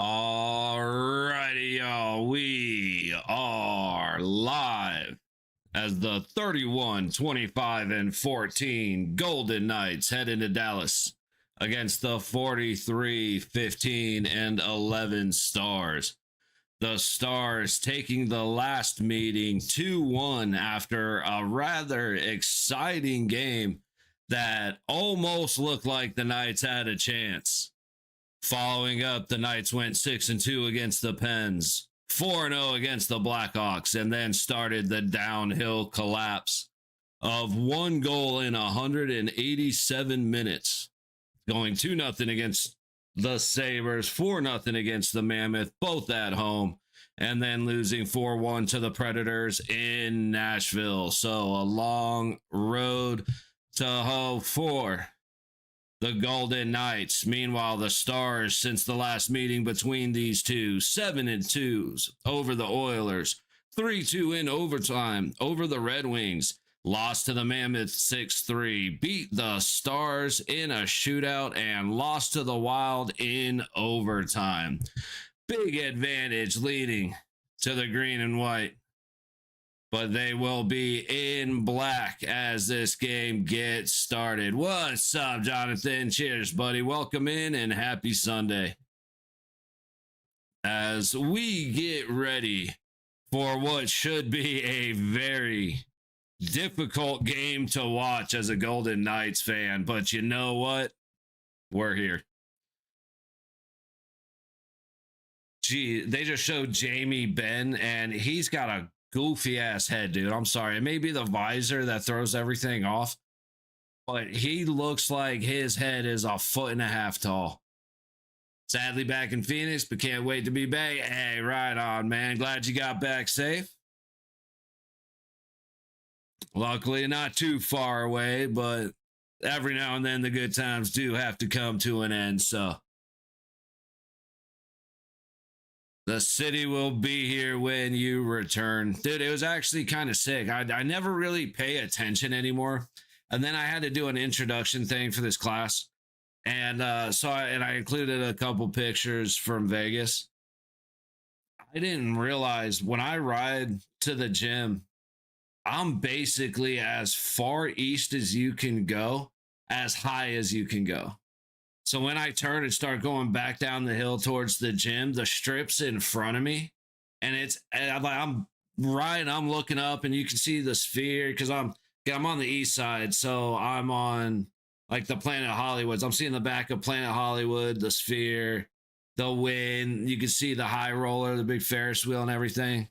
Alrighty, y'all. We are live as the 31, 25, and 14 Golden Knights head into Dallas against the 43, 15, and 11 Stars. The Stars taking the last meeting 2-1 after a rather exciting game that almost looked like the Knights had a chance. Following up, the Knights went 6-2 against the Pens, 4-0 against the Blackhawks, and then started the downhill collapse of one goal in 187 minutes, going 2-0 against the Sabres, 4-0 against the Mammoth, both at home, and then losing 4-1 to the Predators in Nashville. So a long road to hoe for the Golden Knights. Meanwhile, the Stars, since the last meeting between these two, 7-2 over the Oilers, 3-2 in overtime over the Red Wings, lost to the Mammoth 6-3, beat the Stars in a shootout, and lost to the Wild in overtime. Big advantage leading to the green and white, but they will be in black as this game gets started. What's up, Jonathan? Cheers, buddy. Welcome in and happy Sunday. As we get ready for what should be a very difficult game to watch as a Golden Knights fan, but you know what? We're here. Gee, they just showed Jamie Benn, and he's got a goofy ass head, dude. I'm sorry. It may be the visor that throws everything off, but he looks like his head is 1.5 feet tall. Sadly back in Phoenix, but can't wait to be back. Hey, right on, man. Glad you got back safe. Luckily, not too far away, but every now and then the good times do have to come to an end, so the city will be here when you return. Dude, it was actually kind of sick. I never really pay attention anymore. And then I had to do an introduction thing for this class. And I included a couple pictures from Vegas. I didn't realize when I ride to the gym, I'm basically as far east as you can go, as high as you can go. So when I turn and start going back down the hill towards the gym, the strip's in front of me, and I'm looking up, and you can see the sphere because I'm on the east side, so I'm on like the Planet Hollywoods. I'm seeing the back of Planet Hollywood, the sphere, the wind. You can see the high roller, the big Ferris wheel, and everything.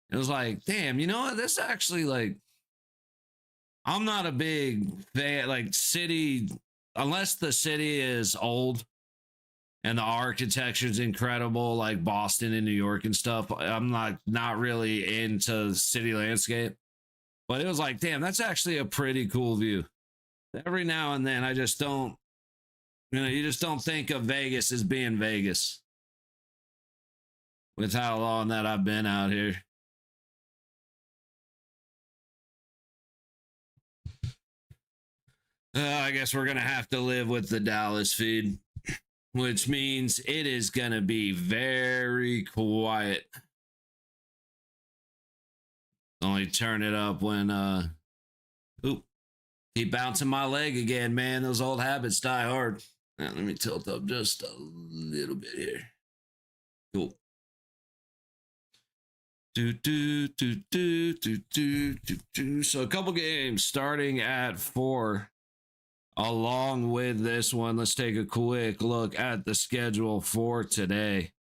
It was like, damn, you know what? This actually, like, I'm not a big fan, like city. Unless the city is old and the architecture is incredible, like Boston and New York and stuff, I'm not really into city landscape. But it was like, damn, that's actually a pretty cool view. Every now and then, I just don't, you just don't think of Vegas as being Vegas with how long that I've been out here. I guess we're going to have to live with the Dallas feed, which means it is going to be very quiet. Only turn it up when, keep bouncing my leg again, man. Those old habits die hard. Now, let me tilt up just a little bit here. Cool. So a couple games starting at 4. Along with this one, let's take a quick look at the schedule for today.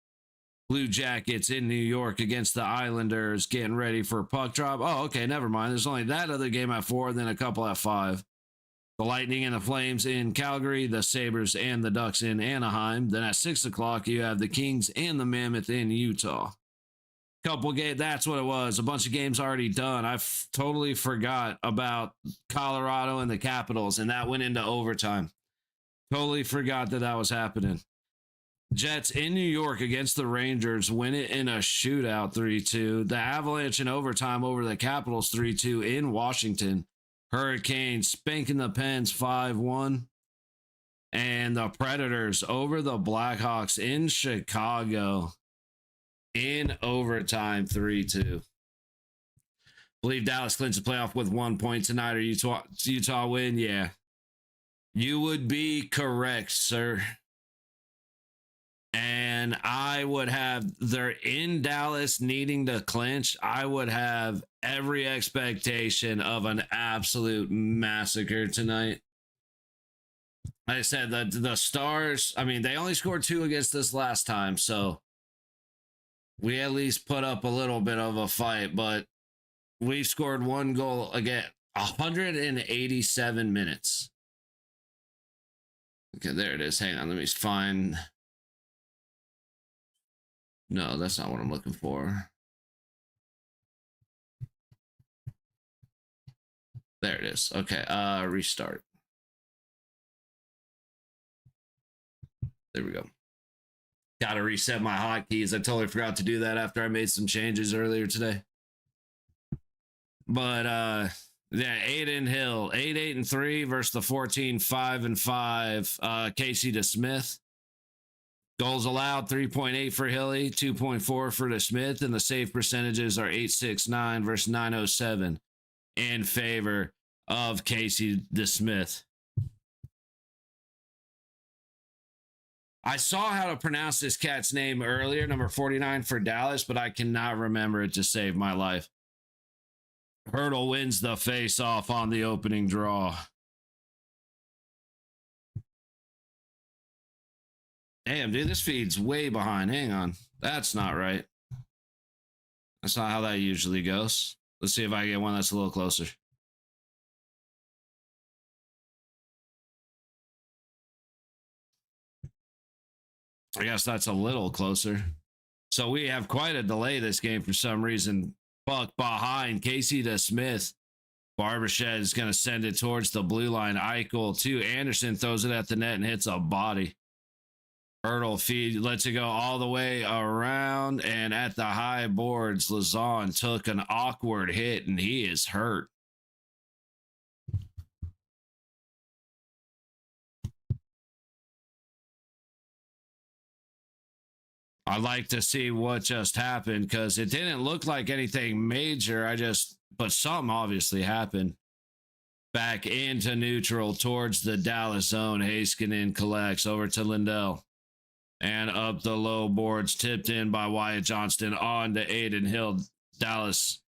Blue Jackets in New York against the Islanders, getting ready for puck drop. Oh, okay, never mind. There's only that other game at 4, then a couple at 5. The Lightning and the Flames in Calgary, the Sabres and the Ducks in Anaheim. Then at 6 o'clock, you have the Kings and the Mammoth in Utah. Couple games, that's what it was. A bunch of games already done. I totally forgot about Colorado and the Capitals, and that went into overtime. Totally forgot that that was happening. Jets in New York against the Rangers win it in a shootout 3-2. The Avalanche in overtime over the Capitals 3-2 in Washington. Hurricanes spanking the Pens 5-1. And the Predators over the Blackhawks in Chicago in overtime 3-2. Believe Dallas clinches the playoff with 1 point tonight, or Utah win? Yeah. You would be correct, sir. And I would have, they're in Dallas needing to clinch. I would have every expectation of an absolute massacre tonight. Like I said, the Stars, I mean, they only scored 2 against us last time, so we at least put up a little bit of a fight, but we scored 1 goal again, 187 minutes. Okay, there it is. Hang on, let me find. No, that's not what I'm looking for. There it is. Okay, restart. There we go. Got to reset my hotkeys. I totally forgot to do that after I made some changes earlier today. But yeah, Adin Hill, 8-8-3 versus the 14-5-5. Casey DeSmith. Goals allowed 3.8 for Hilly, 2.4 for DeSmith, and the save percentages are 869 versus 907 in favor of Casey DeSmith. I saw how to pronounce this cat's name earlier, number 49 for Dallas, but I cannot remember it to save my life. Hurdle wins the face-off on the opening draw. Damn, dude, this feed's way behind. Hang on. That's not right. That's not how that usually goes. Let's see if I get one that's a little closer. I guess that's a little closer. So we have quite a delay this game for some reason. Puck behind Casey DeSmith. Barbashead is going to send it towards the blue line. Eichel to Anderson, throws it at the net and hits a body. Hurdle feed lets it go all the way around, and at the high boards, Lazon took an awkward hit and he is hurt. I'd like to see what just happened because it didn't look like anything major. But something obviously happened. Back into neutral towards the Dallas zone. Heiskanen collects over to Lindell. And up the low boards, tipped in by Wyatt Johnston on to Adin Hill. Dallas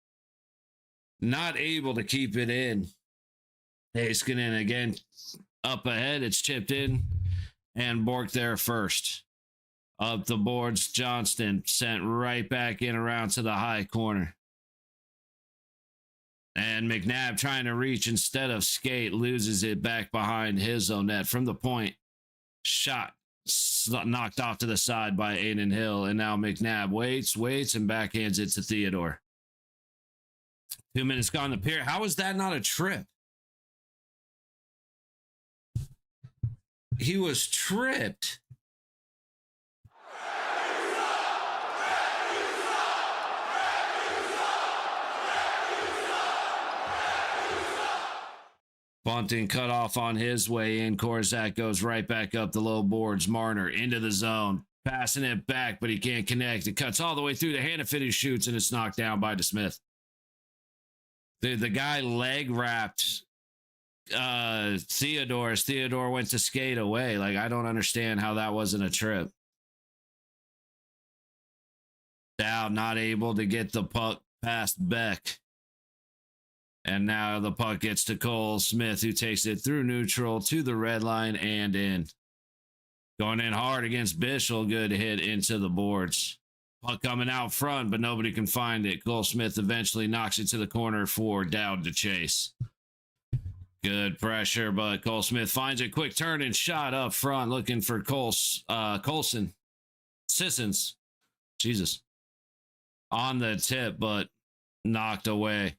not able to keep it in. Heiskanen again up ahead. It's chipped in. And Bork there first. Up the boards, Johnston sent right back in around to the high corner. And McNabb trying to reach instead of skate, loses it back behind his own net from the point. Shot knocked off to the side by Adin Hill. And now McNabb waits, and backhands it to Theodore. 2 minutes gone to Pierre. How is that not a trip? He was tripped. Bunting cut off on his way in. Korzak goes right back up the low boards. Marner into the zone. Passing it back, but he can't connect. It cuts all the way through the Hannafin, who shoots, and it's knocked down by DeSmith. The guy leg wrapped Theodore as Theodore went to skate away. Like, I don't understand how that wasn't a trip. Dow not able to get the puck past Beck. And now the puck gets to Cole Smith, who takes it through neutral to the red line and in. Going in hard against Bischel. Good hit into the boards. Puck coming out front, but nobody can find it. Cole Smith eventually knocks it to the corner for Dowd to chase. Good pressure, but Cole Smith finds a quick turn and shot up front, looking for Colson. Sissons. Jesus. On the tip, but knocked away.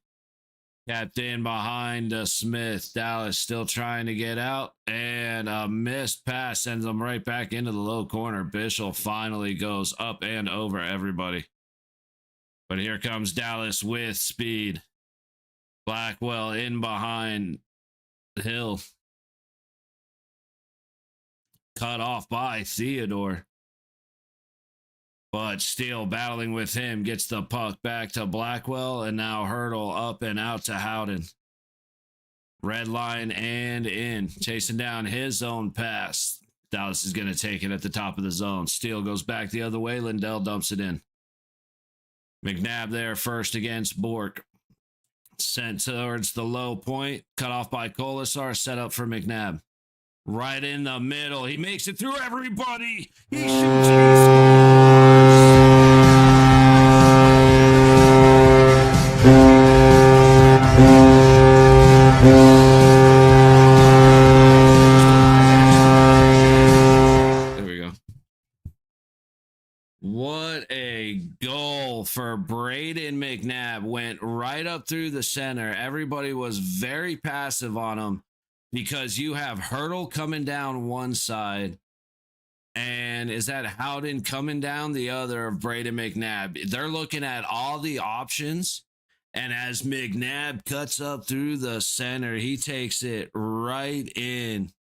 Tapped in behind Smith. Dallas still trying to get out. And and a missed pass sends him right back into the low corner. Bischel finally goes up and over everybody. But here comes Dallas with speed. Blackwell in behind Hill. Cut off by Theodore. But still battling with him. Gets the puck back to Blackwell. And now Hurdle up and out to Howden. Red line and in. Chasing down his own pass. Dallas is going to take it at the top of the zone. Steele goes back the other way. Lindell dumps it in. McNabb there first against Bork. Sent towards the low point. Cut off by Colasar. Set up for McNabb. Right in the middle. He makes it through everybody. He shoots and he scores. There we go. What a goal for Braden McNabb. Went right up through the center. Everybody was very passive on him because you have Hurdle coming down one side. And is that Howden coming down the other of Braden McNabb? They're looking at all the options. And as McNabb cuts up through the center, he takes it right in.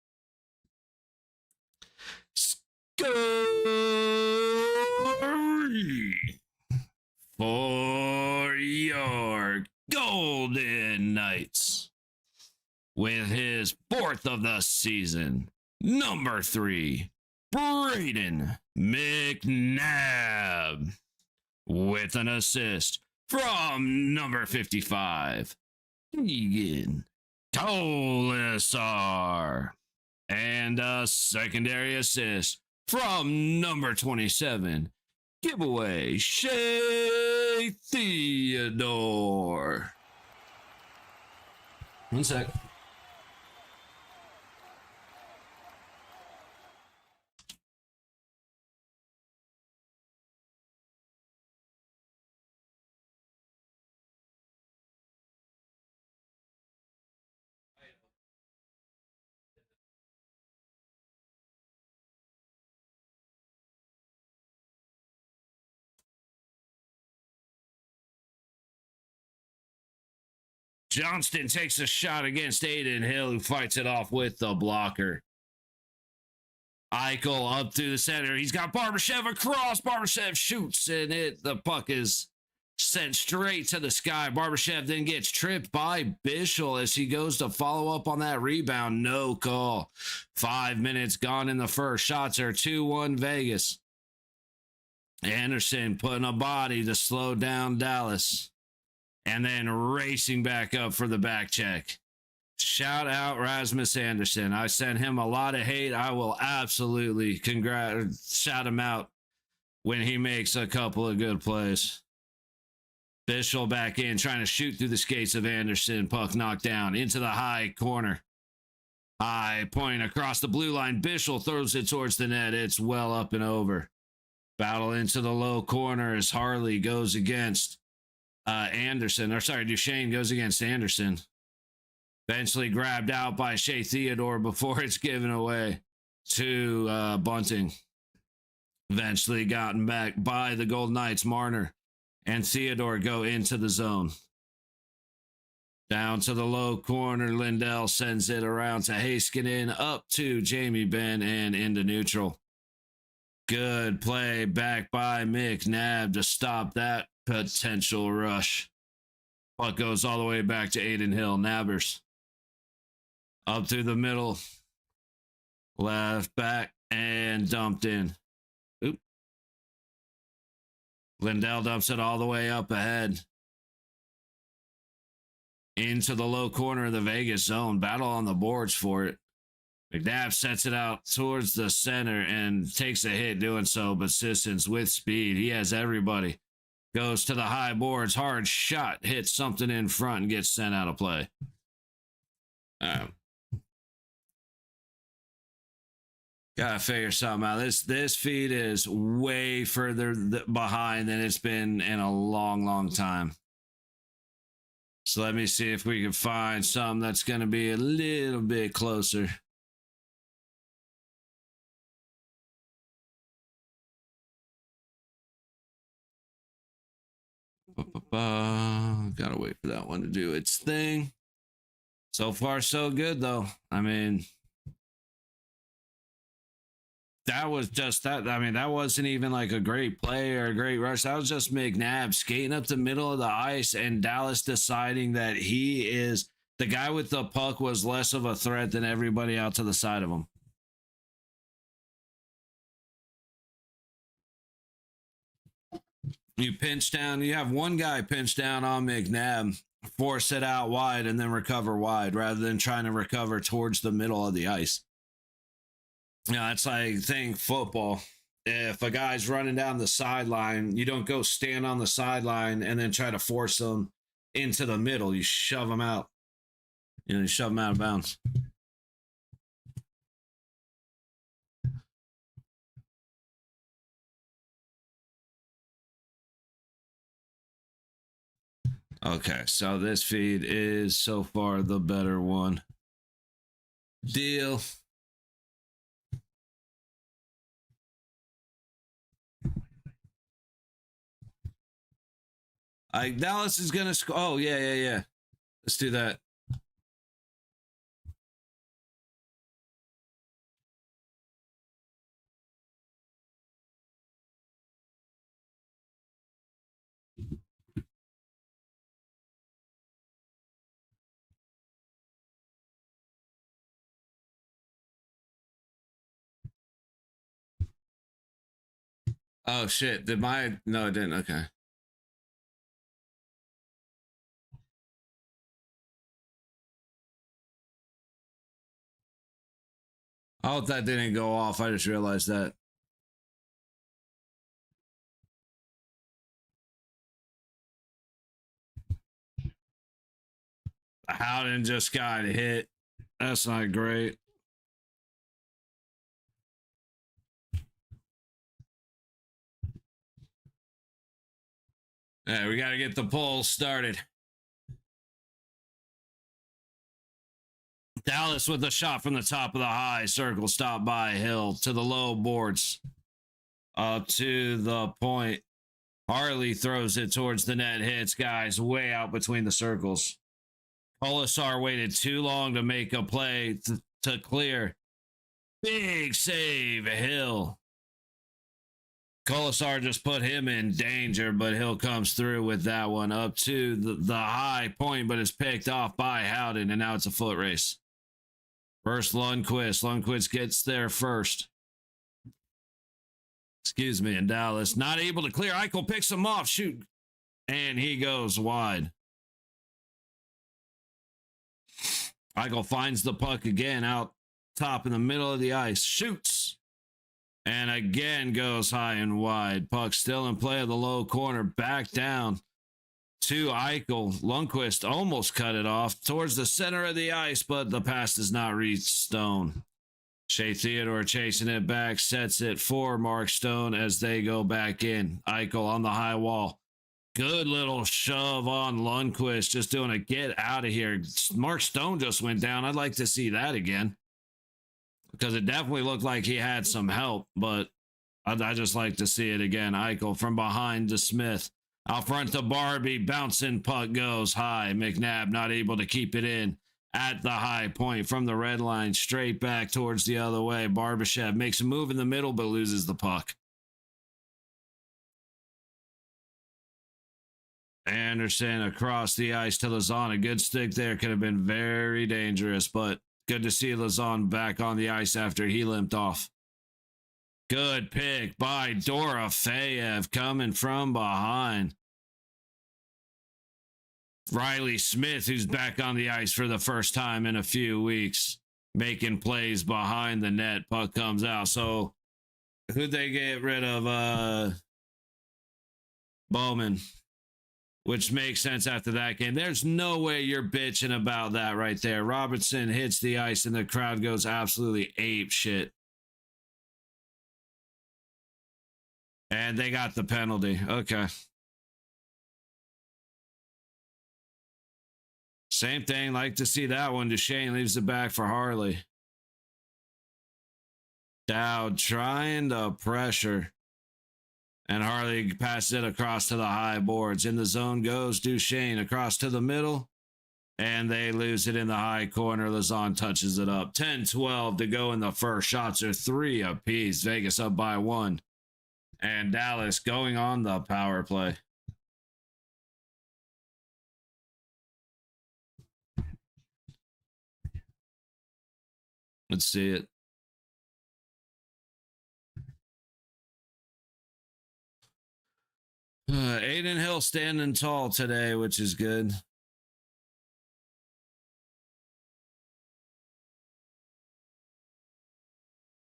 For your Golden Knights with his 4th of the season, number 3, Braden McNabb, with an assist from number 55, Keegan Colasar, and a secondary assist from number 27, giveaway Shea Theodore. One sec. Johnston takes a shot against Aiden Hill, who fights it off with the blocker. Eichel up through the center. He's got Barbashev across. Barbashev shoots, and the puck is sent straight to the sky. Barbashev then gets tripped by Bischel as he goes to follow up on that rebound. No call. 5 minutes gone in the first. Shots are 2-1 Vegas. Anderson putting a body to slow down Dallas. And then racing back up for the back check. Shout out Rasmus Anderson. I sent him a lot of hate. I will absolutely shout him out when he makes a couple of good plays. Bischel back in, trying to shoot through the skates of Anderson. Puck knocked down into the high corner. High point across the blue line. Bischel throws it towards the net. It's well up and over. Battle into the low corner as Harley goes against Duchesne goes against Anderson. Eventually grabbed out by Shea Theodore before it's given away to Bunting. Eventually gotten back by the Golden Knights. Marner and Theodore go into the zone. Down to the low corner. Lindell sends it around to Heiskanen, up to Jamie Benn and into neutral. Good play back by McNabb to stop that potential rush. Puck goes all the way back to Aiden Hill. Nabbers up through the middle. Left back and dumped in. Oop. Lindell dumps it all the way up ahead. Into the low corner of the Vegas zone. Battle on the boards for it. McNabb sets it out towards the center and takes a hit doing so, but Sissons with speed. He has everybody. Goes to the high boards. Hard shot. Hits something in front and gets sent out of play. Gotta figure something out. This feed is way further behind than it's been in a long time. So let me see if we can find something that's going to be a little bit closer. Gotta wait for that one to do its thing. So far, so good, though. I mean, that was just that. I mean, that wasn't even like a great play or a great rush. That was just McNabb skating up the middle of the ice and Dallas deciding that he is the guy with the puck was less of a threat than everybody out to the side of him. You pinch down, you have one guy pinch down on McNabb, force it out wide, and then recover wide rather than trying to recover towards the middle of the ice. You know, that's like think football. If a guy's running down the sideline, you don't go stand on the sideline and then try to force them into the middle. You shove them out. You shove them out of bounds. Okay, so this feed is so far the better one. Deal. Dallas is gonna score. Oh yeah. Let's do that. Oh shit! Did my no? It didn't. Okay. I hope that didn't go off. I just realized that. Howden just got hit. That's not great. Yeah, we got to get the poll started. Dallas with a shot from the top of the high circle, stopped by Hill to the low boards. Up to the point. Harley throws it towards the net, hits guys way out between the circles. Polisar waited too long to make a play to clear. Big save, Hill. Colasar just put him in danger, but Hill comes through with that one up to the high point, but is picked off by Howden, and now it's a foot race. First Lundqvist. Lundqvist gets there first. Excuse me, in Dallas. Not able to clear. Eichel picks him off. Shoot. And he goes wide. Eichel finds the puck again out top in the middle of the ice. Shoots. And again goes high and wide. Puck still in play of the low corner. Back down to Eichel. Lundqvist almost cut it off towards the center of the ice, but the pass does not reach Stone. Shea Theodore chasing it back, sets it for Mark Stone as they go back in. Eichel on the high wall. Good little shove on Lundqvist, just doing a get out of here. Mark Stone just went down. I'd like to see that again because it definitely looked like he had some help, but I just like to see it again. Eichel from behind to Smith. Out front to Barbie. Bouncing puck goes high. McNabb not able to keep it in at the high point from the red line. Straight back towards the other way. Barbashev makes a move in the middle but loses the puck. Anderson across the ice to Lazon. A good stick there. Could have been very dangerous, but good to see Lazon back on the ice after he limped off. Good pick by Dorofeyev coming from behind. Riley Smith, who's back on the ice for the first time in a few weeks, making plays behind the net. Puck comes out. So who'd they get rid of? Bowman, which makes sense after that game. There's no way you're bitching about that right there. Robertson hits the ice and the crowd goes absolutely ape shit. And they got the penalty. Okay. Same thing. Like to see that one. Duchesne leaves it back for Harley. Dowd trying to pressure. And Harley passes it across to the high boards. In the zone goes Duchesne across to the middle. And they lose it in the high corner. Lazon touches it up. 10-12 to go in the first. Shots are 3 apiece. Vegas up by 1. And Dallas going on the power play. Let's see it. Aiden Hill standing tall today, which is good.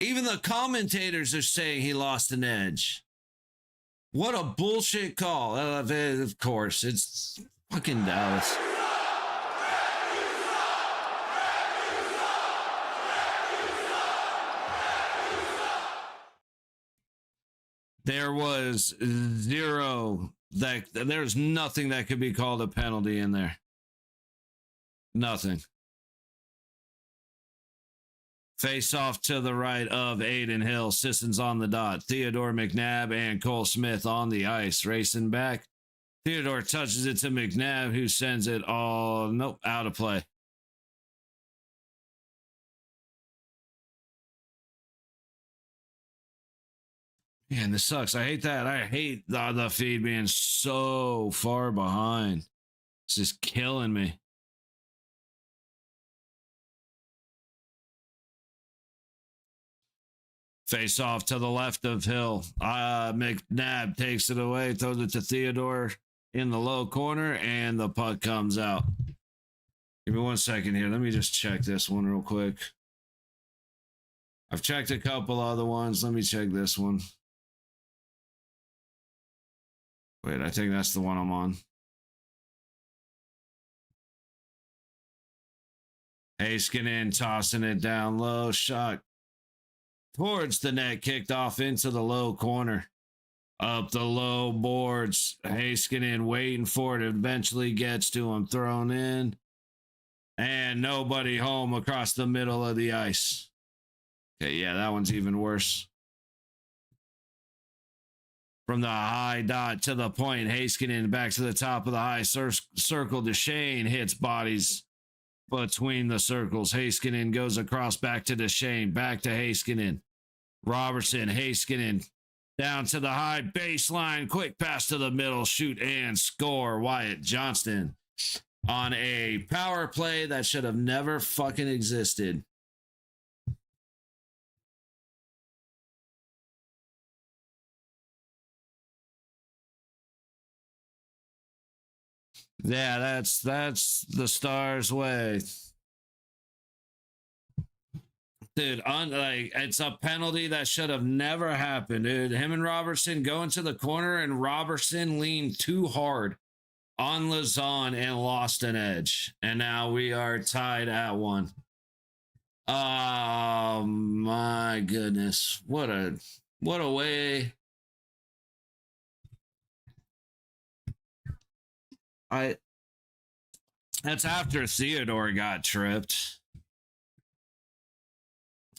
Even the commentators are saying he lost an edge. What a bullshit call. Of course, it's fucking Dallas. There was zero there's nothing that could be called a penalty in there. Nothing. Face off to the right of Aiden Hill. Sissons on the dot. Theodore McNabb and Cole Smith on the ice. Racing back. Theodore touches it to McNabb, who sends it out of play. Man, this sucks. I hate that. I hate the feed being so far behind. It's just killing me. Face off to the left of Hill. McNabb takes it away, throws it to Theodore in the low corner, and the puck comes out. Give me 1 second here. Let me just check this one real quick. I've checked a couple other ones. Let me check this one. Wait, I think that's the one I'm on. Heiskanen tossing it down low. Shot towards the net, kicked off into the low corner. Up the low boards. Heiskanen waiting for it. Eventually gets to him. Thrown in. And nobody home across the middle of the ice. Okay, yeah, that one's even worse. From the high dot to the point, Heiskanen back to the top of the high circle. Duchesne hits bodies between the circles. Heiskanen goes across back to Duchesne, back to Heiskanen. Robertson, Heiskanen, down to the high baseline. Quick pass to the middle, shoot and score. Wyatt Johnston on a power play that should have never fucking existed. Yeah, that's the Stars' way. Dude, it's a penalty that should have never happened, dude. Him and Robertson go into the corner, and Robertson leaned too hard on Lazon and lost an edge. And now we are tied at 1. Oh my goodness. What a way. That's after Theodore got tripped.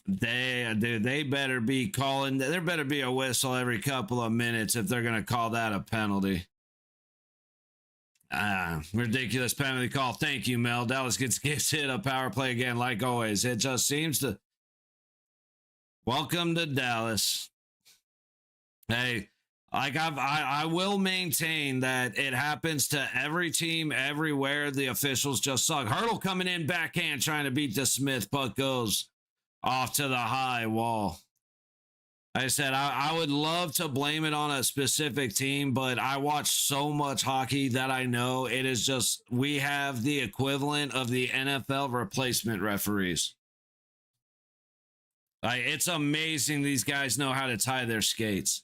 They better be calling. There better be a whistle every couple of minutes if they're going to call that a penalty. Ridiculous penalty call. Thank you, Mel. Dallas gets hit a power play again, like always. It just seems to. Welcome to Dallas. Hey, I will maintain that it happens to every team everywhere. The officials just suck. Hurdle coming in backhand, trying to beat the Smith. Puck goes off to the high wall. Like I said, I would love to blame it on a specific team, but I watch so much hockey that I know it is just, we have the equivalent of the NFL replacement referees. It's amazing these guys know how to tie their skates.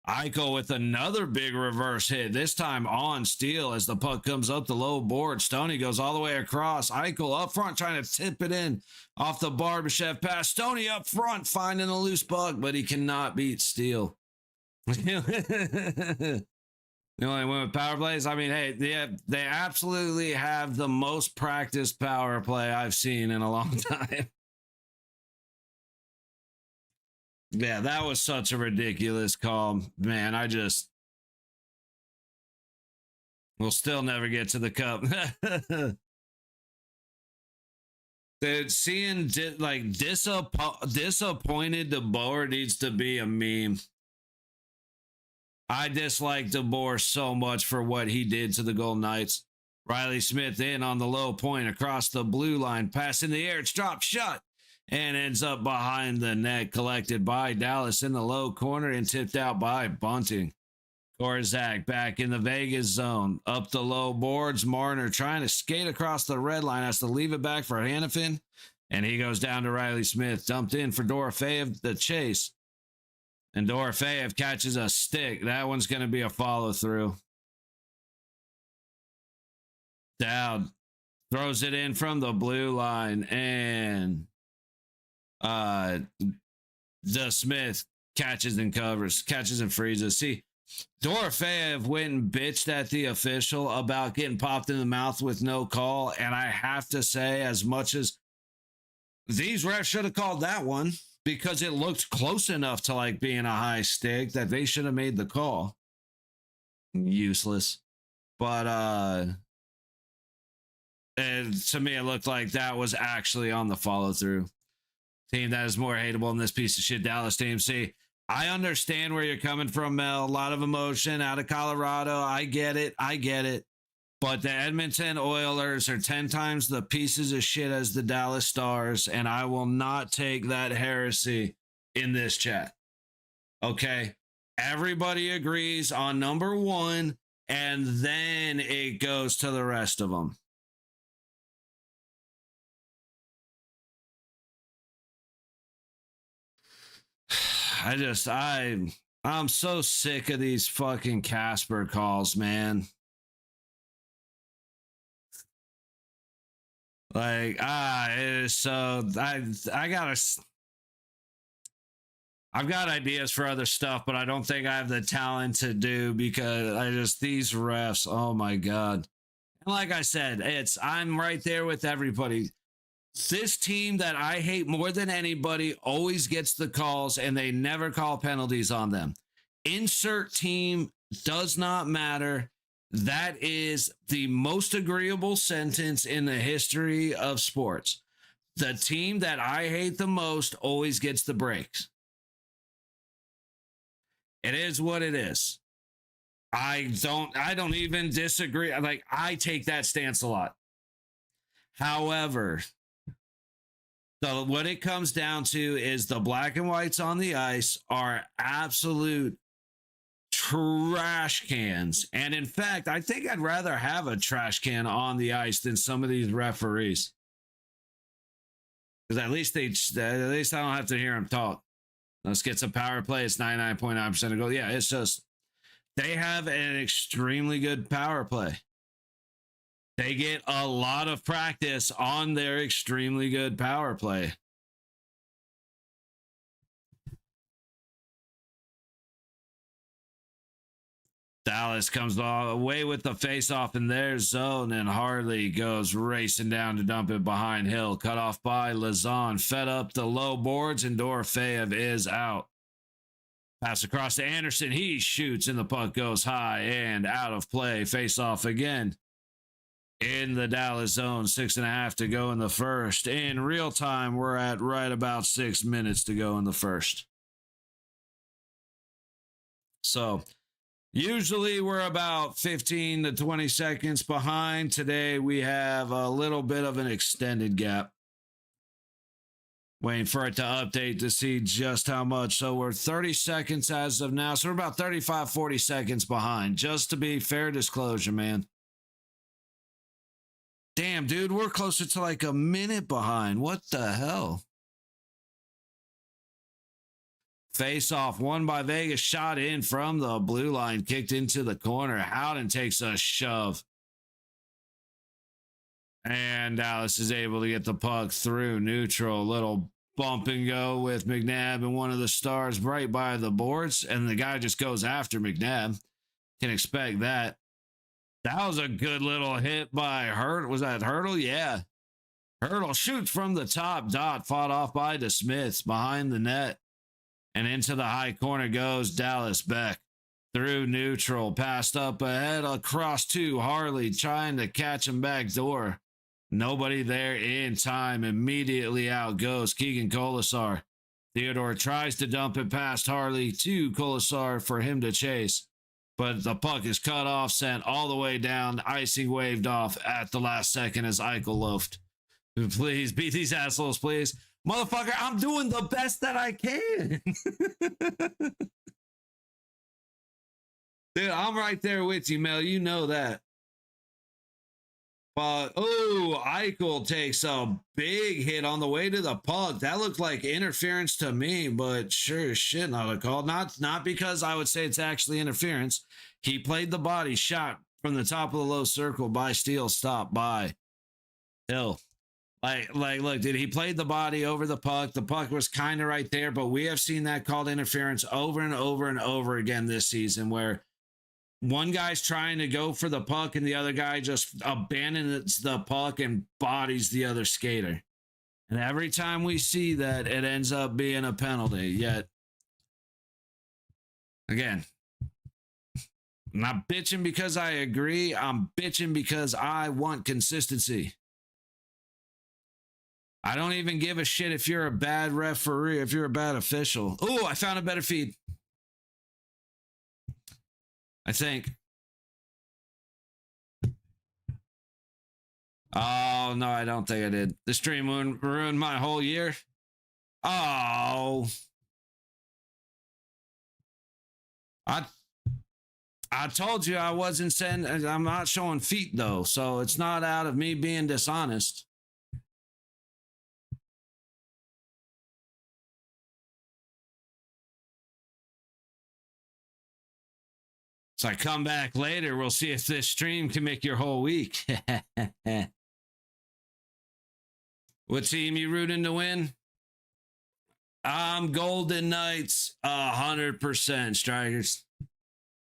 Eichel with another big reverse hit, this time on Steele as the puck comes up the low board. Stoney goes all the way across. Eichel up front trying to tip it in off the Barbashev pass. Stoney up front finding a loose puck, but he cannot beat Steele. You only win with power plays? I mean, hey, they absolutely have the most practiced power play I've seen in a long time. Yeah, that was such a ridiculous call. Man, we'll still never get to the cup. Dude, seeing disappointed DeBoer needs to be a meme. I dislike DeBoer so much for what he did to the Golden Knights. Riley Smith in on the low point across the blue line, pass in the air, it's dropped shot, and ends up behind the net, collected by Dallas in the low corner and tipped out by Bunting. Korzak back in the Vegas zone, up the low boards. Marner trying to skate across the red line, has to leave it back for Hannafin, and he goes down to Riley Smith, dumped in for Dorofeyev, the chase. And Dorofeyev catches a stick. That one's going to be a follow through. Dowd throws it in from the blue line, and the Smith catches and freezes. See, Dorofeyev went and bitched at the official about getting popped in the mouth with no call, and I have to say, as much as these refs should have called that one because it looked close enough to like being a high stick that they should have made the call. Useless. But and to me, it looked like that was actually on the follow through. Team that is more hateable than this piece of shit Dallas team. See, I understand where you're coming from, Mel. A lot of emotion out of Colorado. I get it. But the Edmonton Oilers are 10 times the pieces of shit as the Dallas Stars, and I will not take that heresy in this chat. Okay? Everybody agrees on number one, and then it goes to the rest of them. I'm so sick of these fucking Casper calls, man. Like, it is so, I've got ideas for other stuff, but I don't think I have the talent to do because these refs, oh my God. And like I said, I'm right there with everybody. This team that I hate more than anybody always gets the calls and they never call penalties on them. Insert team does not matter. That is the most agreeable sentence in the history of sports. The team that I hate the most always gets the breaks. It is what it is. I don't even disagree. Like, I take that stance a lot. However, so what it comes down to is the black and whites on the ice are absolute trash cans. And in fact, I think I'd rather have a trash can on the ice than some of these referees. Because at least I don't have to hear them talk. Let's get some power play. It's 99.9% of goal. Yeah, it's just they have an extremely good power play. They get a lot of practice on their extremely good power play. Dallas comes away with the face-off in their zone, and Harley goes racing down to dump it behind Hill. Cut off by Lazan. Fed up the low boards, and Dorofeyev is out. Pass across to Anderson. He shoots, and the puck goes high and out of play. Face-off again. In the Dallas zone, 6.5 to go in the first. In real time, we're at right about 6 minutes to go in the first. So, usually we're about 15 to 20 seconds behind. Today, we have a little bit of an extended gap. Waiting for it to update to see just how much. So, we're 30 seconds as of now. So, we're about 35, 40 seconds behind. Just to be fair disclosure, man. Damn, dude, we're closer to like a minute behind. What the hell? Face off, won by Vegas, shot in from the blue line, kicked into the corner. Howden takes a shove. And Dallas is able to get the puck through neutral. Little bump and go with McNabb and one of the Stars right by the boards. And the guy just goes after McNabb. Can expect that. That was a good little hit by Hurt. Was that Hurdle? Yeah. Hurdle shoots from the top. Dot fought off by the Smiths behind the net. And into the high corner goes Dallas. Beck through neutral, passed up ahead across to Harley, trying to catch him back door. Nobody there in time. Immediately out goes Keegan Colasar. Theodore tries to dump it past Harley to Colasar for him to chase. But the puck is cut off, sent all the way down, icing waved off at the last second as Eichel loafed. Please beat these assholes, please. Motherfucker, I'm doing the best that I can. Dude, I'm right there with you, Mel. You know that. But, oh, Eichel takes a big hit on the way to the puck. That looked like interference to me, but sure as shit not a call. Not because I would say it's actually interference. He played the body shot from the top of the low circle by Steele, stopped by Hill. Look, dude, he played the body over the puck. The puck was kind of right there, but we have seen that called interference over and over and over again this season where one guy's trying to go for the puck and the other guy just abandons the puck and bodies the other skater. And every time we see that, it ends up being a penalty. Yet, again, I'm not bitching because I agree. I'm bitching because I want consistency. I don't even give a shit if you're a bad referee, if you're a bad official. Oh, I found a better feed. I think. Oh, no, I don't think I did. The stream ruined my whole year. Oh. I told you I wasn't sending. I'm not showing feet, though, so it's not out of me being dishonest. So I come back later, we'll see if this stream can make your whole week. What team you rooting to win? I'm Golden Knights, 100% Strikers.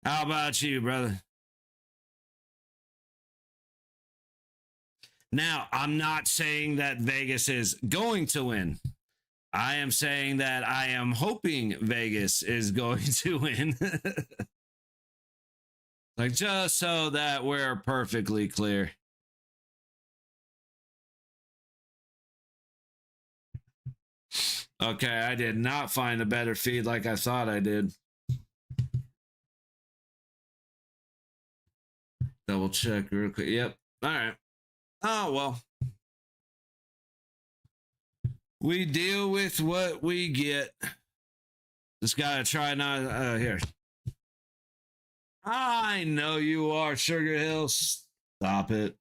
How about you, brother? Now, I'm not saying that Vegas is going to win. I am saying that I am hoping Vegas is going to win. Like, just so that we're perfectly clear. Okay, I did not find a better feed like I thought I did. Double check real quick. Yep. All right. Oh, well. We deal with what we get. Just gotta try not... here. I know you are, Sugar Hill. Stop it.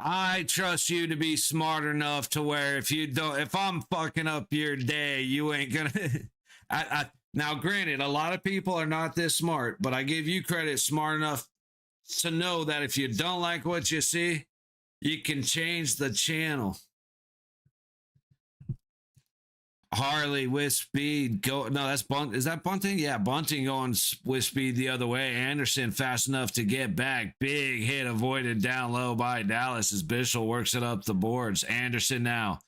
I trust you to be smart enough to where if I'm fucking up your day, you ain't gonna. Now, granted, a lot of people are not this smart, but I give you credit smart enough to know that if you don't like what you see, you can change the channel. Harley with speed go. No, that's Bunt. Is that Bunting? Yeah, Bunting going with speed the other way. Anderson fast enough to get back. Big hit avoided down low by Dallas as Bishop works it up the boards. Anderson now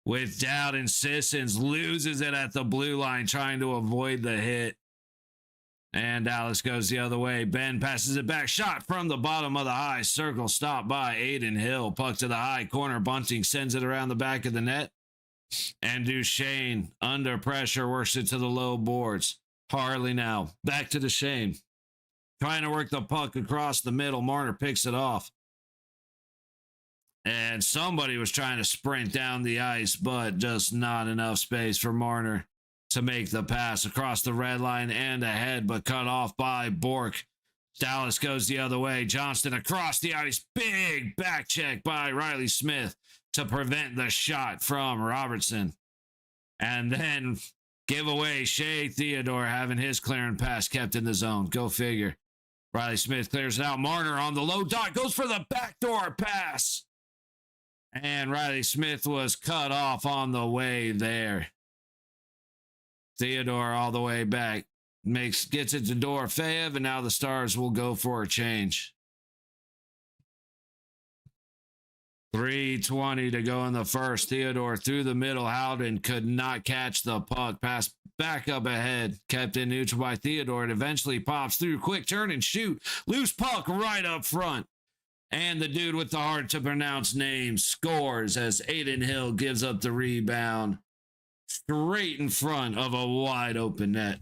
with doubt insistence loses it at the blue line trying to avoid the hit. And Dallas goes the other way. Ben passes it back. Shot from the bottom of the high circle. Stopped by Aiden Hill. Puck to the high corner. Bunting sends it around the back of the net. And Duchesne, under pressure, works it to the low boards. Harley now, back to Duchesne. Trying to work the puck across the middle. Marner picks it off. And somebody was trying to sprint down the ice, but just not enough space for Marner to make the pass across the red line and ahead, but cut off by Bork. Dallas goes the other way. Johnston across the ice. Big back check by Riley Smith to prevent the shot from Robertson. And then give away Shea Theodore having his clearing pass kept in the zone. Go figure. Riley Smith clears it out. Marner on the low dot goes for the backdoor pass. And Riley Smith was cut off on the way there. Theodore all the way back. Gets it to Dorofeyev, and now the Stars will go for a change. 3:20 to go in the first. Theodore through the middle. Howden could not catch the puck. Pass back up ahead. Kept in neutral by Theodore. It eventually pops through. Quick turn and shoot. Loose puck right up front. And the dude with the hard to pronounce name scores as Aiden Hill gives up the rebound straight in front of a wide open net.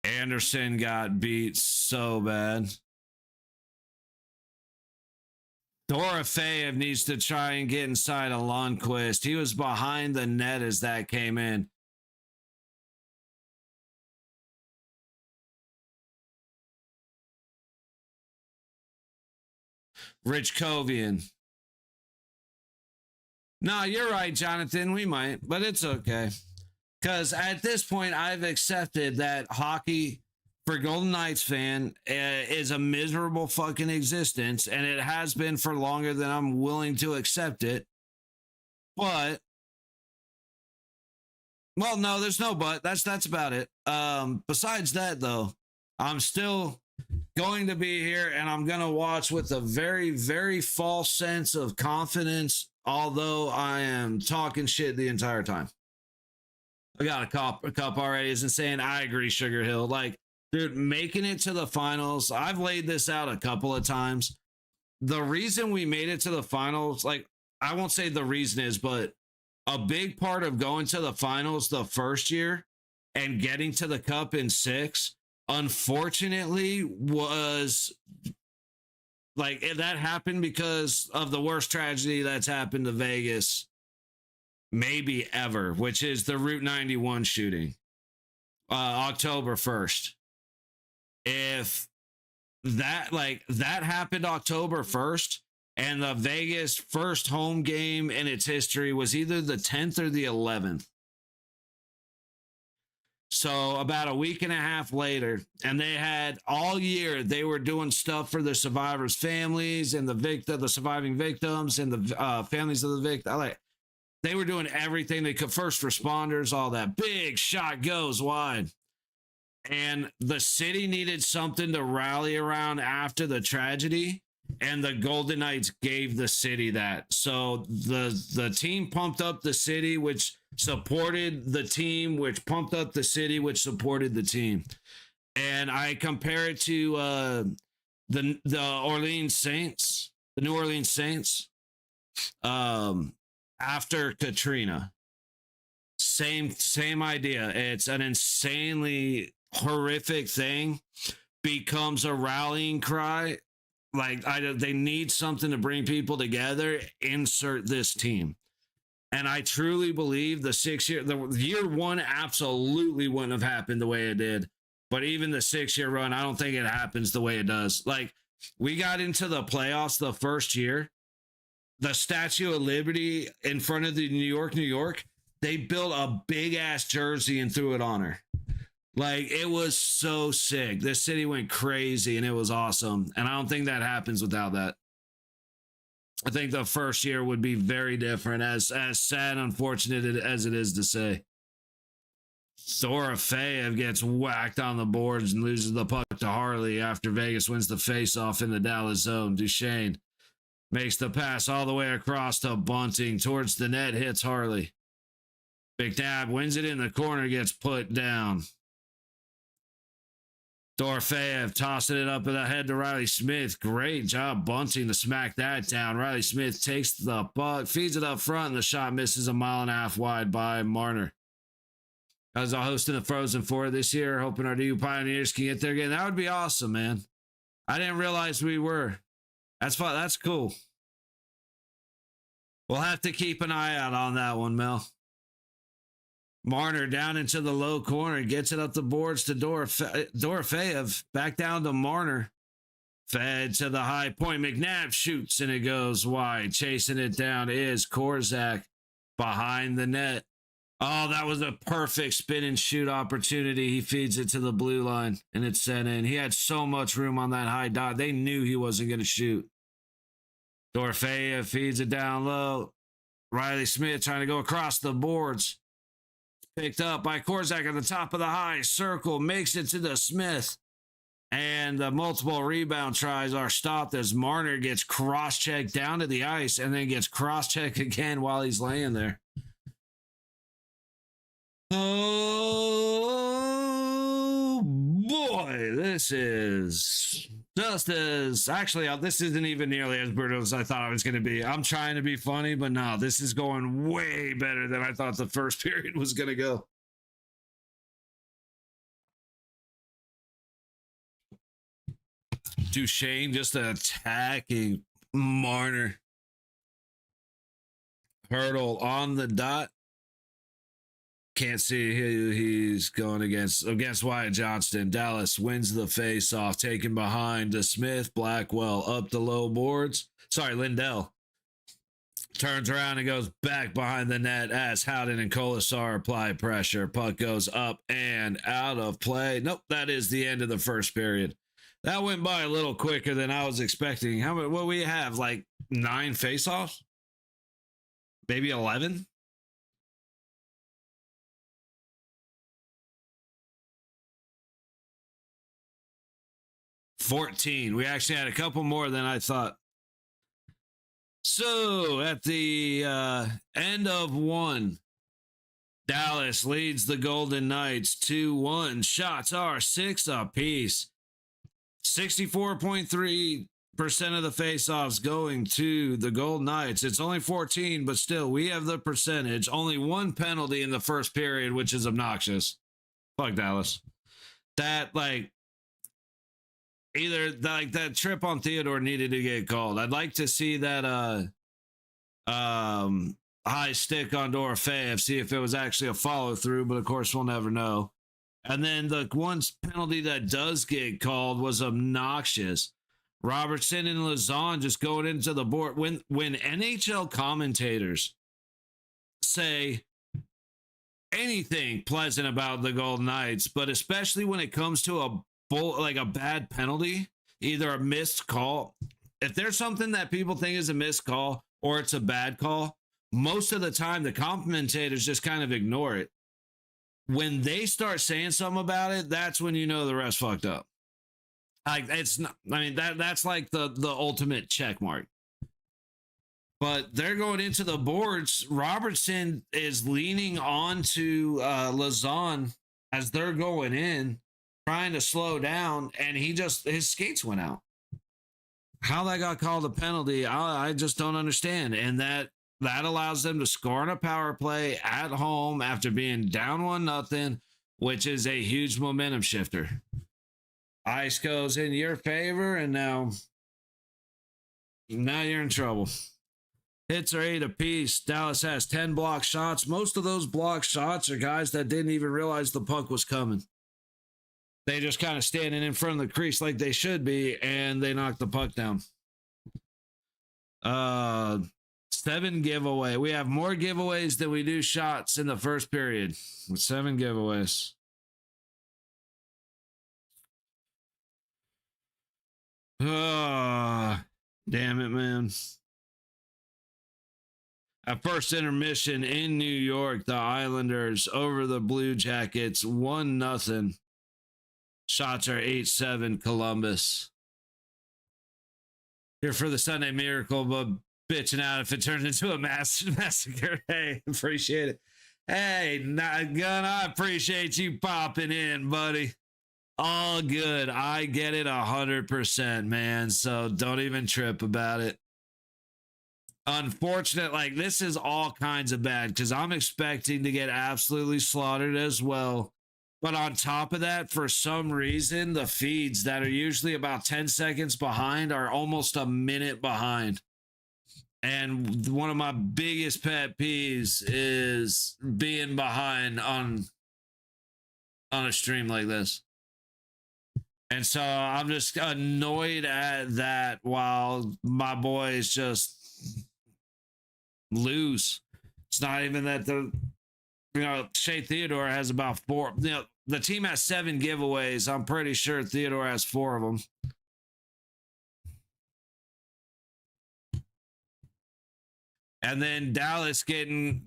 Anderson got beat so bad. Dorofeyev needs to try and get inside of Lundqvist. He was behind the net as that came in. Rich Kovian. No, you're right, Jonathan. We might, but it's okay. Because at this point, I've accepted that hockey for Golden Knights fan is a miserable fucking existence, and it has been for longer than I'm willing to accept it. But, well, no, there's no but. That's about it. Besides that, though, I'm still going to be here, and I'm going to watch with a very, very false sense of confidence, although I am talking shit the entire time. I got a cup already. Isn't saying I agree, Sugar Hill. Like, dude, making it to the finals, I've laid this out a couple of times. The reason we made it to the finals, like, I won't say the reason is, but a big part of going to the finals the first year and getting to the cup in 6, unfortunately, was like that happened because of the worst tragedy that's happened to Vegas maybe ever, which is the Route 91 shooting, October 1st. If that happened October 1st, and the Vegas first home game in its history was either the 10th or the 11th. So about a week and a half later, and they had all year, they were doing stuff for the survivors' families and the surviving victims and the families of the victim. Like, they were doing everything they could, first responders, all that. Big shot goes wide. And the city needed something to rally around after the tragedy, and the Golden Knights gave the city that. So the team pumped up the city, which supported the team, which pumped up the city, which supported the team. And I compare it to the Orleans Saints, the New Orleans Saints. After Katrina, same idea. It's an insanely horrific thing, becomes a rallying cry. Like, they need something to bring people together. Insert this team. And I truly believe the year 1 absolutely wouldn't have happened the way it did. But even the 6-year run, I don't think it happens the way it does. Like, we got into the playoffs the first year. The Statue of Liberty in front of the New York, they built a big ass jersey and threw it on her. Like, it was so sick. This city went crazy and it was awesome. And I don't think that happens without that. I think the first year would be very different, as sad and unfortunate as it is to say. Dorofeyev gets whacked on the boards and loses the puck to Harley after Vegas wins the faceoff in the Dallas zone. Duchesne makes the pass all the way across to Bunting towards the net, hits Harley. McNabb wins it in the corner, gets put down. Dorofeyev tossing it up ahead to Riley Smith. Great job Bunting to smack that down. Riley Smith takes the puck, feeds it up front, and the shot misses a mile and a half wide by Marner. As a host in the Frozen Four this year, hoping our DU Pioneers can get there again. That would be awesome, man. I didn't realize we were. That's fun. That's cool. We'll have to keep an eye out on that one, Mel. Marner down into the low corner, gets it up the boards to Dorofeyev, back down to Marner. Fed to the high point. McNabb shoots and it goes wide. Chasing it down is Korzak behind the net. Oh, that was a perfect spin and shoot opportunity. He feeds it to the blue line and it's sent in. He had so much room on that high dot. They knew he wasn't going to shoot. Dorfea feeds it down low. Riley Smith trying to go across the boards. Picked up by Korzak at the top of the high circle. Makes it to the Smith. And the multiple rebound tries are stopped as Marner gets cross-checked down to the ice and then gets cross-checked again while he's laying there. Oh, boy. This is just as... Actually, this isn't even nearly as brutal as I thought it was going to be. I'm trying to be funny, but no, this is going way better than I thought the first period was going to go. Duchesne just attacking Marner. Hurdle on the dot. Can't see who he's going against Wyatt Johnston. Dallas wins the face-off, taken behind to Smith. Blackwell up the low boards. Sorry, Lindell. Turns around and goes back behind the net as Howden and Colasar apply pressure. Puck goes up and out of play. Nope, that is the end of the first period. That went by a little quicker than I was expecting. How many? What we have? Like 9 face-offs? Maybe 11? We actually had a couple more than I thought. So at the end of 1, Dallas leads the Golden Knights 2-1. Shots are 6 apiece. 64.3% of the faceoffs going to the Golden Knights. It's only 14, but still, we have the percentage. Only 1 penalty in the first period, which is obnoxious. Fuck Dallas. That, like, either like that trip on Theodore needed to get called. I'd like to see that high stick on Dorofeyev, see if it was actually a follow through, but of course we'll never know. And then the one penalty that does get called was obnoxious. Robertson and Lazon just going into the board. When NHL commentators say anything pleasant about the Golden Knights, but especially when it comes to a bad penalty, either a missed call, if there's something that people think is a missed call or it's a bad call, most of the time the commentators just kind of ignore it. When they start saying something about it, that's when you know the rest fucked up. Like, it's not, I mean, that's like the ultimate check mark. But they're going into the boards. Robertson is leaning on to Lazon as they're going in, trying to slow down, and his skates went out. How that got called a penalty, I just don't understand. And that allows them to score on a power play at home after being down 1-0, which is a huge momentum shifter. Ice goes in your favor, and now you're in trouble. Hits are 8 apiece. Dallas has 10 block shots. Most of those block shots are guys that didn't even realize the puck was coming. They just kind of standing in front of the crease like they should be, and they knock the puck down. 7 giveaway. We have more giveaways than we do shots in the first period, with 7 giveaways. Damn it, man. At first intermission in New York, the Islanders over the Blue Jackets, 1-0. Shots are 8-7 Columbus. Here for the Sunday Miracle, but bitching out if it turns into a massacre. Hey, appreciate it. Hey, not gonna. I appreciate you popping in, buddy. All good. I get it 100%, man. So don't even trip about it. Unfortunate, like, this is all kinds of bad because I'm expecting to get absolutely slaughtered as well. But on top of that, for some reason, the feeds that are usually about 10 seconds behind are almost a minute behind. And one of my biggest pet peeves is being behind on a stream like this. And so I'm just annoyed at that while my boys just lose. It's not even that Shea Theodore has about 4. The team has 7 giveaways. I'm pretty sure Theodore has 4 of them. And then Dallas getting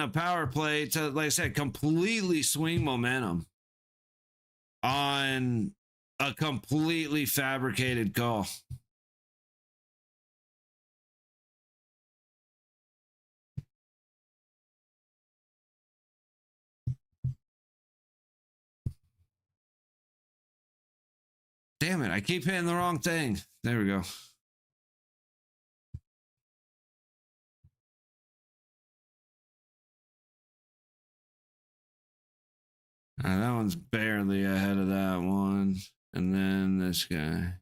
a power play to, like I said, completely swing momentum on a completely fabricated call. Damn it, I keep hitting the wrong thing. There we go. That one's barely ahead of that one. And then this guy.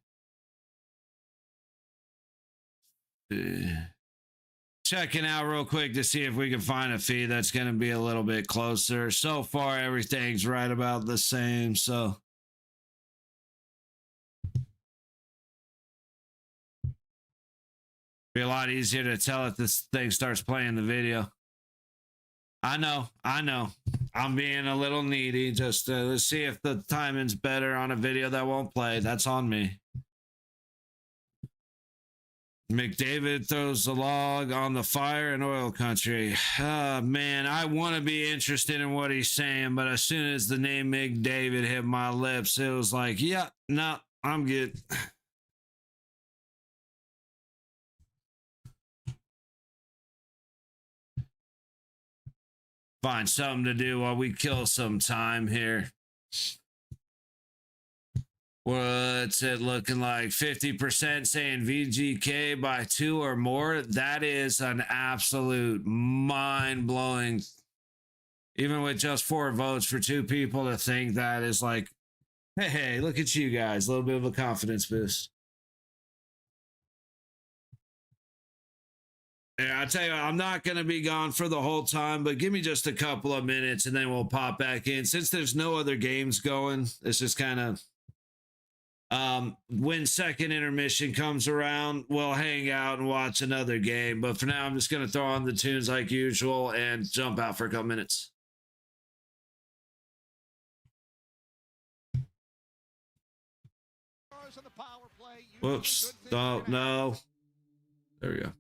Checking out real quick to see if we can find a feed that's going to be a little bit closer. So far, everything's right about the same. So be a lot easier to tell if this thing starts playing the video. I know. I'm being a little needy. Just let's see if the timing's better on a video that won't play. That's on me. McDavid throws the log on the fire in oil country. Man, I want to be interested in what he's saying, but as soon as the name McDavid hit my lips, it was like, yeah, no, I'm good. Find something to do while we kill some time here. What's it looking like? 50% saying VGK by 2 or more. That is an absolute mind-blowing. Even with just 4 votes for 2 people to think that is like, hey, look at you guys. A little bit of a confidence boost. Yeah, I tell you, I'm not going to be gone for the whole time, but give me just a couple of minutes and then we'll pop back in. Since there's no other games going, it's just kind of when second intermission comes around, we'll hang out and watch another game. But for now, I'm just going to throw on the tunes like usual and jump out for a couple minutes. Whoops. Oh, no. There we go.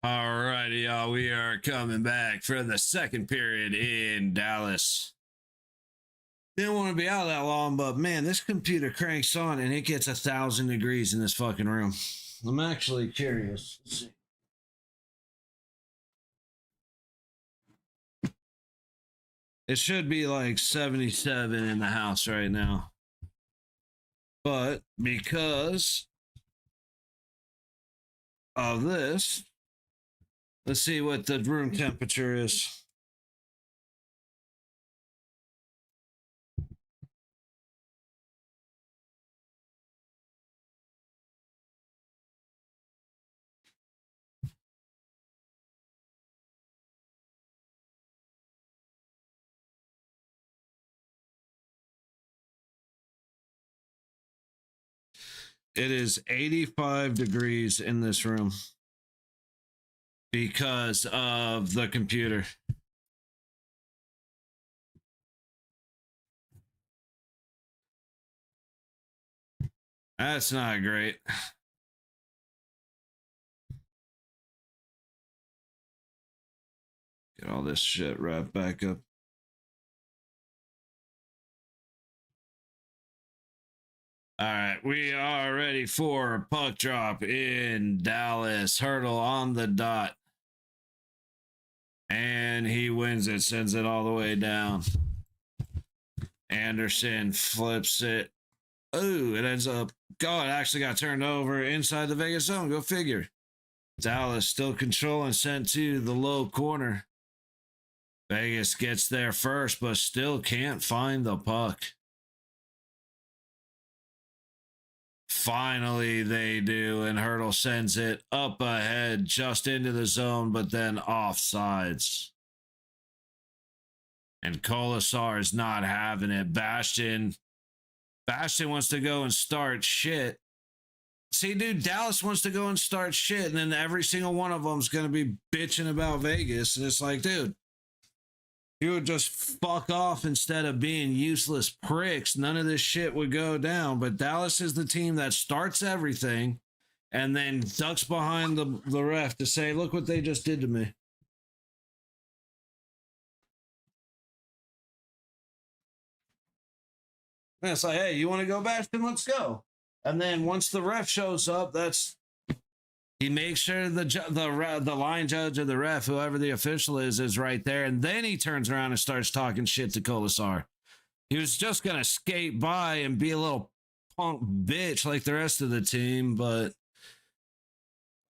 All righty, y'all. We are coming back for the second period in Dallas. Didn't want to be out that long, but man, this computer cranks on and it gets 1,000 degrees in this fucking room. I'm actually curious. Let's see. It should be like 77 in the house right now. But because of this, let's see what the room temperature is. It is 85 degrees in this room because of the computer. That's not great. Get all this shit wrapped back up. All right, we are ready for puck drop in Dallas. Hurdle on the dot. And he wins it, sends it all the way down. Anderson flips it. Ooh, it ends up. God, it actually got turned over inside the Vegas zone. Go figure. Dallas still controlling, sent to the low corner. Vegas gets there first, but still can't find the puck. Finally, they do, and Hurdle sends it up ahead, just into the zone, but then offsides. And Kolasar is not having it. Bastion wants to go and start shit. See, dude, Dallas wants to go and start shit, and then every single one of them is going to be bitching about Vegas. And it's like, dude, you would just fuck off instead of being useless pricks. None of this shit would go down. But Dallas is the team that starts everything and then ducks behind the ref to say, look what they just did to me. And it's like, hey, you want to go, Bastion? Let's go. And then once the ref shows up, he makes sure the line judge or the ref, whoever the official is right there. And then he turns around and starts talking shit to Kolasar. He was just going to skate by and be a little punk bitch like the rest of the team. But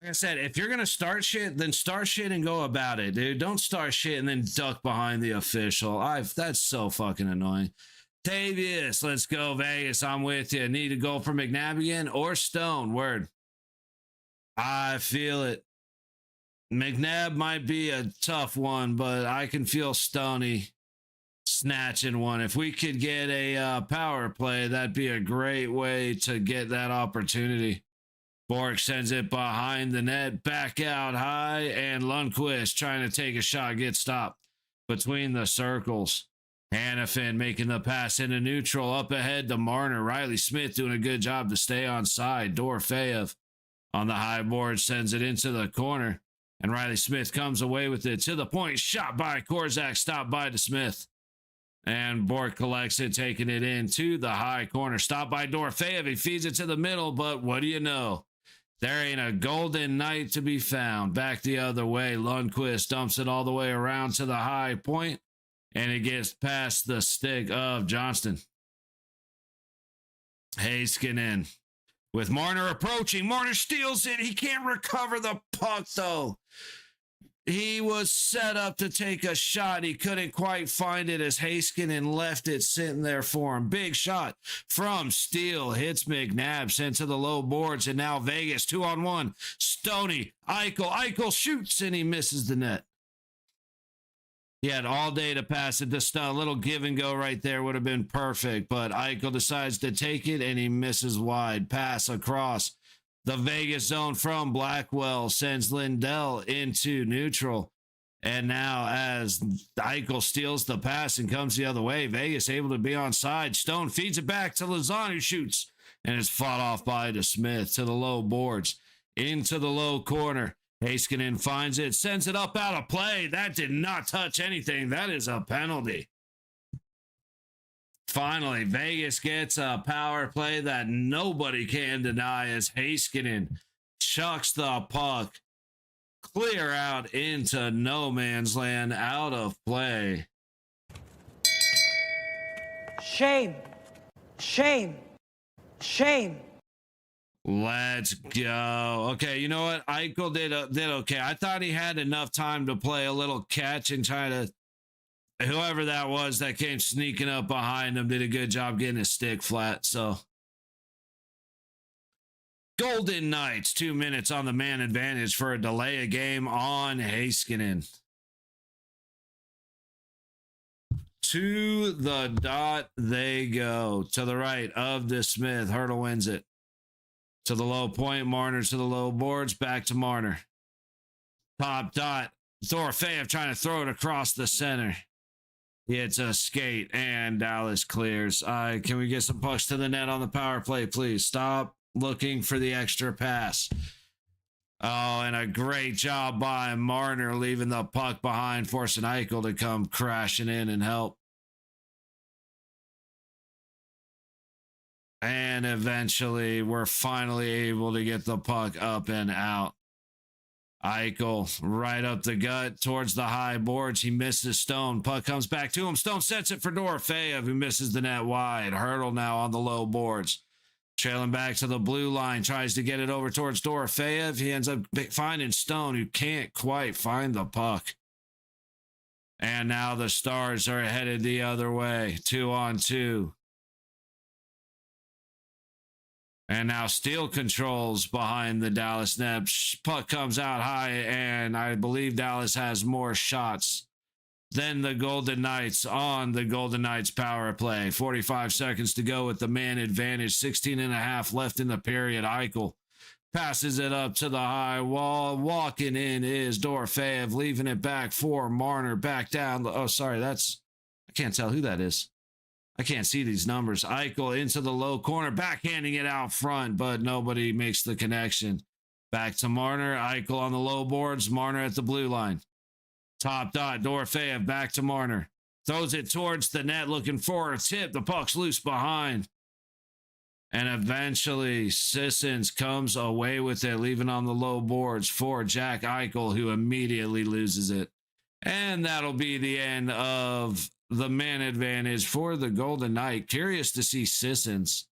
like I said, if you're going to start shit, then start shit and go about it, dude. Don't start shit and then duck behind the official. That's so fucking annoying. Tavius, let's go, Vegas. I'm with you. Need a goal for McNabb again or Stone? Word. I feel it. McNabb might be a tough one, but I can feel Stoney snatching one. If we could get a power play, that'd be a great way to get that opportunity. Bork sends it behind the net, back out high, and Lundqvist trying to take a shot, gets stopped between the circles. Hannafin making the pass into neutral, up ahead to Marner. Riley Smith doing a good job to stay on side. Dorofeyev on the high board sends it into the corner, and Riley Smith comes away with it to the point. Shot by Korzak, stopped by to Smith. And Bork collects it, taking it into the high corner. Stopped by Dorofeyev. He feeds it to the middle, but what do you know? There ain't a golden knight to be found. Back the other way. Lundqvist dumps it all the way around to the high point, and it gets past the stick of Johnston. Heiskanen with Marner approaching. Marner steals it. He can't recover the puck, though. He was set up to take a shot. He couldn't quite find it as Heiskanen left it sitting there for him. Big shot from Steele. Hits McNabb, sent to the low boards, and now Vegas 2-on-1. Stoney, Eichel. Eichel shoots, and he misses the net. He had all day to pass it. Just a little give and go right there would have been perfect, but Eichel decides to take it, and he misses wide. Pass across the Vegas zone from Blackwell sends Lindell into neutral. And now as Eichel steals the pass and comes the other way, Vegas able to be on side. Stone feeds it back to Lazan, who shoots, and is fought off by DeSmith to the low boards. Into the low corner. Heiskanen finds it, sends it up out of play. That did not touch anything. That is a penalty. Finally, Vegas gets a power play that nobody can deny as Heiskanen chucks the puck clear out into no man's land, out of play. Shame. Shame. Shame. Let's go. Okay, you know what? Eichel did okay. I thought he had enough time to play a little catch and try to. Whoever that was that came sneaking up behind him did a good job getting his stick flat. So, Golden Knights, 2 minutes on the man advantage for a delay of game on Heiskanen. To the dot they go. To the right of the Smith. Hurdle wins it. To the low point, Marner to the low boards, back to Marner. Top dot, Dorofeyev trying to throw it across the center. It's a skate, and Dallas clears. Can we get some pucks to the net on the power play, please? Stop looking for the extra pass. Oh, and a great job by Marner leaving the puck behind, forcing Eichel to come crashing in and help. And eventually, we're finally able to get the puck up and out. Eichel right up the gut towards the high boards. He misses Stone. Puck comes back to him. Stone sets it for Dorofeyev, who misses the net wide. Hurdle now on the low boards. Trailing back to the blue line. Tries to get it over towards Dorofeyev. He ends up finding Stone, who can't quite find the puck. And now the Stars are headed the other way. 2-on-2. And now Steele controls behind the Dallas net. Puck comes out high, and I believe Dallas has more shots than the Golden Knights on the Golden Knights power play. 45 seconds to go with the man advantage. 16 and a half left in the period. Eichel passes it up to the high wall. Walking in is Dorofeyev, leaving it back for Marner. Back down. Oh, sorry, I can't tell who that is. I can't see these numbers. Eichel into the low corner, backhanding it out front, but nobody makes the connection. Back to Marner. Eichel on the low boards. Marner at the blue line. Top dot. Dorofeyev back to Marner. Throws it towards the net, looking for a tip. The puck's loose behind. And eventually, Sissons comes away with it, leaving on the low boards for Jack Eichel, who immediately loses it. And that'll be the end of the man advantage for the Golden Knight. Curious to see Sissons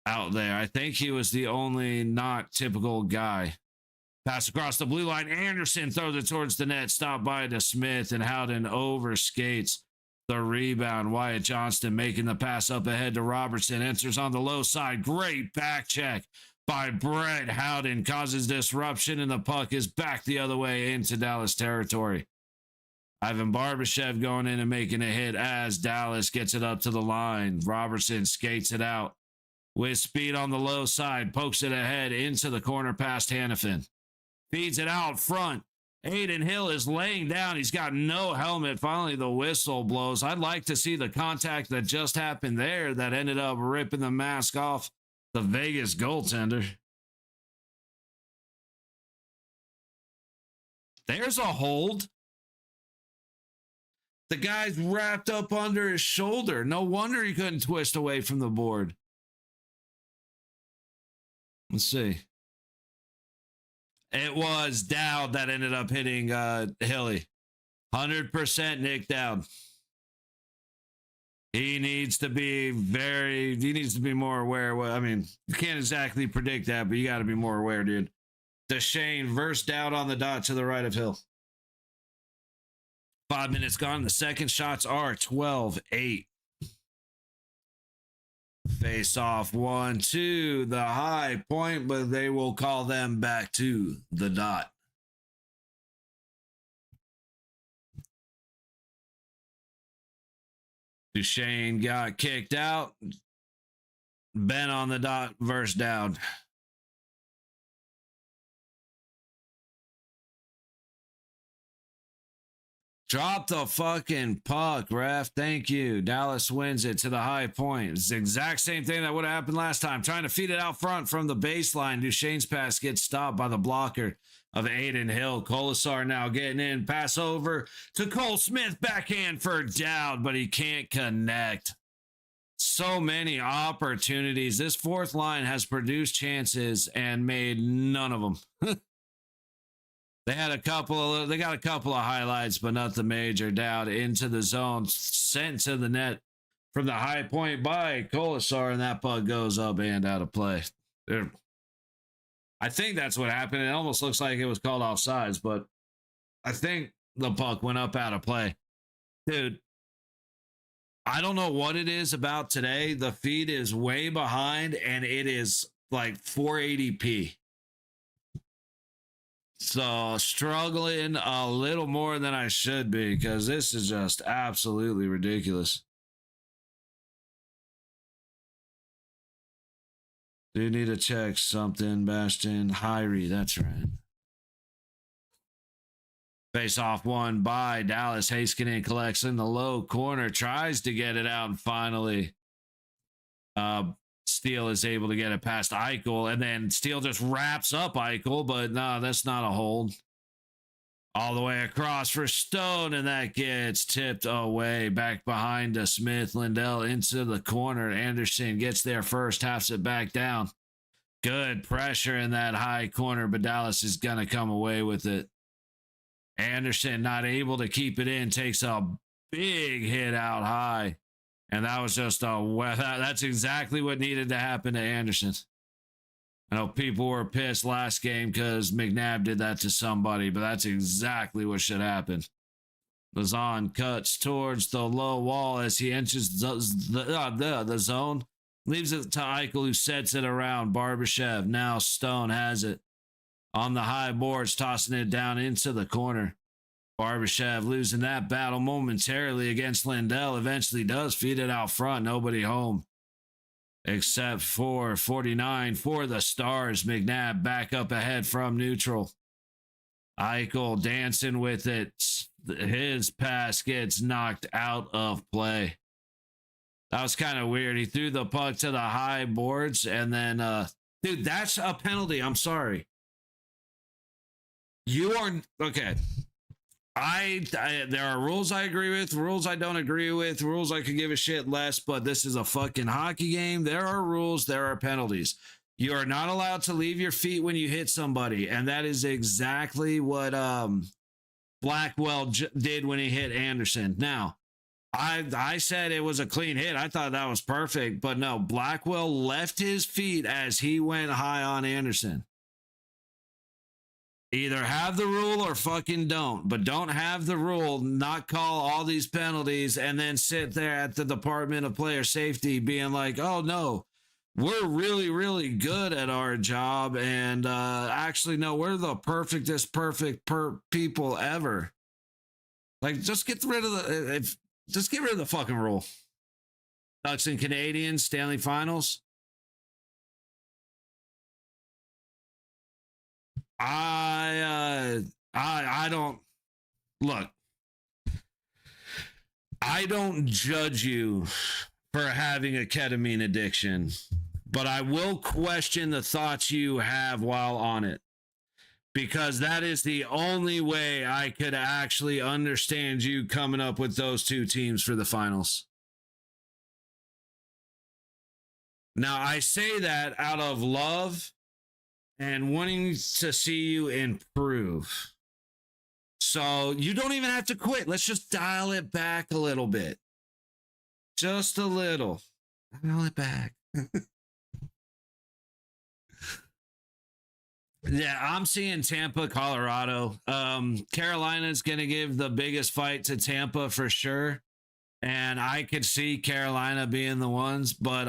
out there. I think he was the only not typical guy. Pass across the blue line. Anderson throws it towards the net. Stopped by to Smith, and Howden overskates the rebound. Wyatt Johnston making the pass up ahead to Robertson. Enters on the low side. Great back check by Brett Howden. Causes disruption, and the puck is back the other way into Dallas territory. Ivan Barbashev going in and making a hit as Dallas gets it up to the line. Robertson skates it out with speed on the low side. Pokes it ahead into the corner past Hannafin. Feeds it out front. Aiden Hill is laying down. He's got no helmet. Finally, the whistle blows. I'd like to see the contact that just happened there that ended up ripping the mask off the Vegas goaltender. There's a hold. The guy's wrapped up under his shoulder. No wonder he couldn't twist away from the board. Let's see. It was Dowd that ended up hitting Hilly. 100% Nick Dowd. He needs to be more aware. I mean, you can't exactly predict that, but you got to be more aware, dude. Deshane versus Dowd on the dot to the right of Hill. 5 minutes gone. The second shots are 12-8. Face off 1-2, the high point, but they will call them back to the dot. Duchesne got kicked out. Ben on the dot versus Dowd. Drop the fucking puck, ref. Thank you. Dallas wins it to the high point. It's the exact same thing that would have happened last time. Trying to feed it out front from the baseline. Duchesne's pass gets stopped by the blocker of Aiden Hill. Colasar now getting in. Pass over to Cole Smith. Backhand for Dowd, but he can't connect. So many opportunities. This fourth line has produced chances and made none of them. They got a couple of highlights, but nothing major. Dowd into the zone, sent to the net from the high point by Colasar, and that puck goes up and out of play. I think that's what happened. It almost looks like it was called offsides, but I think the puck went up out of play. Dude, I don't know what it is about today. The feed is way behind, and it is like 480p. So struggling a little more than I should be because this is just absolutely ridiculous. Do need to check something, Bastion. Hyrie, that's right. Face off one by Dallas. Heiskanen collects in the low corner, tries to get it out, and finally Steele is able to get it past Eichel, and then Steele just wraps up Eichel, but no, that's not a hold. All the way across for Stone, and that gets tipped away. Back behind to Smith. Lindell into the corner. Anderson gets there first, halves it back down. Good pressure in that high corner, but Dallas is going to come away with it. Anderson not able to keep it in, takes a big hit out high. And that was just that's exactly what needed to happen to Anderson. I know people were pissed last game because McNabb did that to somebody, but that's exactly what should happen. Lazan cuts towards the low wall as he enters the zone. Leaves it to Eichel, who sets it around. Barbashev, now Stone has it on the high boards, tossing it down into the corner. Barbashev losing that battle momentarily against Lindell. Eventually does feed it out front. Nobody home except for 49 for the Stars. McNabb back up ahead from neutral. Eichel dancing with it. His pass gets knocked out of play. That was kind of weird. He threw the puck to the high boards and then, dude, that's a penalty. I'm sorry. You are, okay. There are rules I agree with, rules I don't agree with, rules I could give a shit less, but this is a fucking hockey game. There are rules, there are penalties. You are not allowed to leave your feet when you hit somebody, and that is exactly what Blackwell did when he hit Anderson. Now, I said it was a clean hit. I thought that was perfect, but no, Blackwell left his feet as he went high on Anderson. Either have the rule or fucking don't, but don't have the rule, not call all these penalties, and then sit there at the Department of Player Safety being like, oh no, we're really, really good at our job, and actually, no, we're the perfect people ever. Like, just get rid of the fucking rule. Ducks and Canadians, Stanley Finals. I don't look. I don't judge you for having a ketamine addiction, but I will question the thoughts you have while on it, because that is the only way I could actually understand you coming up with those two teams for the finals. Now, I say that out of love and wanting to see you improve. So you don't even have to quit. Let's just dial it back a little bit. Just a little. Dial it back. Yeah, I'm seeing Tampa, Colorado. Carolina's going to give the biggest fight to Tampa for sure. And I could see Carolina being the ones, but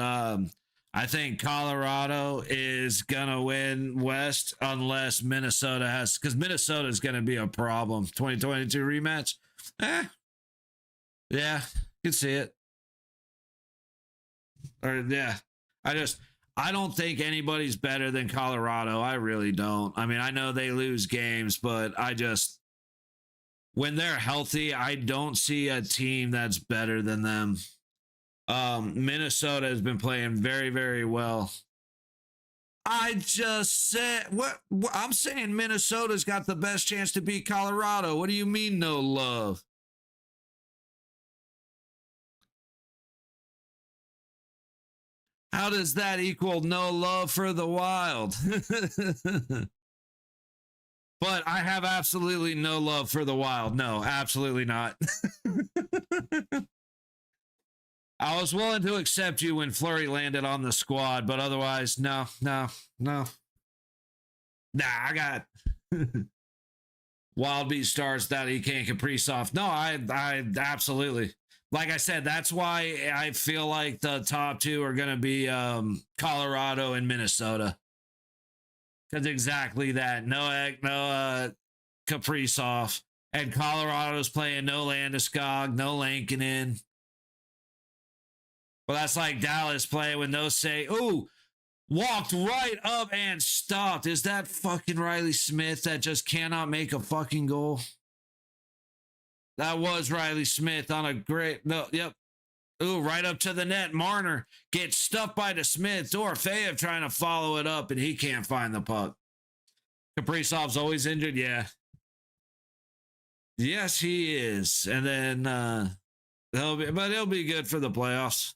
I think Colorado is going to win West unless Minnesota has, because Minnesota is going to be a problem. 2022 rematch. Yeah, you can see it. Or, yeah, I don't think anybody's better than Colorado. I really don't. I mean, I know they lose games, but when they're healthy, I don't see a team that's better than them. Minnesota has been playing very, very well. I just said what I'm saying. Minnesota's got the best chance to beat Colorado. What do you mean, no love? How does that equal no love for the Wild? But I have absolutely no love for the Wild. No, absolutely not. I was willing to accept you when Fleury landed on the squad, but otherwise, no. Nah, I got Wild beat stars that he can't Kaprizov. No, I absolutely. Like I said, that's why I feel like the top two are going to be Colorado and Minnesota. Because exactly that. No Kaprizov. And Colorado's playing no Landeskog, no Lankinen. Well, that's like Dallas playing with no say. Ooh, walked right up and stopped. Is that fucking Riley Smith that just cannot make a fucking goal? That was Riley Smith on a great, no, yep. Ooh, right up to the net. Marner gets stuffed by the Smith. Dorofeyev trying to follow it up, and he can't find the puck. Kaprizov's always injured, yeah. Yes, he is. And then he'll be good for the playoffs.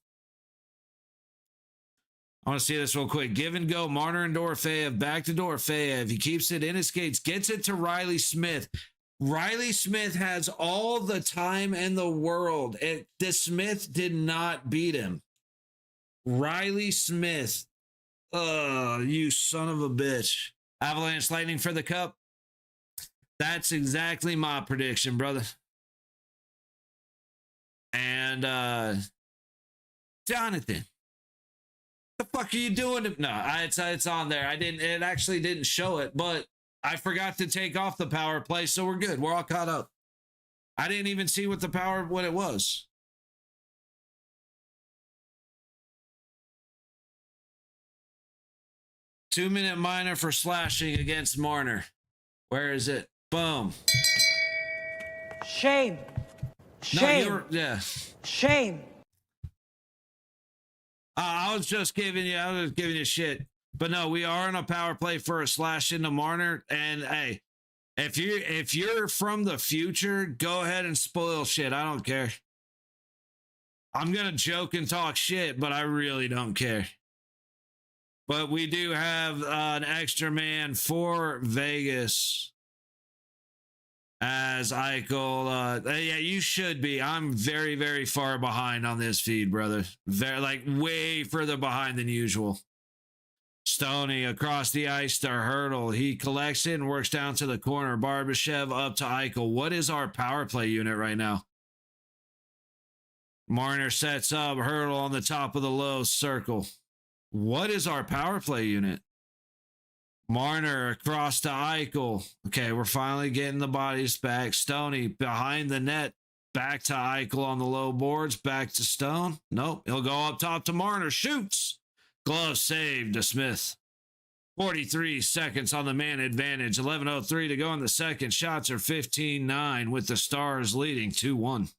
I want to see this real quick. Give and go. Marner and Dorofeyev. Back to Dorofeyev. He keeps it in his skates. Gets it to Riley Smith. Riley Smith has all the time in the world. The Smith did not beat him. Riley Smith. You son of a bitch. Avalanche Lightning for the cup. That's exactly my prediction, brother. And Jonathan. The fuck are you doing? No, it's on there. It actually didn't show it, but I forgot to take off the power play, so we're good. We're all caught up. I didn't even see what it was. Two-minute minor for slashing against Marner. Where is it? Boom. Shame. Shame. No, yeah. Shame. I was just giving you shit. But no, we are on a power play for a slash into Marner. And hey, if you're from the future, go ahead and spoil shit. I don't care. I'm gonna joke and talk shit, but I really don't care. But we do have an extra man for Vegas as Eichel. Yeah, you should be. I'm very, very far behind on this feed, brother. Way further behind than usual. Stoney across the ice to Hurdle. He collects it and works down to the corner. Barbashev up to Eichel. What is our power play unit right now? Marner sets up. Hurdle on the top of the low circle. What is our power play unit? Marner across to Eichel. Okay, we're finally getting the bodies back. Stoney behind the net. Back to Eichel on the low boards. Back to Stone. Nope. He'll go up top to Marner. Shoots. Glove save to Smith. 43 seconds on the man advantage. 11:03 to go in the second. Shots are 15-9 with the Stars leading 2-1.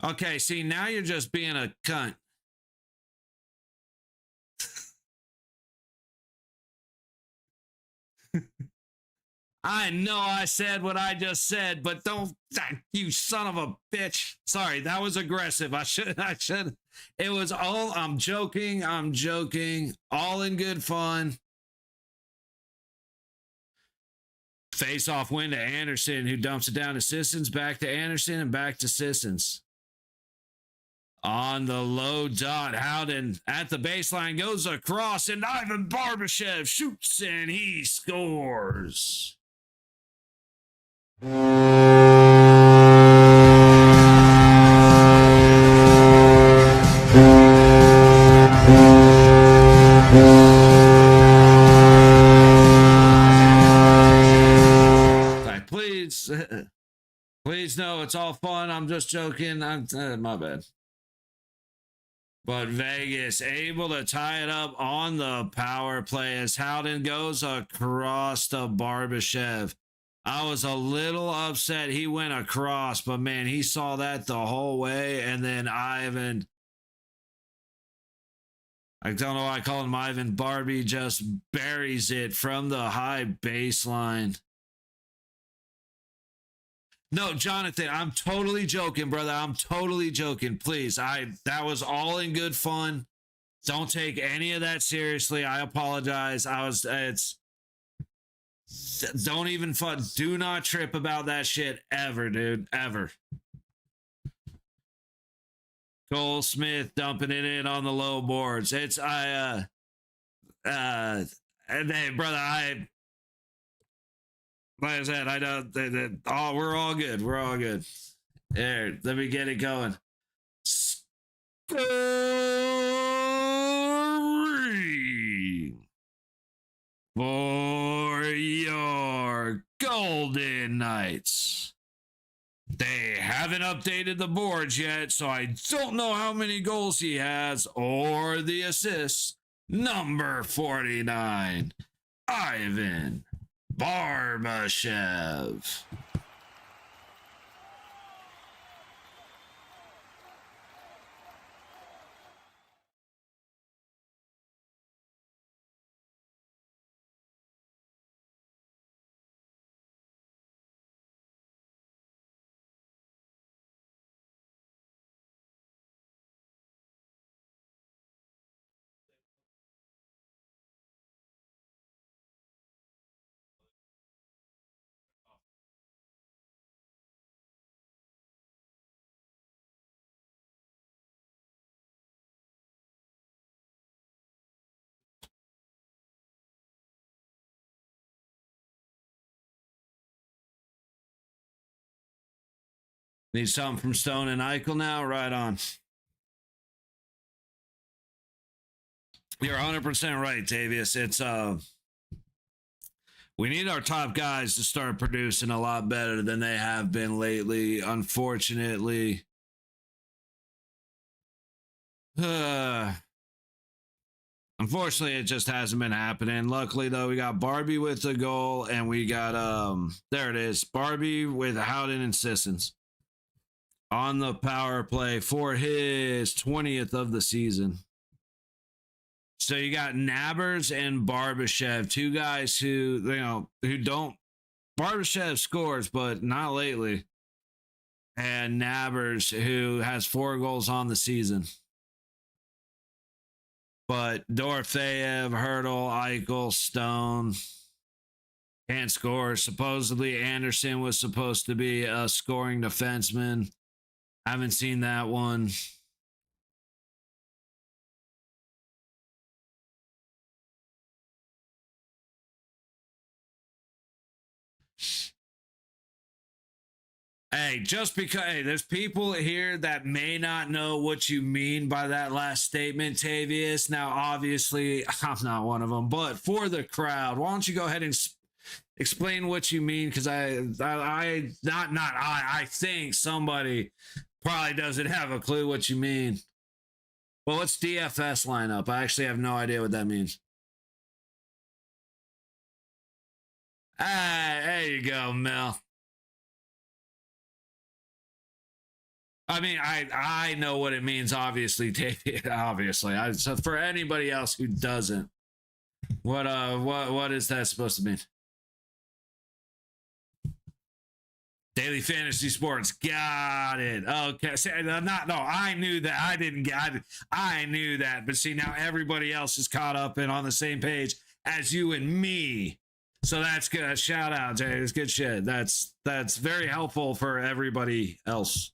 Okay, see, now you're just being a cunt. I know I said what I just said, but don't, you son of a bitch. Sorry, that was aggressive. I should. It was all, I'm joking. All in good fun. Face off win to Anderson, who dumps it down to Sissons, back to Anderson, and back to Sissons. On the low dot, Howden at the baseline goes across, and Ivan Barbashev shoots, and he scores. Like, please no, it's all fun. I'm just joking. My bad. But Vegas able to tie it up on the power play as Howden goes across to Barbashev. I was a little upset he went across, but man, he saw that the whole way. And then Ivan, I don't know why I call him Ivan Barbie, just buries it from the high baseline. No, Jonathan, I'm totally joking, brother. I'm totally joking. Please, that was all in good fun. Don't take any of that seriously. I apologize. Don't even do not trip about that shit ever, dude. Ever. Cole Smith dumping it in on the low boards. And hey, brother, like I said, I know that we're all good. We're all good. There, let me get it going. Scoring for your Golden Knights. They haven't updated the boards yet, so I don't know how many goals he has or the assists. Number 49, Ivan Barbashev. Need something from Stone and Eichel now? Right on. You're 100% right, Tavius. It's we need our top guys to start producing a lot better than they have been lately, unfortunately. Unfortunately, it just hasn't been happening. Luckily, though, we got Barbie with the goal, and we got there it is, Barbie with Howden and Sissons on the power play for his 20th of the season. So you got Nabbers and Barbashev, two guys who don't. Barbashev scores, but not lately. And Nabbers, who has 4 goals on the season. But Dorofeyev, Hurdle, Eichel, Stone can't score. Supposedly Anderson was supposed to be a scoring defenseman. Haven't seen that one. Hey, just because there's people here that may not know what you mean by that last statement, Tavius. Now, obviously, I'm not one of them, but for the crowd, why don't you go ahead and explain what you mean? Because I think somebody probably doesn't have a clue what you mean. Well, what's DFS lineup? I actually have no idea what that means. Ah, there you go, Mel. I mean, I know what it means, obviously, David. Obviously, so for anybody else who doesn't, what is that supposed to mean? Daily fantasy sports, got it. Okay, I knew that. I knew that, but see, now everybody else is caught up and on the same page as you and me. So that's good. Shout out, Jay. It's good shit. That's very helpful for everybody else.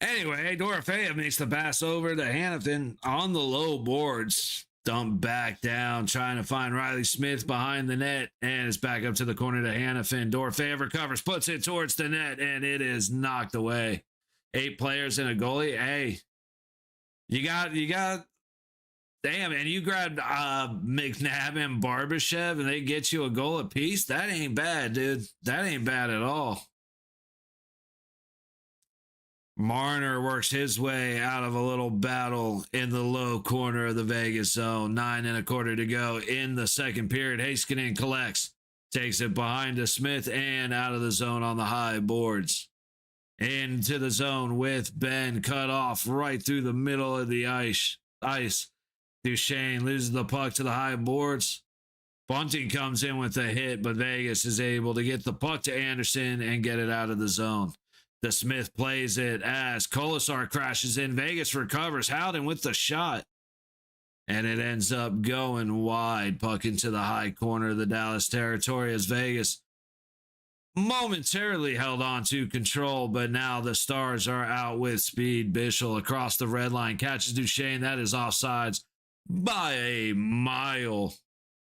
Anyway, Dorofeyev makes the pass over to Hanifin on the low boards. Dump back down, trying to find Riley Smith behind the net, and it's back up to the corner to Hanifin. Dorofeyev recovers, puts it towards the net, and it is knocked away. 8 players and a goalie. Hey, you got. Damn, and you grabbed McNabb and Barbashev, and they get you a goal apiece. That ain't bad, dude. That ain't bad at all. Marner works his way out of a little battle in the low corner of the Vegas zone. 9 1/4 to go in the second period. Heiskanen collects. Takes it behind to Smith and out of the zone on the high boards. Into the zone with Ben, cut off right through the middle of the ice. Duchesne loses the puck to the high boards. Bunting comes in with a hit, but Vegas is able to get the puck to Anderson and get it out of the zone. The Smith plays it as Kolasar crashes in. Vegas recovers. Howden with the shot. And it ends up going wide. Puck into the high corner of the Dallas territory as Vegas momentarily held on to control, but now the Stars are out with speed. Bischel across the red line catches Duchesne. That is offsides by a mile.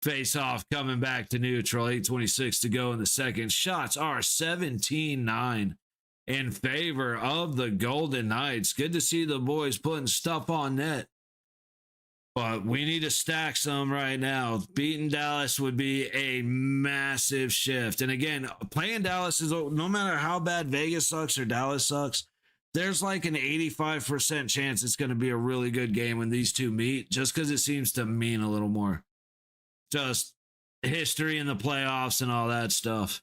Face off coming back to neutral. 8:26 to go in the second. Shots are 17-9 in favor of the Golden Knights. Good to see the boys putting stuff on net. But we need to stack some right now. Beating Dallas would be a massive shift. And again, playing Dallas is, no matter how bad Vegas sucks or Dallas sucks, there's like an 85% chance it's going to be a really good game when these two meet, just because it seems to mean a little more. Just history in the playoffs and all that stuff.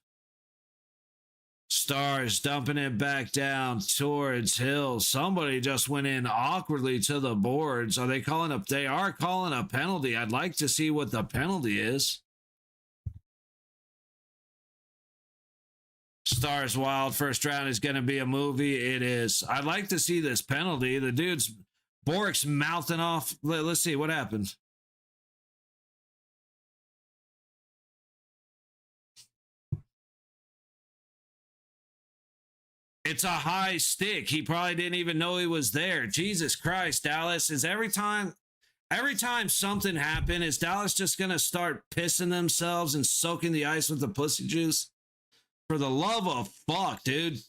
Stars dumping it back down towards Hill. Somebody just went in awkwardly to the boards. Are they calling up? They are calling a penalty. I'd like to see what the penalty is. Stars Wild first round is going to be a movie. It is. I'd like to see this penalty. The dude's Bork's mouthing off. Let's see what happened. It's a high stick. He probably didn't even know he was there. Jesus Christ, Dallas. Is every time something happened, is Dallas just going to start pissing themselves and soaking the ice with the pussy juice? For the love of fuck, dude.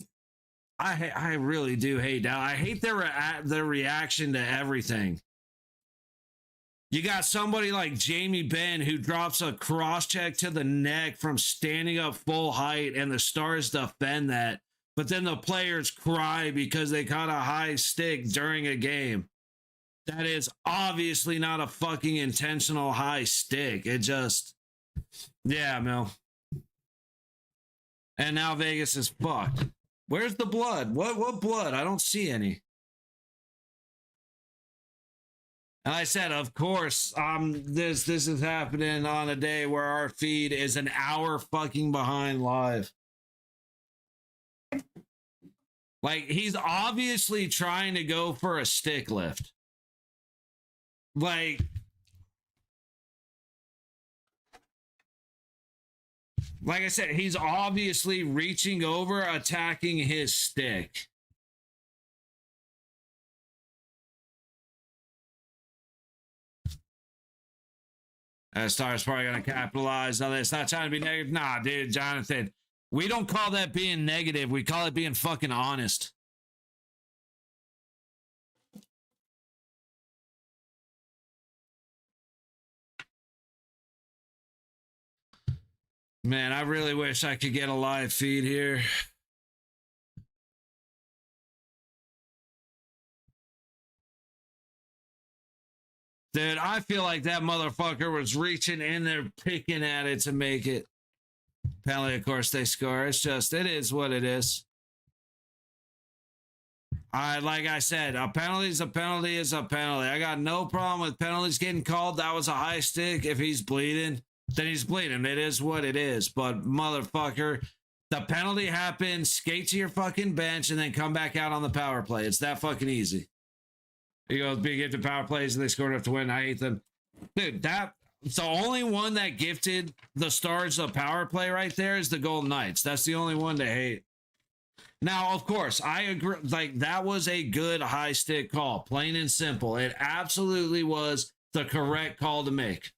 I really do hate Dallas. I hate their reaction to everything. You got somebody like Jamie Benn who drops a cross check to the neck from standing up full height, and the Stars defend that. But then the players cry because they caught a high stick during a game. That is obviously not a fucking intentional high stick. It just, yeah, Mel. And now Vegas is fucked. Where's the blood? What blood? I don't see any. And I said, of course, this is happening on a day where our feed is an hour fucking behind live. Like, he's obviously trying to go for a stick lift. Like I said, he's obviously reaching over, attacking his stick. Stars probably going to capitalize on this. Not trying to be negative. Nah, dude, Jonathan. We don't call that being negative. We call it being fucking honest. Man, I really wish I could get a live feed here. Dude, I feel like that motherfucker was reaching in there, picking at it to make it. Penalty, of course, they score. It's just, it is what it is. Like I said, a penalty is a penalty is a penalty. I got no problem with penalties getting called. That was a high stick. If he's bleeding, then he's bleeding. It is what it is. But motherfucker, the penalty happens, skate to your fucking bench, and then come back out on the power play. It's that fucking easy. He goes, big gifted power plays, and they scored enough to win. I hate them. Dude, it's the only one that gifted the Stars a power play right there is the Golden Knights. That's the only one to hate. Now, of course, I agree. Like, that was a good high stick call, plain and simple. It absolutely was the correct call to make.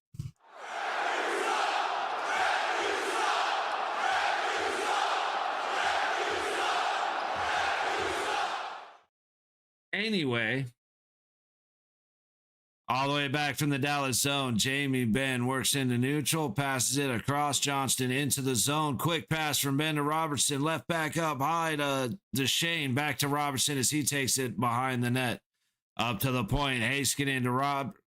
Anyway, all the way back from the Dallas zone, Jamie Benn works into neutral, passes it across Johnston into the zone. Quick pass from Ben to Robertson, left back up high to Duchesne, back to Robertson as he takes it behind the net. Up to the point, Heiskanen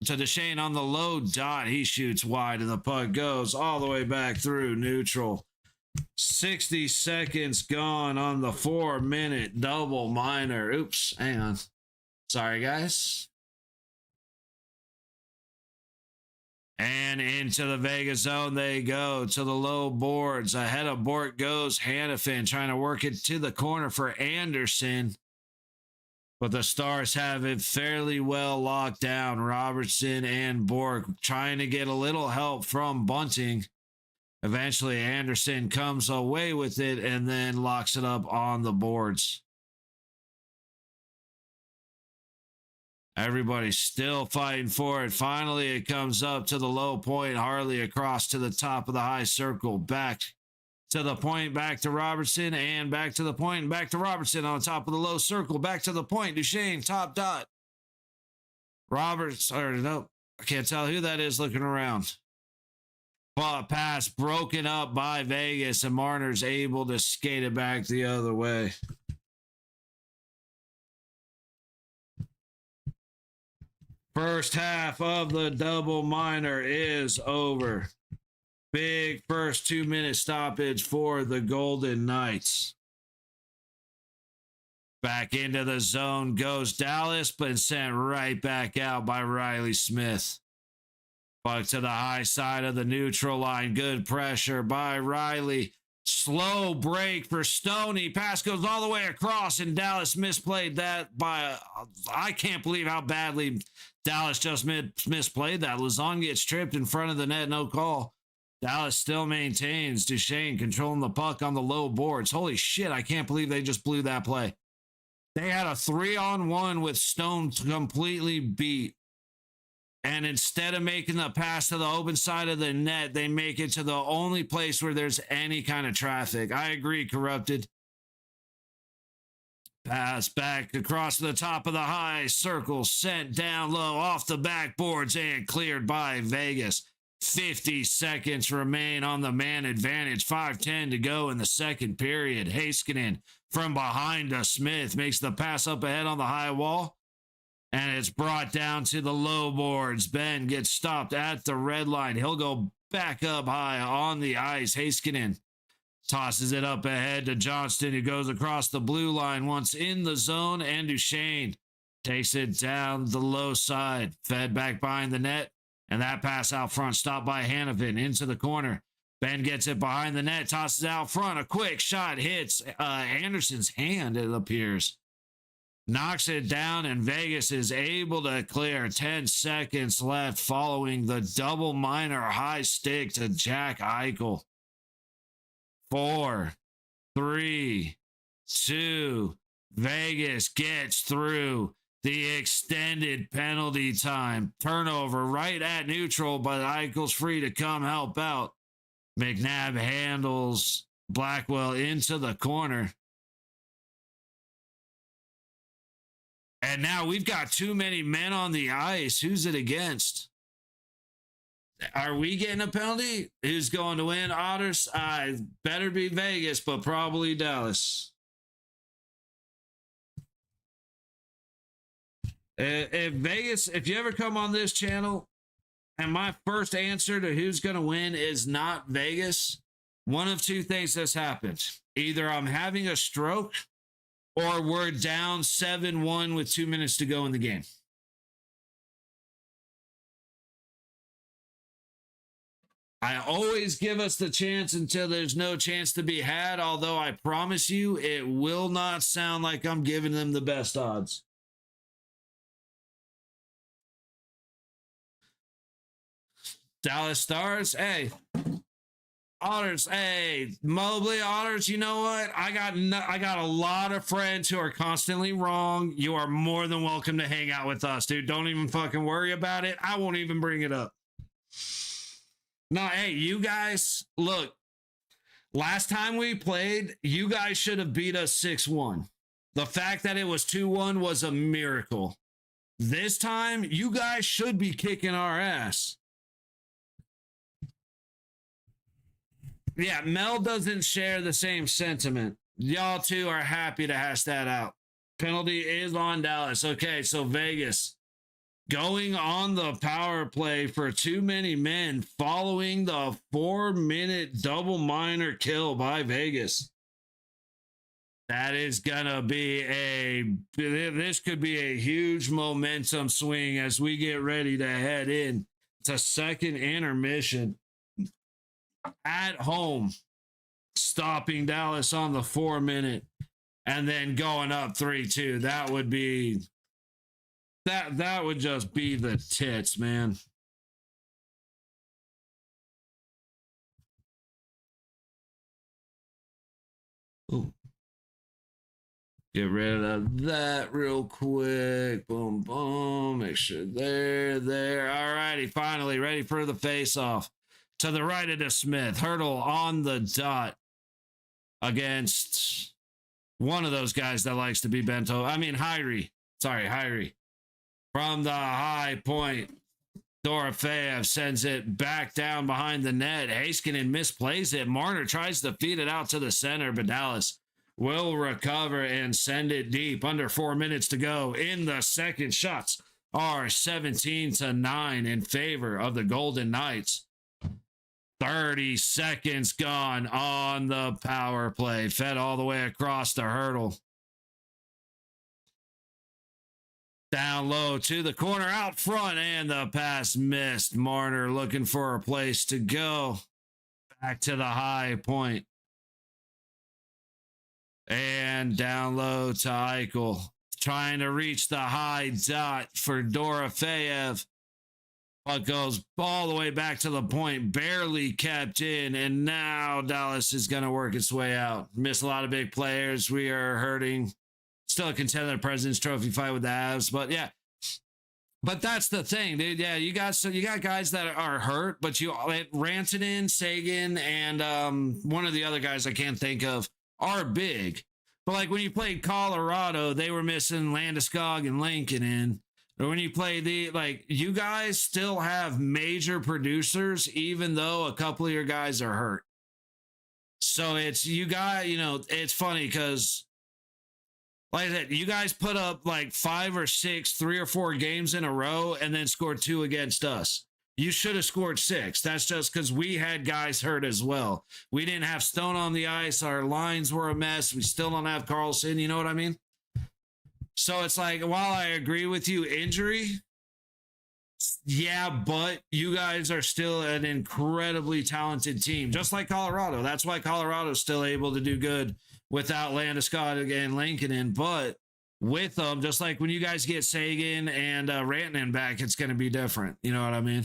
to Duchesne on the low dot. He shoots wide, and the puck goes all the way back through neutral. 60 seconds gone on the 4-minute double minor. Oops, hang on. Sorry, guys. And into the Vegas zone they go to the low boards. Ahead of Bork goes Hannafin, trying to work it to the corner for Anderson. But the Stars have it fairly well locked down. Robertson and Bork trying to get a little help from Bunting. Eventually, Anderson comes away with it and then locks it up on the boards. Everybody's still fighting for it. Finally, it comes up to the low point. Harley across to the top of the high circle. Back to the point, back to Robertson, and back to the point, and back to Robertson on top of the low circle. Back to the point. Duchesne, top dot. Roberts, or no, I can't tell who that is looking around. But pass broken up by Vegas, and Marner's able to skate it back the other way. First half of the double minor is over. Big first 2-minute stoppage for the Golden Knights. Back into the zone goes Dallas, but sent right back out by Riley Smith. Puck to the high side of the neutral line. Good pressure by Riley. Slow break for Stoney. Pass goes all the way across, and Dallas misplayed that by... I can't believe how badly Dallas just misplayed that. Lazon gets tripped in front of the net, no call. Dallas still maintains. Duchesne controlling the puck on the low boards. Holy shit, I can't believe they just blew that play. They had a 3-on-1 with Stone completely beat. And instead of making the pass to the open side of the net, they make it to the only place where there's any kind of traffic. I agree, Corrupted. Pass back across the top of the high circle, sent down low off the backboards and cleared by Vegas. 50 seconds remain on the man advantage. 5:10 to go in the second period. Heiskanen from behind to Smith makes the pass up ahead on the high wall. And it's brought down to the low boards. Ben gets stopped at the red line. He'll go back up high on the ice. Heiskanen tosses it up ahead to Johnston, who goes across the blue line once in the zone. And Duchesne takes it down the low side. Fed back behind the net. And that pass out front stopped by Hannafin into the corner. Ben gets it behind the net. Tosses out front. A quick shot hits Anderson's hand, it appears. Knocks it down, and Vegas is able to clear. 10 seconds left following the double minor high stick to Jack Eichel. 4, 3, 2. Vegas gets through the extended penalty time. Turnover right at neutral, but Eichel's free to come help out. McNabb handles Blackwell into the corner. And now we've got too many men on the ice. Who's it against? Are we getting a penalty? Who's going to win? Otters? Better be Vegas, but probably Dallas. If Vegas, if you ever come on this channel and my first answer to who's going to win is not Vegas, one of two things has happened. Either I'm having a stroke, or we're down 7-1 with 2 minutes to go in the game. I always give us the chance until there's no chance to be had, although I promise you it will not sound like I'm giving them the best odds. Dallas Stars, hey. Otters, hey, Mobley, Otters, you know what? I got a lot of friends who are constantly wrong. You are more than welcome to hang out with us, dude. Don't even fucking worry about it. I won't even bring it up. No, hey, you guys, look, last time we played, you guys should have beat us 6-1. The fact that it was 2-1 was a miracle. This time, you guys should be kicking our ass. Yeah, Mel doesn't share the same sentiment. Y'all two are happy to hash that out. Penalty is on Dallas. Okay, so Vegas going on the power play for too many men following the 4-minute double minor kill by Vegas. That is gonna be this could be a huge momentum swing as we get ready to head in to second intermission at home, stopping Dallas on the 4-minute and then going up 3-2. That would be that would just be the tits, man. Ooh. Get rid of that real quick. Boom, boom. Make sure there. All righty. Finally, ready for the face-off. To the right of the Smith. Hurdle on the dot against one of those guys that likes to be bent over. I mean, Hyrie. Sorry, Hyrie. From the high point, Dorofeyev sends it back down behind the net. Heiskanen misplays it. Marner tries to feed it out to the center, but Dallas will recover and send it deep. Under 4 minutes to go in the second. Shots are 17-9 in favor of the Golden Knights. 30 seconds gone on the power play. Fed all the way across the hurdle. Down low to the corner, out front, and the pass missed. Marner looking for a place to go. Back to the high point. And down low to Eichel. Trying to reach the high dot for Dorofeyev. But goes all the way back to the point. Barely kept in. And now Dallas is going to work its way out. Miss a lot of big players. We are hurting. Still a contender in the President's Trophy fight with the Avs. But yeah. But that's the thing, dude. Yeah, you got guys that are hurt. But Rantanen, Sagan, and one of the other guys I can't think of are big. But like when you played Colorado, they were missing Landeskog and Lankinen. Or when you play you guys still have major producers, even though a couple of your guys are hurt. So it's it's funny because like I said, you guys put up like 5 or 6, 3 or 4 games in a row and then scored 2 against us. You should have scored 6. That's just because we had guys hurt as well. We didn't have Stone on the ice. Our lines were a mess. We still don't have Carlson. You know what I mean? So it's like, while I agree with you, injury, yeah, but you guys are still an incredibly talented team, just like Colorado. That's why Colorado's still able to do good without Landeskog and Lankinen. But with them, just like when you guys get Sagan and Rantanen back, it's going to be different. You know what I mean?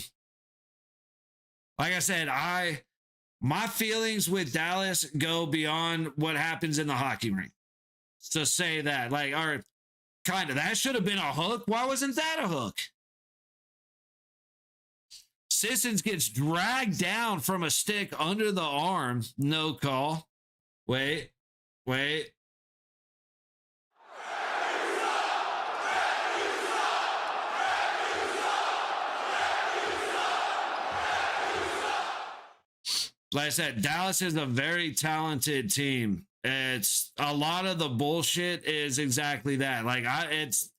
Like I said, my feelings with Dallas go beyond what happens in the hockey rink. To say that, like, all right, kind of, that should have been a hook. Why wasn't that a hook? Sissons gets dragged down from a stick under the arm. No call. Wait. Like I said, Dallas is a very talented team. It's a lot of the bullshit is exactly that. Like it's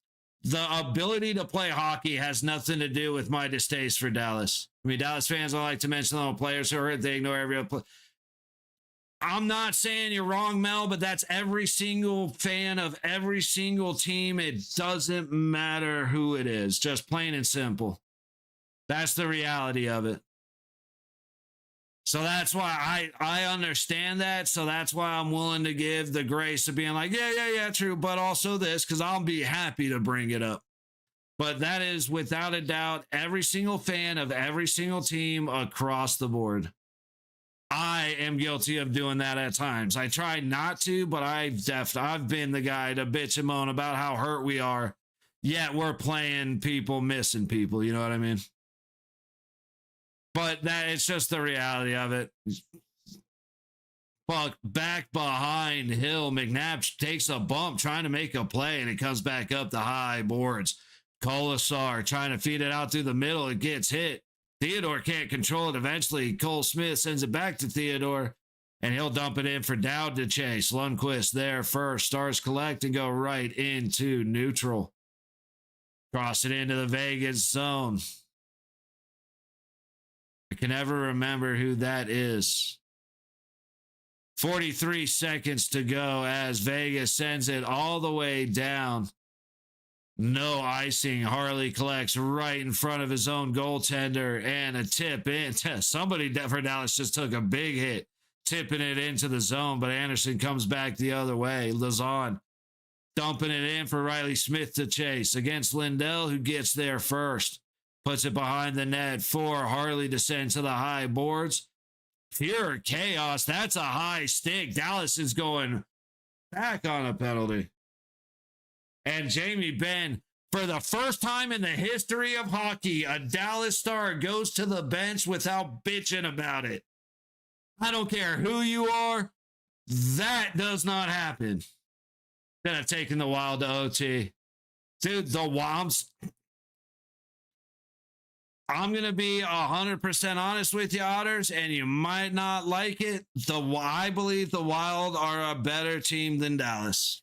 the ability to play hockey has nothing to do with my distaste for Dallas. I mean, Dallas fans don't like to mention the players who are hurt. They ignore every other play. I'm not saying you're wrong, Mel, but that's every single fan of every single team. It doesn't matter who it is, just plain and simple. That's the reality of it. So that's why I understand that. So that's why I'm willing to give the grace of being like, yeah, true. But also this, because I'll be happy to bring it up. But that is without a doubt every single fan of every single team across the board. I am guilty of doing that at times. I try not to, but I've been the guy to bitch and moan about how hurt we are. Yet we're playing people, missing people. You know what I mean? But that it's just the reality of it. Fuck, back behind Hill. McNabb takes a bump trying to make a play, and it comes back up the high boards. Colasar trying to feed it out through the middle. It gets hit. Theodore can't control it. Eventually, Cole Smith sends it back to Theodore. And he'll dump it in for Dowd to chase. Lundqvist there first. Stars collect and go right into neutral. Cross it into the Vegas zone. I can never remember who that is. 43 seconds to go as Vegas sends it all the way down. No icing. Harley collects right in front of his own goaltender and a tip in. Somebody for Dallas just took a big hit, tipping it into the zone, but Anderson comes back the other way. Lazon dumping it in for Riley Smith to chase against Lindell, who gets there first. Puts it behind the net for Harley to send to the high boards. Pure chaos. That's a high stick. Dallas is going back on a penalty. And Jamie Benn, for the first time in the history of hockey, a Dallas Star goes to the bench without bitching about it. I don't care who you are. That does not happen. Then I've taken the Wild to OT. Dude, the Woms. I'm going to be 100% honest with you, Otters, and you might not like it. I believe the Wild are a better team than Dallas.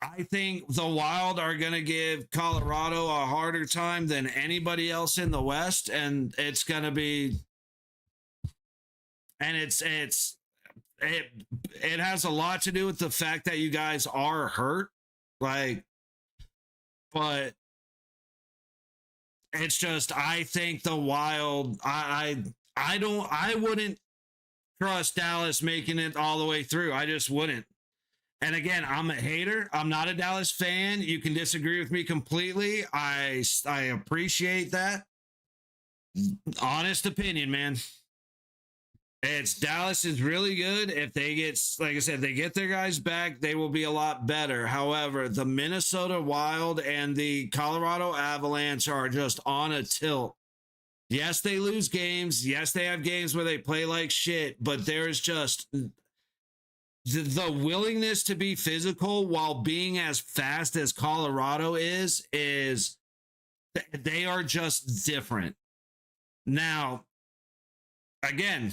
I think the Wild are going to give Colorado a harder time than anybody else in the West, and it's going to be, and it has a lot to do with the fact that you guys are hurt, but it's just, I think the Wild, I wouldn't trust Dallas making it all the way through. I just wouldn't. And again, I'm a hater. I'm not a Dallas fan. You can disagree with me completely. I appreciate that. Honest opinion, man. It's Dallas is really good. If they get, like I said, they get their guys back, they will be a lot better. However, the Minnesota Wild and the Colorado Avalanche are just on a tilt. Yes, they lose games. Yes, they have games where they play like shit, but there's just the willingness to be physical while being as fast as Colorado is they are just different. Now, again,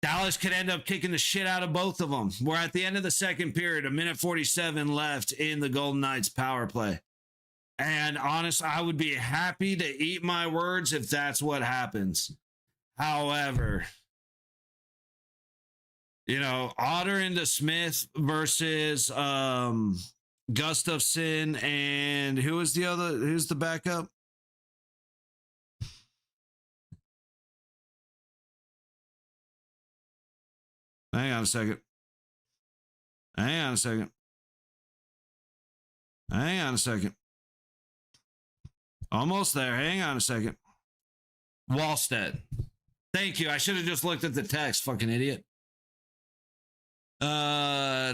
Dallas could end up kicking the shit out of both of them. We're at the end of the second period, 1:47 left in the Golden Knights power play. And honestly, I would be happy to eat my words if that's what happens. However, Otter into Smith versus Gustafson, and who's the backup? Hang on a second. Almost there. Hang on a second. Wallstead. Thank you. I should have just looked at the text, fucking idiot. Now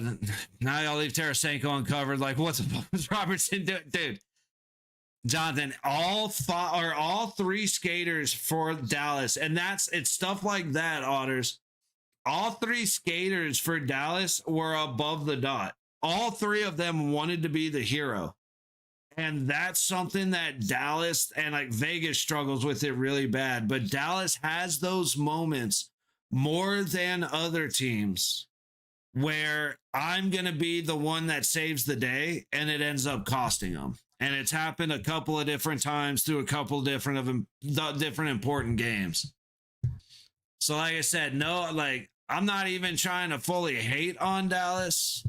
I'll leave Tarasenko uncovered. Like, what's Robertson doing? Dude. Jonathan, all three skaters for Dallas, and it's stuff like that, Otters. All three skaters for Dallas were above the dot. All three of them wanted to be the hero. And that's something that Dallas and like Vegas struggles with it really bad. But Dallas has those moments more than other teams where I'm going to be the one that saves the day and it ends up costing them. And it's happened a couple of different times through a couple of different important games. So like I said, I'm not even trying to fully hate on Dallas.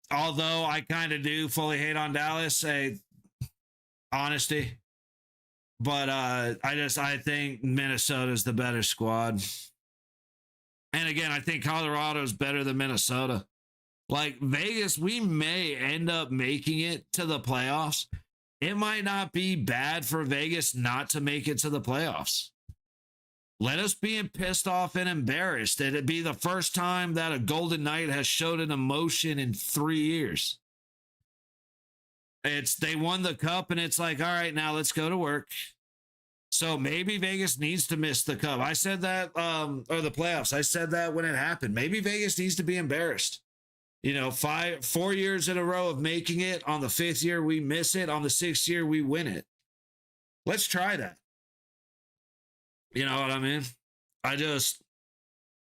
Although I kind of do fully hate on Dallas, honesty. But I think Minnesota's the better squad. And again, I think Colorado's better than Minnesota. Like Vegas, we may end up making it to the playoffs. It might not be bad for Vegas not to make it to the playoffs. Let us be pissed off and embarrassed. It'd be the first time that a Golden Knight has showed an emotion in 3 years. They won the cup and it's like, all right, now let's go to work. So maybe Vegas needs to miss the cup. I said that, or the playoffs. I said that when it happened. Maybe Vegas needs to be embarrassed. 4 years in a row of making it. On the 5th year, we miss it. On the 6th year, we win it. Let's try that. You know what I mean?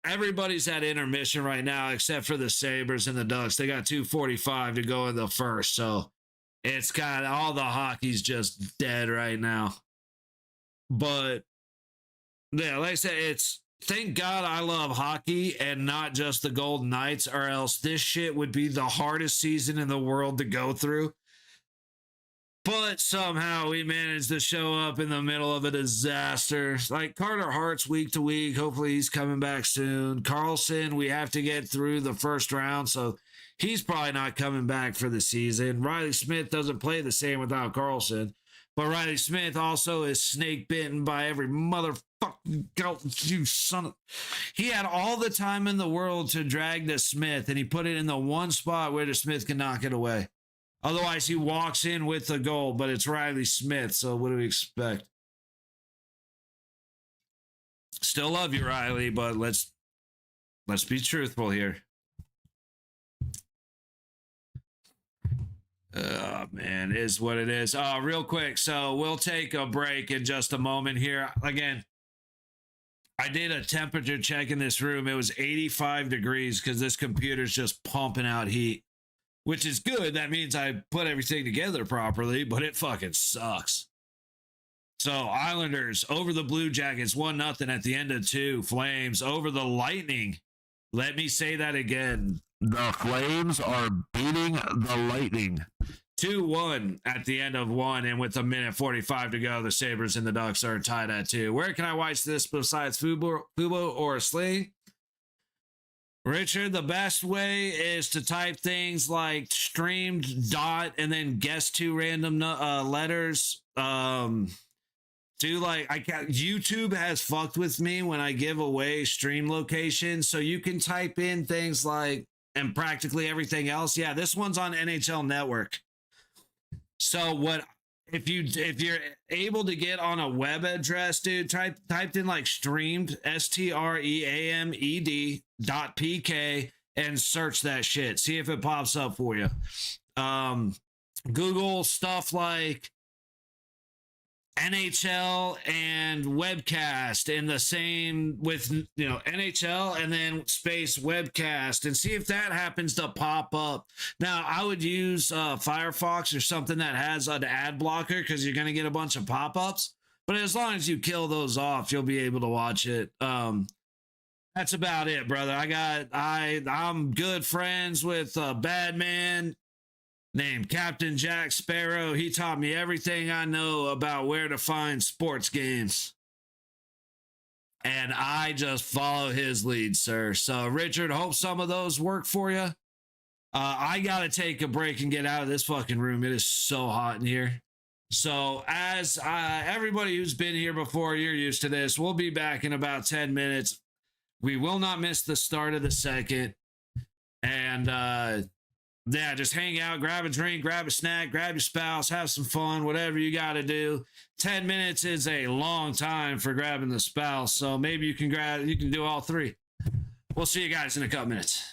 everybody's at intermission right now except for the Sabres and the Ducks. They got 2:45 to go in the first, so it's got all the hockey's just dead right now. But yeah, like I said, it's thank God I love hockey and not just the Golden Knights, or else this shit would be the hardest season in the world to go through. But somehow we managed to show up in the middle of a disaster. Like Carter Hart's week to week. Hopefully he's coming back soon. Carlson, we have to get through the first round, so he's probably not coming back for the season. Riley Smith doesn't play the same without Carlson. But Riley Smith also is snake bitten by every motherfucking you son of. He had all the time in the world to drag the Smith, and he put it in the one spot where the Smith can knock it away. Otherwise, he walks in with the goal, but it's Riley Smith, so what do we expect? Still love you, Riley, but let's be truthful here. Oh, man, is what it is. Real quick, so we'll take a break in just a moment here. Again, I did a temperature check in this room. It was 85 degrees because this computer's just pumping out heat, which is good. That means I put everything together properly, but it fucking sucks. So Islanders over the Blue Jackets, 1-0 at the end of 2. Flames over the Lightning. Let me say that again. The Flames are beating the Lightning 2-1 at the end of 1, and with 1:45 to go, the Sabres and the Ducks are tied at 2. Where can I watch this besides Fubo or Sling? Richard, the best way is to type things like streamed dot and then guess 2 random letters. YouTube has fucked with me when I give away stream locations, so you can type in things like and practically everything else. Yeah, this one's on NHL Network. So what if you're able to get on a web address, dude, typed in like streamed streamed.pk and search that shit. See if it pops up for you. Google stuff like NHL and webcast in the same with, NHL and then space webcast and see if that happens to pop up. Now, I would use Firefox or something that has an ad blocker because you're going to get a bunch of pop-ups. But as long as you kill those off, you'll be able to watch it. That's about it, brother. I'm good friends with a bad man named Captain Jack Sparrow. He taught me everything I know about where to find sports games. And I just follow his lead, sir. So, Richard, hope some of those work for you. I got to take a break and get out of this fucking room. It is so hot in here. So, as everybody who's been here before, you're used to this. We'll be back in about 10 minutes. We will not miss the start of the second. And, yeah, just hang out, grab a drink, grab a snack, grab your spouse, have some fun, whatever you got to do. 10 minutes is a long time for grabbing the spouse, so maybe you can do all 3. We'll see you guys in a couple minutes.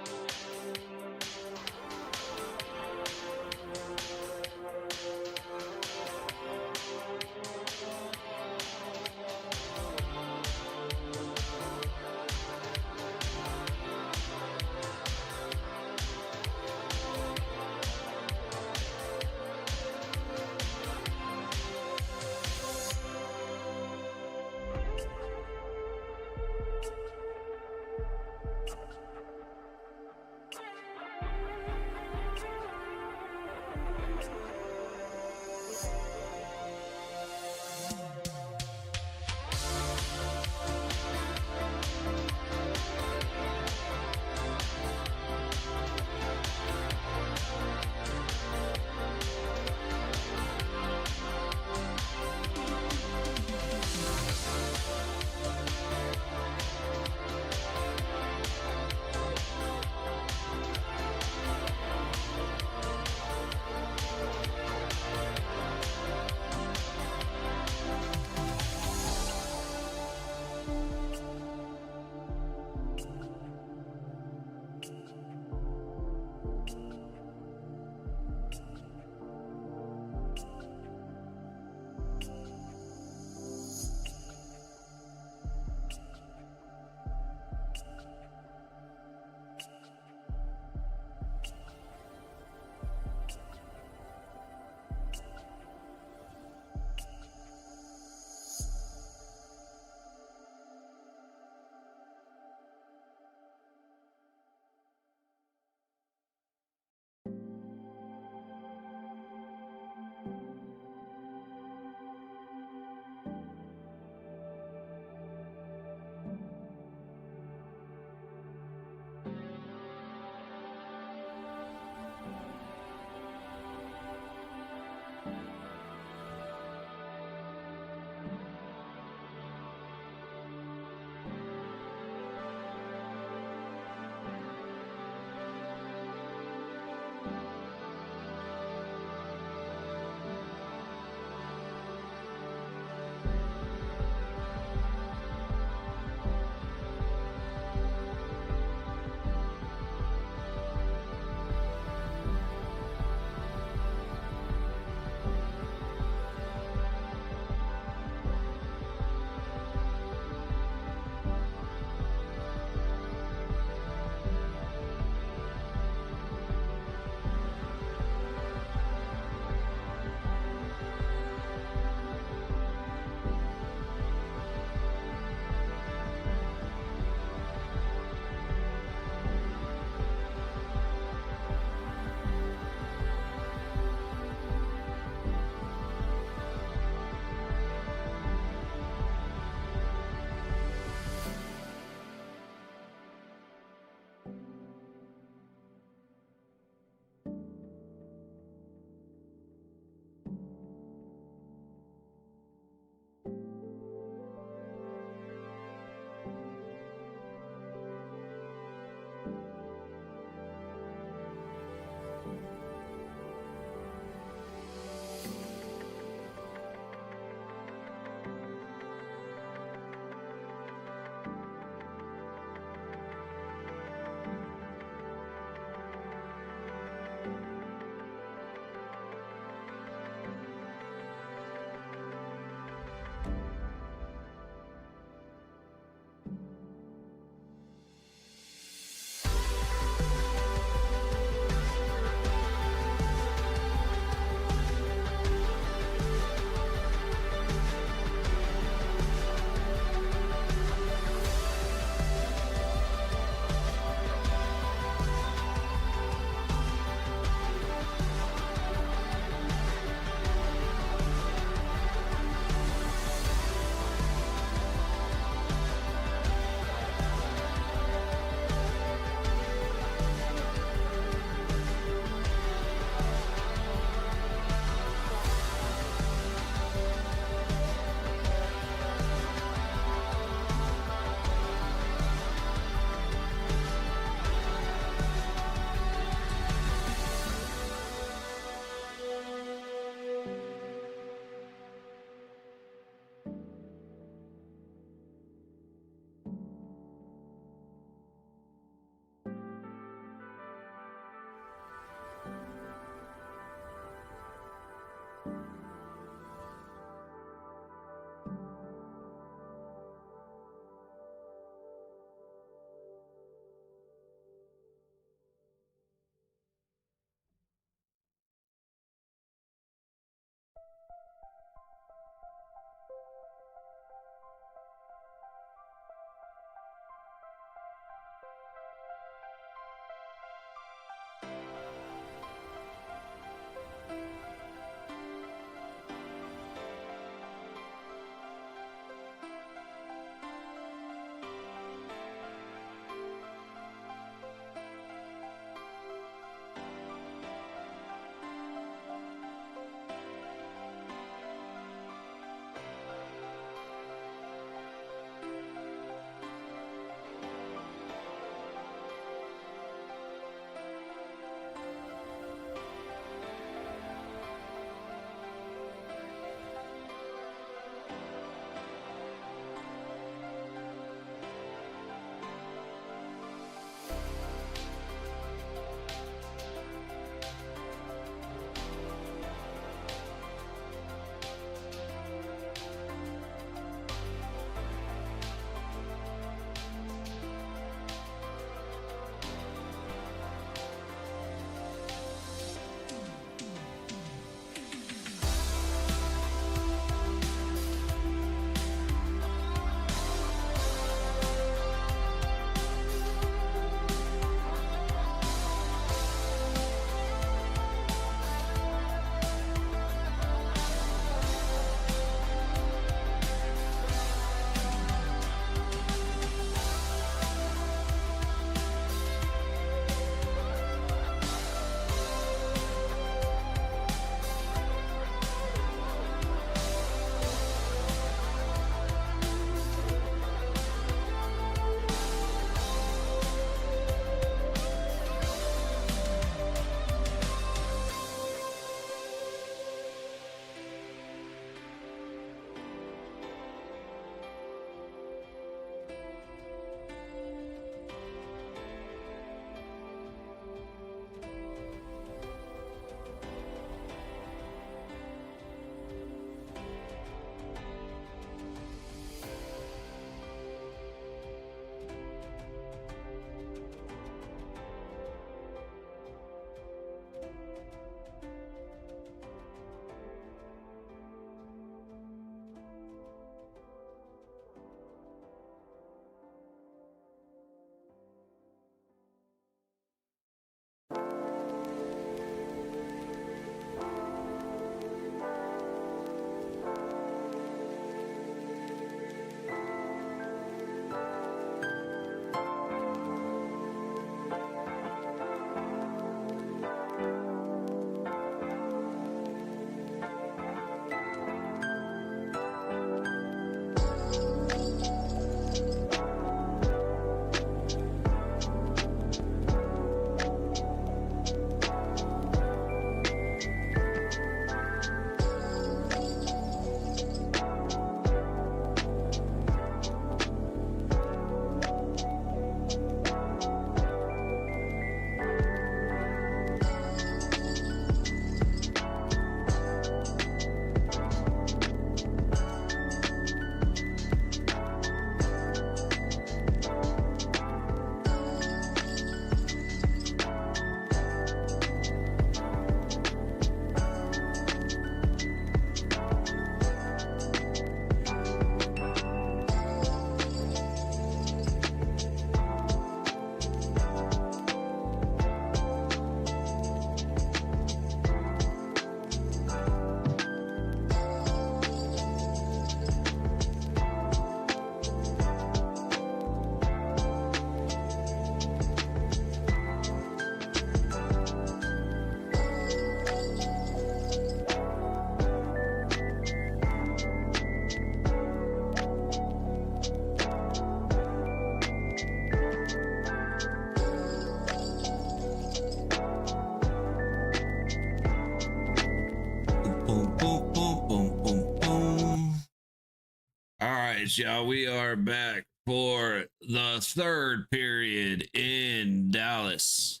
right, y'all. We are back for the third period in Dallas.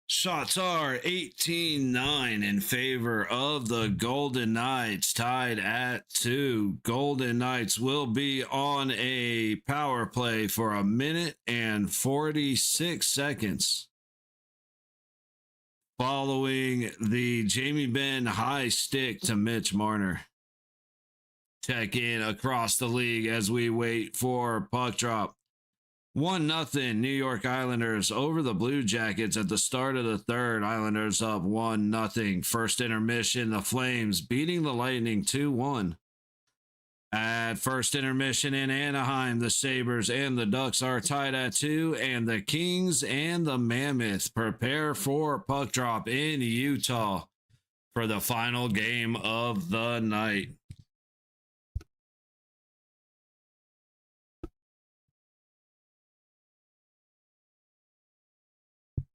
Shots are 18-9 in favor of the Golden Knights, tied at 2. Golden Knights will be on a power play for 1 minute and 46 seconds. Following the Jamie Benn high stick to Mitch Marner. Check in across the league as we wait for puck drop. 1-0 New York Islanders over the Blue Jackets at the start of the third. Islanders up 1-0. First intermission, the Flames beating the Lightning 2-1. At first intermission in Anaheim, the Sabres and the Ducks are tied at 2, and the Kings and the Mammoth prepare for puck drop in Utah for the final game of the night.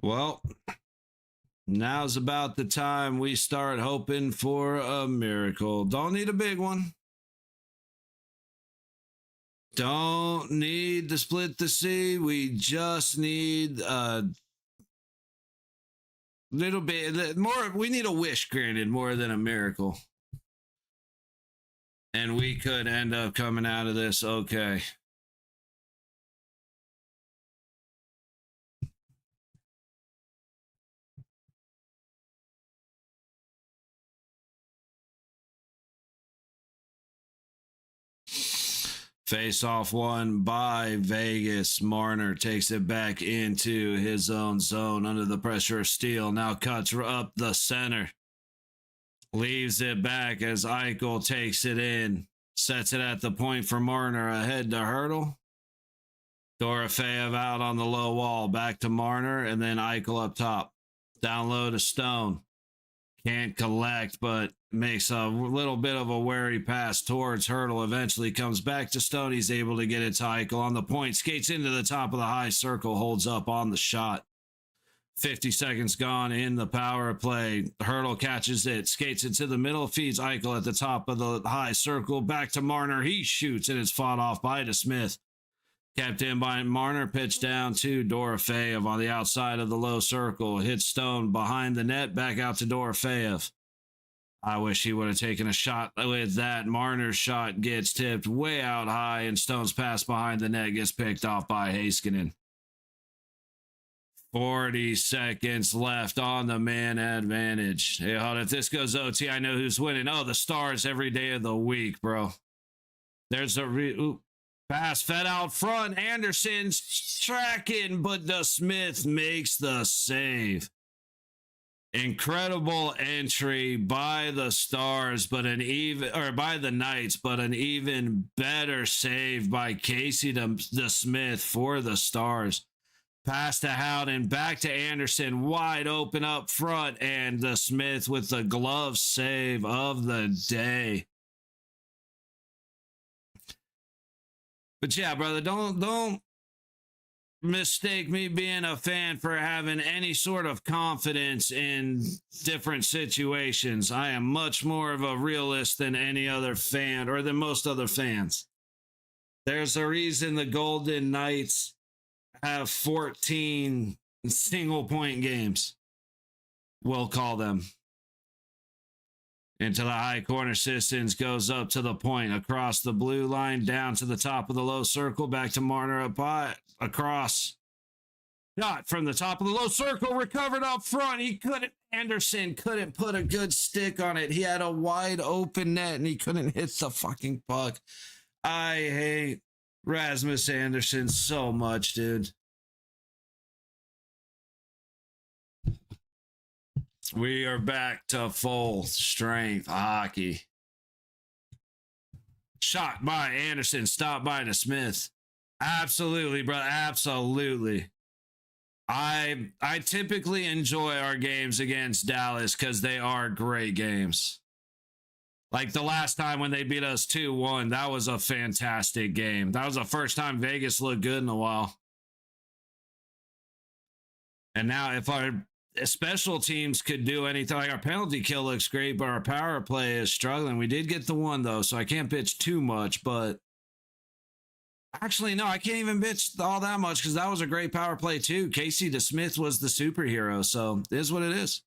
Well, now's about the time we start hoping for a miracle. Don't need a big one. Don't need to split the sea. We just need a little bit more. We need a wish granted more than a miracle. And we could end up coming out of this okay. Face off one by Vegas. Marner takes it back into his own zone under the pressure of steel. Now cuts up the center. Leaves it back as Eichel takes it in. Sets it at the point for Marner. Ahead to Hurdle. Dorofeyev out on the low wall. Back to Marner. And then Eichel up top. Down low to Stone. Can't collect, but makes a little bit of a wary pass towards Hurdle. Eventually comes back to Stone. He's able to get it to Eichel on the point. Skates into the top of the high circle. Holds up on the shot. 50 seconds gone in the power play. Hurdle catches it. Skates it to the middle. Feeds Eichel at the top of the high circle. Back to Marner. He shoots and it's fought off by DeSmith. Kept in by Marner. Pitched down to Dorofeyev on the outside of the low circle. Hits Stone behind the net. Back out to Dorofeyev. I wish he would have taken a shot with that. Marner's shot gets tipped way out high, and Stone's pass behind the net gets picked off by Heiskanen. 40 seconds left on the man advantage. Hey, hold on. If this goes OT, I know who's winning. Oh, the Stars every day of the week, bro. There's a pass fed out front. Anderson's tracking, but DeSmith makes the save. Incredible entry by the Stars, but by the Knights, but an even better save by Casey DeSmith for the Stars. Pass to Howden, back to Anderson, wide open up front, and DeSmith with the glove save of the day. But yeah, brother, don't mistake me being a fan for having any sort of confidence in different situations. I am much more of a realist than any other fan, or than most other fans. There's a reason the Golden Knights have 14 single point games. We'll call them. Into the high corner, Sissons goes up to the point, across the blue line, down to the top of the low circle, back to Marner up high, across. Shot from the top of the low circle, recovered up front. Anderson couldn't put a good stick on it. He had a wide open net and he couldn't hit the fucking puck. I hate Rasmus Anderson so much, dude. We are back to full strength hockey. Shot by Anderson, stopped by DeSmith. Absolutely, bro. Absolutely. I typically enjoy our games against Dallas because they are great games. Like the last time when they beat us 2-1, that was a fantastic game. That was the first time Vegas looked good in a while. And now special teams could do anything. Like our penalty kill looks great, but our power play is struggling. We did get the one though, so I can't bitch too much, but actually, no, I can't even bitch all that much because that was a great power play too. Casey DeSmith was the superhero, so it is what it is.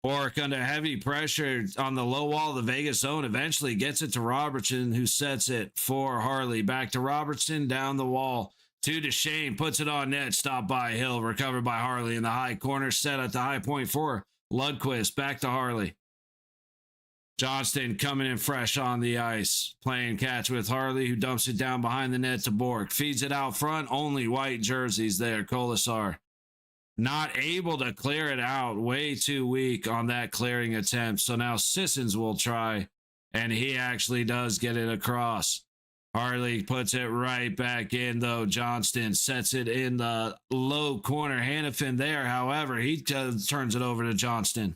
Bork under heavy pressure on the low wall of the Vegas zone eventually gets it to Robertson, who sets it for Harley. Back to Robertson, down the wall to DeShane, puts it on net, stopped by Hill, recovered by Harley in the high corner, set at the high point for Lundqvist. Back to Harley. Johnston coming in fresh on the ice, playing catch with Harley, who dumps it down behind the net to Bork. Feeds it out front, only white jerseys there. Kolasar not able to clear it out, way too weak on that clearing attempt. So now Sissons will try, and he actually does get it across. Harley puts it right back in, though. Johnston sets it in the low corner. Hannafin there, however, he turns it over to Johnston.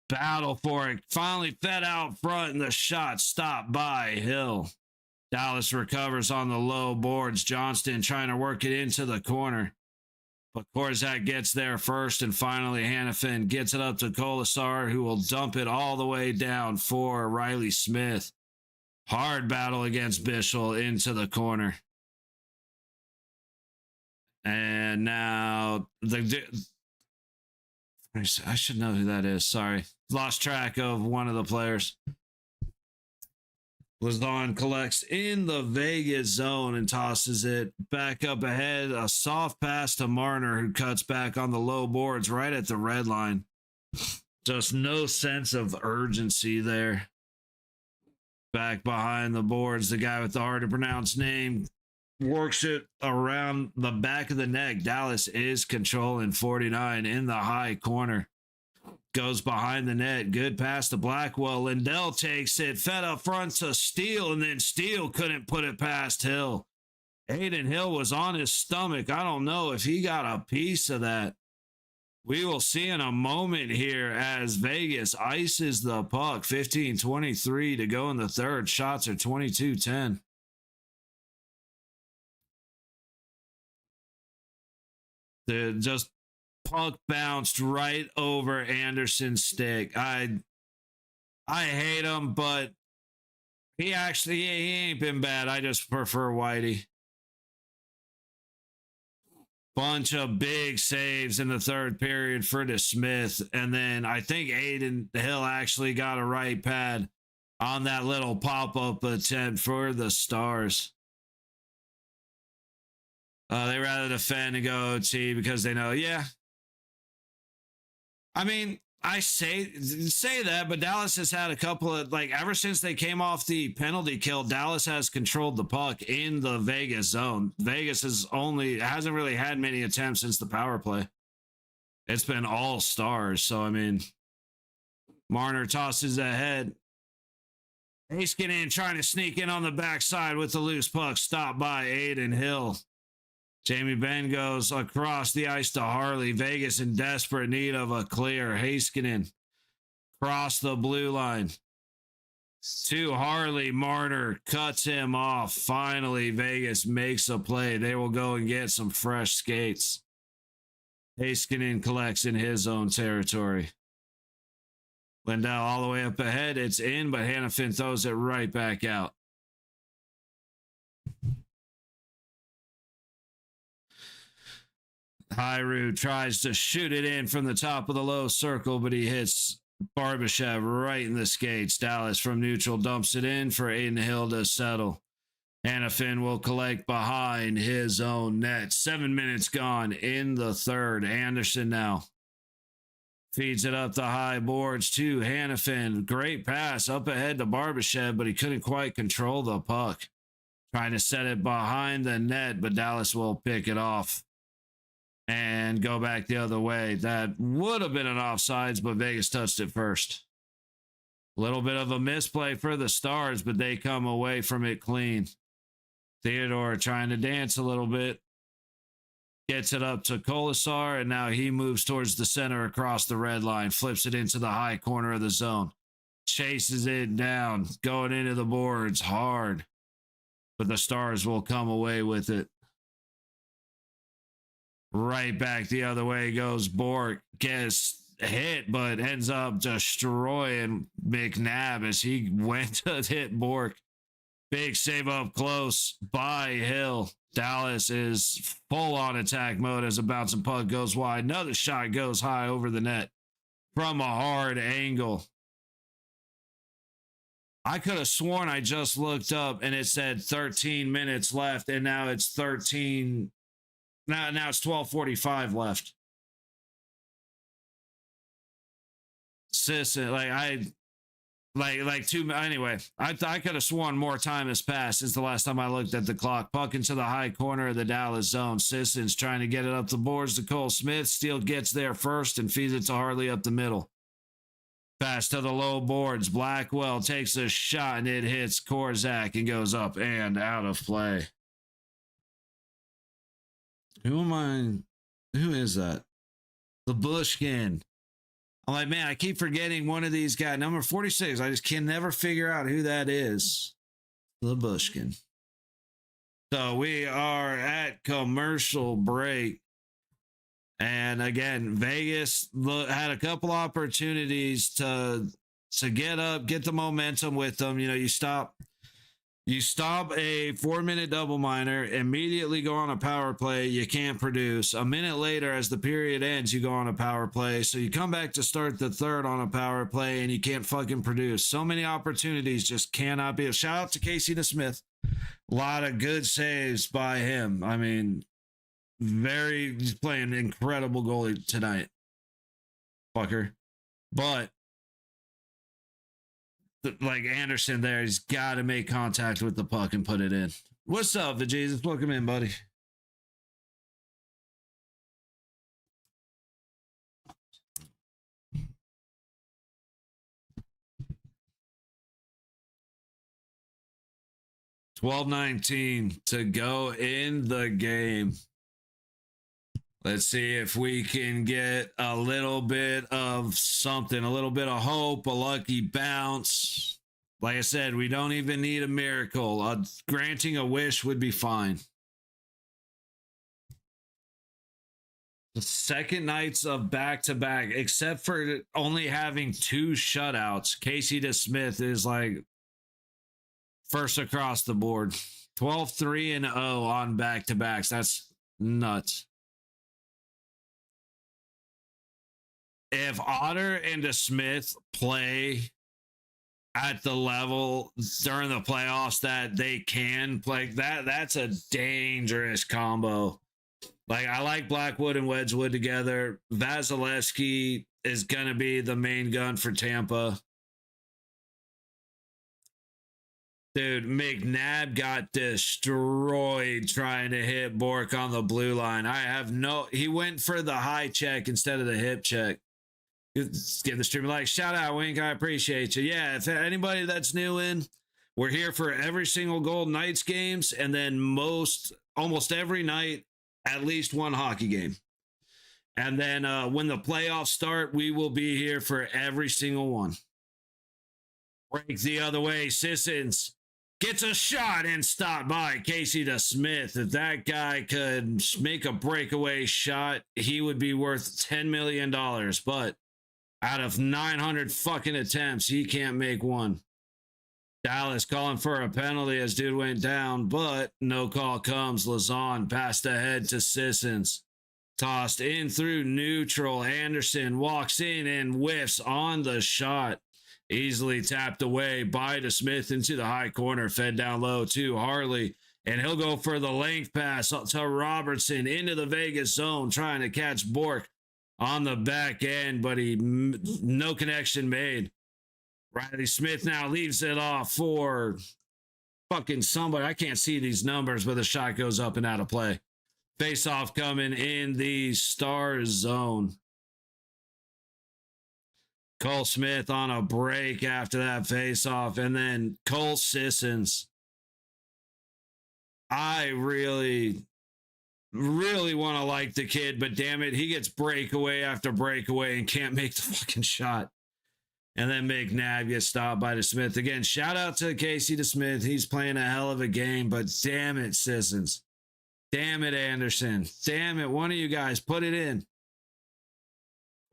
Battle for it. Finally fed out front, and the shot stopped by Hill. Dallas recovers on the low boards. Johnston trying to work it into the corner. But Korzak gets there first, and finally Hannafin gets it up to Kolasar, who will dump it all the way down for Riley Smith. Hard battle against Bischel into the corner. And now I should know who that is. Sorry. Lost track of one of the players. Lazon collects in the Vegas zone and tosses it back up ahead. A soft pass to Marner, who cuts back on the low boards right at the red line. Just no sense of urgency there. Back behind the boards, the guy with the hard to pronounce name works it around the back of the neck. Dallas is controlling 49 in the high corner. Goes behind the net. Good pass to Blackwell. Lindell takes it. Fed up front to Steele, and then Steele couldn't put it past Hill. Aiden Hill was on his stomach. I don't know if he got a piece of that. We will see in a moment here as Vegas ices the puck. 15:23 to go in the third. Shots are 22-10. Just puck bounced right over Anderson's stick. I hate him, but he ain't been bad. I just prefer Whitey. Bunch of big saves in the third period for DeSmith. And then I think Aiden Hill actually got a right pad on that little pop-up attempt for the Stars. They rather defend and go OT because they know, yeah. I mean, I say that, but Dallas has had a couple of, ever since they came off the penalty kill, Dallas has controlled the puck in the Vegas zone. Vegas hasn't really had many attempts since the power play. It's been all Stars. So, I mean, Marner tosses ahead. Heiskanen trying to sneak in on the backside with the loose puck, stopped by Aiden Hill. Jamie Benn goes across the ice to Harley. Vegas in desperate need of a clear. Heiskanen cross the blue line to Harley. Marner cuts him off. Finally, Vegas makes a play. They will go and get some fresh skates. Heiskanen collects in his own territory. Lindell all the way up ahead. It's in, but Hannafin throws it right back out. Hyru tries to shoot it in from the top of the low circle, but he hits Barbashev right in the skates. Dallas from neutral dumps it in for Aiden Hill to settle. Hannafin will collect behind his own net. 7 minutes gone in the third. Anderson now feeds it up the high boards to Hannafin. Great pass up ahead to Barbashev, but he couldn't quite control the puck. Trying to set it behind the net, but Dallas will pick it off and go back the other way. That would have been an offsides, but Vegas touched it first. A little bit of a misplay for the Stars, but they come away from it clean. Theodore trying to dance a little bit. Gets it up to Kolasar, and now he moves towards the center across the red line. Flips it into the high corner of the zone. Chases it down, going into the boards hard. But the Stars will come away with it. Right back the other way goes Bork. Gets hit, but ends up destroying McNabb as he went to hit Bork. Big save up close by Hill. Dallas is full on attack mode as a bouncing puck goes wide. Another shot goes high over the net from a hard angle. I could have sworn I just looked up and it said 13 minutes left, and now it's 13. Now it's 12:45 left. Sisson, anyway, I could have sworn more time has passed since the last time I looked at the clock. Puck into the high corner of the Dallas zone. Sisson's trying to get it up the boards to Cole Smith. Steele gets there first and feeds it to Harley up the middle. Pass to the low boards. Blackwell takes a shot and it hits Korzak and goes up and out of play. Who am I? Who is that? The Bushkin. I'm like, man, I keep forgetting one of these guys. Number 46. I just can never figure out who that is. The Bushkin. So we are at commercial break. And again, Vegas had a couple opportunities to get up, get the momentum with them. You know, you stop a 4-minute double minor, immediately go on a power play. You can't produce. A minute later, as the period ends, you go on a power play. So you come back to start the third on a power play and you can't fucking produce. So many opportunities just cannot be. Shout out to Casey DeSmith. A lot of good saves by him. I mean, he's playing incredible goalie tonight. Fucker. But like Anderson there, he's got to make contact with the puck and put it in. What's up, Jesus? Welcome in, buddy. $12:19 to go in the game. Let's see if we can get a little bit of something, a little bit of hope, a lucky bounce. Like I said, we don't even need a miracle. Granting a wish would be fine. The second nights of back-to-back, except for only having 2 shutouts, Casey DeSmith is like first across the board. 12-3-0 on back-to-backs. That's nuts. If Otter and DeSmith play at the level during the playoffs that they can play, that's a dangerous combo. Like, I like Blackwood and Wedgwood together. Vasilevsky is going to be the main gun for Tampa. Dude, McNabb got destroyed trying to hit Bork on the blue line. He went for the high check instead of the hip check. Give the stream a like. Shout out, Wink. I appreciate you. Yeah, if anybody that's new in, we're here for every single Golden Knights games, and then almost every night, at least one hockey game. And then when the playoffs start, we will be here for every single one. Break the other way. Sissons gets a shot and stopped by Casey DeSmith. If that guy could make a breakaway shot, he would be worth $10 million. But out of 900 fucking attempts, he can't make one. Dallas calling for a penalty as dude went down, but no call comes. Lazon passed ahead to Sissons. Tossed in through neutral. Anderson walks in and whiffs on the shot. Easily tapped away by DeSmith into the high corner. Fed down low to Harley. And he'll go for the length pass to Robertson into the Vegas zone, trying to catch Bork on the back end, but no connection made. Riley Smith now leaves it off for fucking somebody. I can't see these numbers, but the shot goes up and out of play. Face off coming in the Stars zone. Cole Smith on a break after that face off, and then Cole Sissons. I really want to like the kid, but damn it, he gets breakaway after breakaway and can't make the fucking shot. And then McNabb gets stopped by DeSmith. Again, shout out to Casey DeSmith. He's playing a hell of a game, but damn it, Sissons. Damn it, Anderson. Damn it. One of you guys put it in.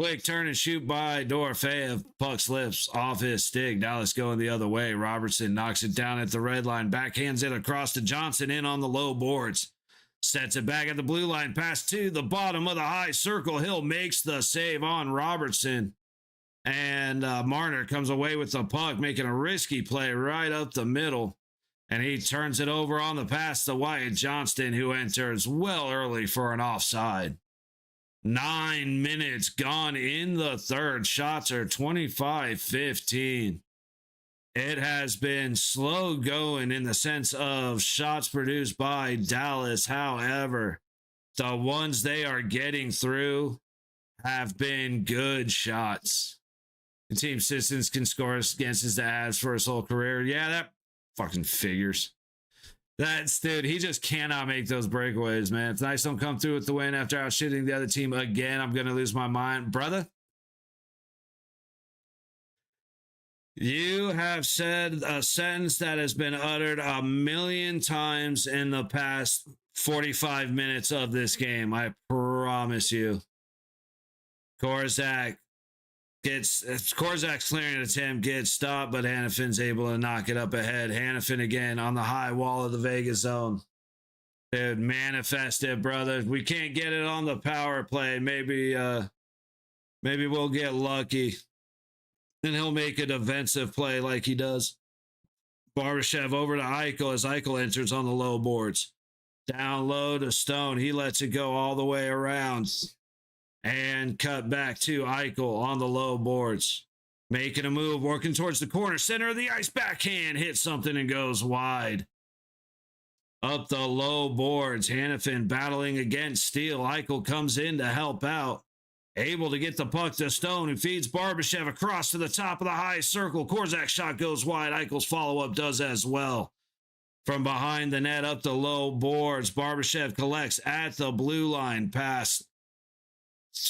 Quick turn and shoot by Dorofeyev. Puck slips off his stick. Dallas going the other way. Robertson knocks it down at the red line. Backhands it across to Johnson in on the low boards. Sets it back at the blue line. Pass to the bottom of the high circle. Hill makes the save on Robertson. And Marner comes away with the puck, making a risky play right up the middle. And he turns it over on the pass to Wyatt Johnston, who enters well early for an offside. 9 minutes gone in the third. Shots are 25-15. It has been slow going in the sense of shots produced by Dallas. However, the ones they are getting through have been good shots. The team Sissons can score against his Avs for his whole career. Yeah, that fucking figures. That's, dude, he just cannot make those breakaways, man. If the Knights don't come through with the win after outshooting the other team again, I'm going to lose my mind. Brother, you have said a sentence that has been uttered a million times in the past 45 minutes of this game. I promise you. Korzak's clearing an attempt, gets stopped, but Hannafin's able to knock it up ahead. Hannafin again on the high wall of the Vegas zone. Dude, manifest it, brother. We can't get it on the power play. Maybe we'll get lucky. And he'll make a defensive play like he does. Barbashev over to Eichel as Eichel enters on the low boards. Down low to Stone. He lets it go all the way around. And cut back to Eichel on the low boards. Making a move, working towards the corner. Center of the ice, backhand. Hits something and goes wide. Up the low boards. Hannafin battling against Steele. Eichel comes in to help out. Able to get the puck to Stone, who feeds Barbashev across to the top of the high circle. Korzak's shot goes wide. Eichel's follow-up does as well. From behind the net up the low boards. Barbashev collects at the blue line. Pass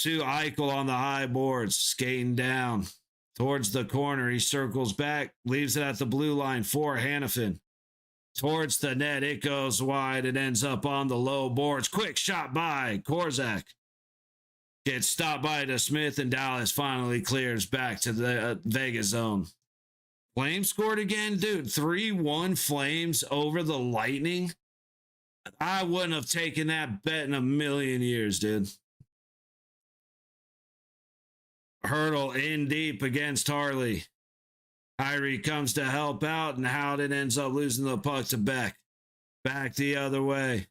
to Eichel on the high boards, skating down towards the corner. He circles back, leaves it at the blue line for Hannafin. Towards the net, it goes wide. It ends up on the low boards. Quick shot by Korzak. Gets stopped by DeSmith, and Dallas finally clears back to the Vegas zone. Flames scored again, dude. 3-1 Flames over the Lightning. I wouldn't have taken that bet in a million years, dude. Hurdle in deep against Harley. Irie comes to help out, and Howden ends up losing the puck to Beck. Back the other way.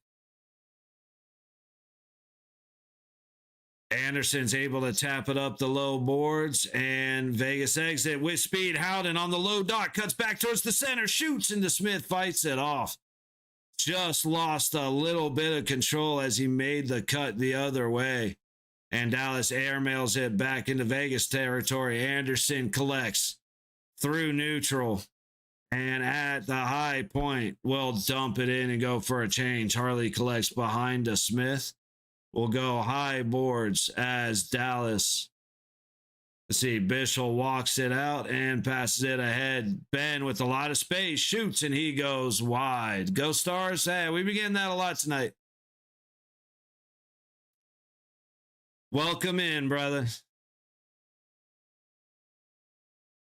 Anderson's able to tap it up the low boards, and Vegas exit with speed. Howden on the low dot, cuts back towards the center, shoots, and DeSmith fights it off. Just lost a little bit of control as he made the cut the other way. And Dallas airmails it back into Vegas territory. Anderson collects through neutral. And at the high point, will dump it in and go for a change. Harley collects behind DeSmith. Will go high boards as Dallas. Let's see, Bischel walks it out and passes it ahead. Ben with a lot of space shoots, and he goes wide. Go Stars. Hey, we've been getting that a lot tonight. Welcome in, brother.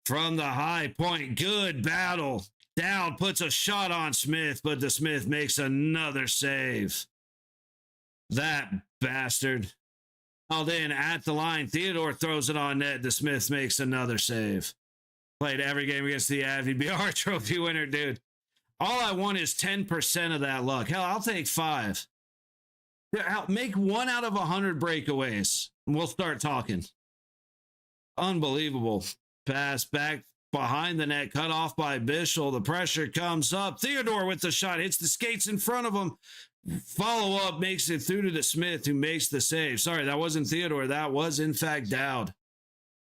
From the high point, good battle. Dowd puts a shot on Smith, but DeSmith makes another save. That bastard. Oh, then at the line, Theodore throws it on net. DeSmith makes another save. Played every game against the Avs. He'd be our trophy winner, dude. All I want is 10% of that luck. Hell, I'll take 5. Make 1 out of 100 breakaways, and we'll start talking. Unbelievable. Pass back behind the net, cut off by Bischel. The pressure comes up. Theodore with the shot, hits the skates in front of him. Follow up, makes it through to DeSmith, who makes the save. Sorry, that wasn't Theodore. That was, in fact, Dowd.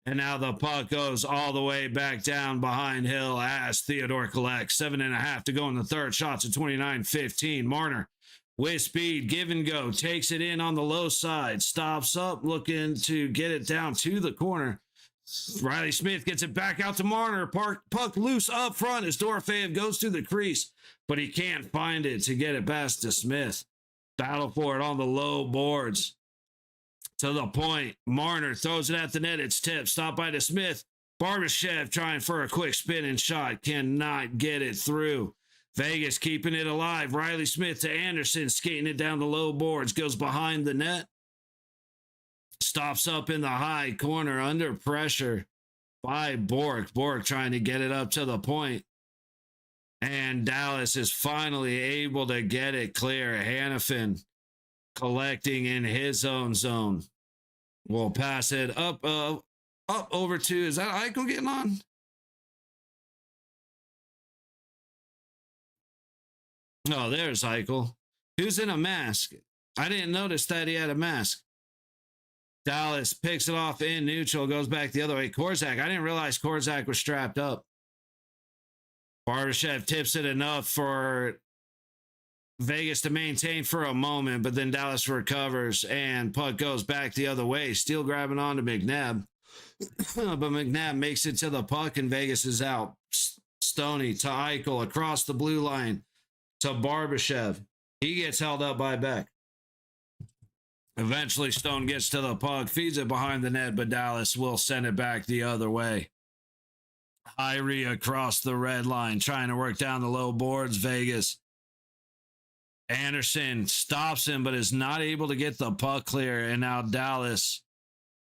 And now the puck goes all the way back down behind Hill as Theodore collects. 7.5 to go in the third. Shots at 29-15. Marner with speed, give and go, takes it in on the low side, stops up, looking to get it down to the corner. Riley Smith gets it back out to Marner. Puck loose up front as Dorofeyev goes through the crease, but he can't find it to get it past to Smith. Battle for it on the low boards. To the point. Marner throws it at the net. It's tipped. Stopped by the Smith. Barbashev trying for a quick spinning shot. Cannot get it through. Vegas keeping it alive. Riley Smith to Anderson. Skating it down the low boards. Goes behind the net. Stops up in the high corner under pressure by Bork. Bork trying to get it up to the point. And Dallas is finally able to get it clear. Hannafin collecting in his own zone. We'll pass it up over to, is that Eichel getting on? Oh, there's Eichel. Who's in a mask? I didn't notice that he had a mask. Dallas picks it off in neutral, goes back the other way. Korzak, I didn't realize Korzak was strapped up. Barbashev tips it enough for Vegas to maintain for a moment, but then Dallas recovers and puck goes back the other way. Steele grabbing onto McNabb, but McNabb makes it to the puck and Vegas is out. Stoney to Eichel across the blue line to Barbashev. He gets held up by Beck. Eventually, Stone gets to the puck, feeds it behind the net, but Dallas will send it back the other way. Irie across the red line, trying to work down the low boards. Vegas. Anderson stops him, but is not able to get the puck clear. And now Dallas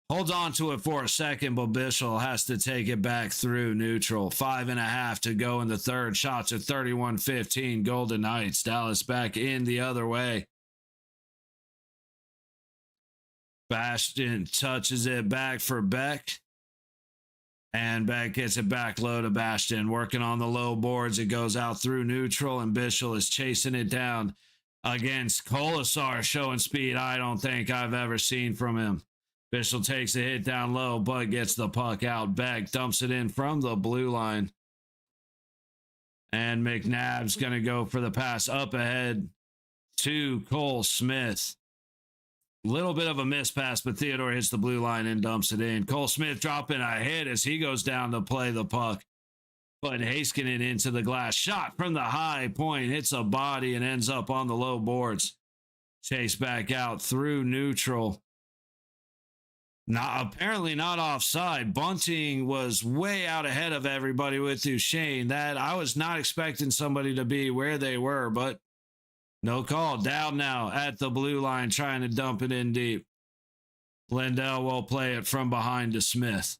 holds on to it for a second, but Bischel has to take it back through neutral. 5.5 to go in the third. Shots at 31-15. Golden Knights. Dallas back in the other way. Bastion touches it back for Beck. And Beck gets it back low to Bastion. Working on the low boards. It goes out through neutral, and Bischel is chasing it down against Kolasar, showing speed I don't think I've ever seen from him. Bischel takes a hit down low, but gets the puck out. Beck dumps it in from the blue line. And McNabb's going to go for the pass up ahead to Cole Smith. Little bit of a miss pass, but Theodore hits the blue line and dumps it in. Cole Smith dropping a hit as he goes down to play the puck. But Heiskanen into the glass. Shot from the high point. Hits a body and ends up on the low boards. Chase back out through neutral. Apparently not offside. Bunting was way out ahead of everybody with Duchesne. That I was not expecting somebody to be where they were, but no call. Down now at the blue line, trying to dump it in deep. Lindell will play it from behind to Smith.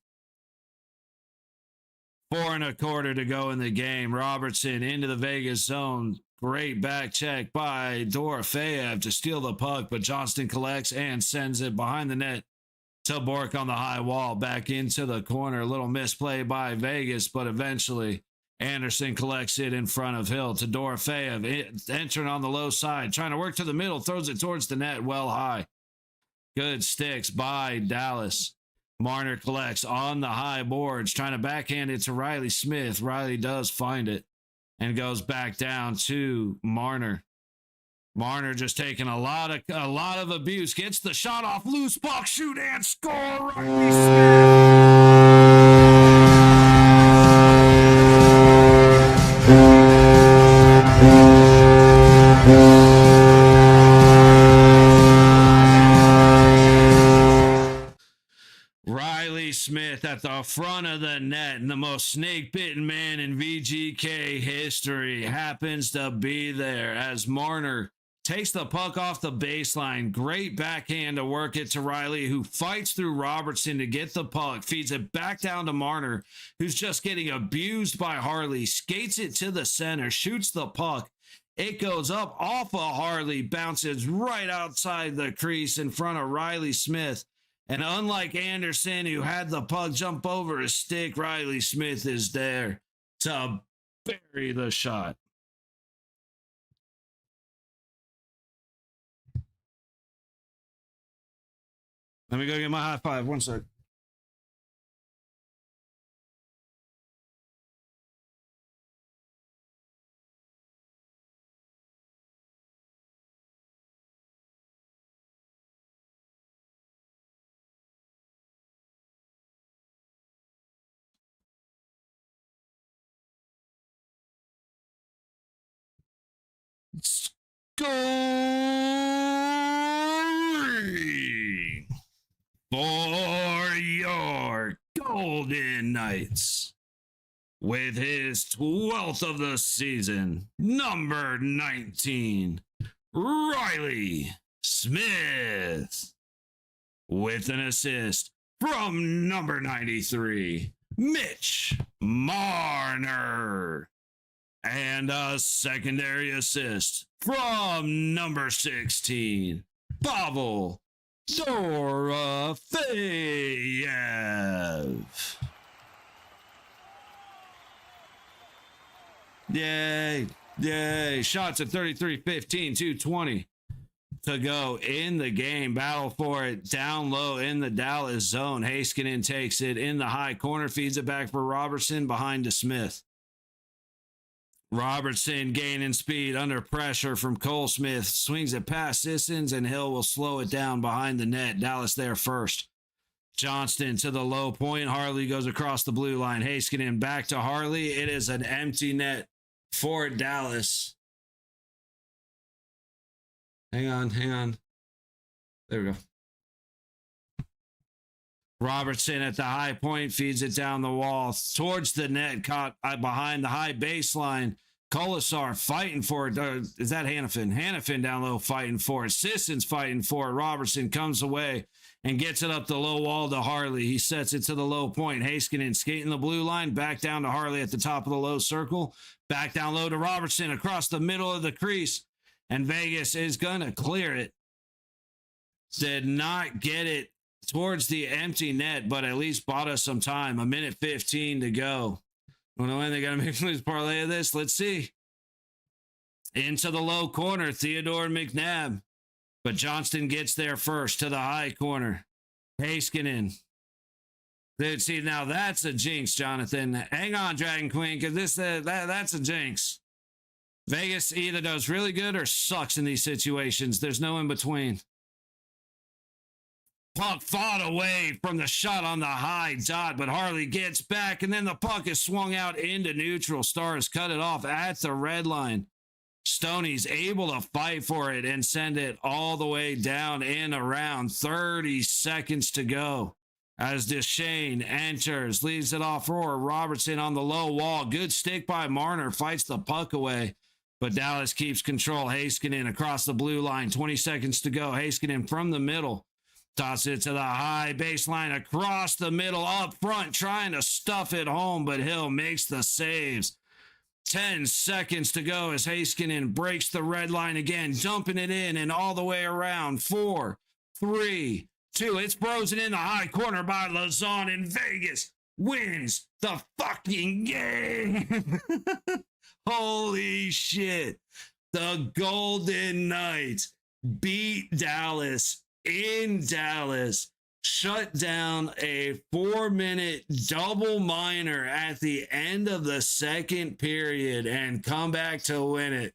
4.25 to go in the game. Robertson into the Vegas zone. Great back check by Dorofeyev to steal the puck, but Johnston collects and sends it behind the net to Bork on the high wall. Back into the corner. A little misplay by Vegas, but eventually Anderson collects it in front of Hill to Dorofeyev. Entering on the low side. Trying to work to the middle. Throws it towards the net well high. Good sticks by Dallas. Marner collects on the high boards. Trying to backhand it to Riley Smith. Riley does find it and goes back down to Marner. Marner just taking a lot of abuse. Gets the shot off. Loose puck. Shoot and score. Riley Smith. Riley Smith at the front of the net, and the most snake-bitten man in VGK history happens to be there as Marner takes the puck off the baseline. Great backhand to work it to Riley, who fights through Robertson to get the puck, feeds it back down to Marner, who's just getting abused by Harley, skates it to the center, shoots the puck. It goes up off of Harley, bounces right outside the crease in front of Riley Smith. And unlike Anderson, who had the puck jump over his stick, Riley Smith is there to bury the shot. Let me go get my high five. One sec. Score! for your Golden Knights, with his 12th of the season, number 19, Riley Smith. With an assist from number 93, Mitch Marner. And a secondary assist from number 16, Pavel Dorofeyev. Yay, yay. Shots at 33-15, 2:20 to go in the game. Battle for it down low in the Dallas zone. Heiskanen takes it in the high corner, feeds it back for Robertson behind to Smith. Robertson gaining speed under pressure from Cole Smith. Swings it past Sissons, and Hill will slow it down behind the net. Dallas there first. Johnston to the low point. Harley goes across the blue line. Heiskanen back to Harley. It is an empty net for Dallas. Hang on. There we go. Robertson at the high point feeds it down the wall towards the net, caught behind the high baseline. Colasar fighting for it. Is that Hannafin? Hannafin down low fighting for it. Sissons fighting for it. Robertson comes away and gets it up the low wall to Harley. He sets it to the low point. Heiskanen skating the blue line. Back down to Harley at the top of the low circle. Back down low to Robertson across the middle of the crease. And Vegas is going to clear it. Did not get it towards the empty net, but at least bought us some time. 1:15 to go. Want to when they got to make a loose parlay of this? Let's see. Into the low corner, Theodore McNabb. But Johnston gets there first to the high corner. Heiskanen. Dude, see, now that's a jinx, Jonathan. Hang on, Dragon Queen, because that's a jinx. Vegas either does really good or sucks in these situations. There's no in between. Puck fought away from the shot on the high dot, but Harley gets back, and then the puck is swung out into neutral. Stars cut it off at the red line. Stoney's able to fight for it and send it all the way down and around. 30 seconds to go as Duchesne enters, leaves it off for Robertson on the low wall. Good stick by Marner, fights the puck away, but Dallas keeps control. Heiskanen across the blue line. 20 seconds to go. Heiskanen from the middle. Toss it to the high baseline across the middle up front, trying to stuff it home, but Hill makes the saves. 10 seconds to go as Heiskanen breaks the red line again, dumping it in and all the way around. 4, 3, 2. It's frozen in the high corner by Lazon, and Vegas wins the fucking game. Holy shit. The Golden Knights beat Dallas in Dallas, shut down a 4-minute double minor at the end of the second period and come back to win it.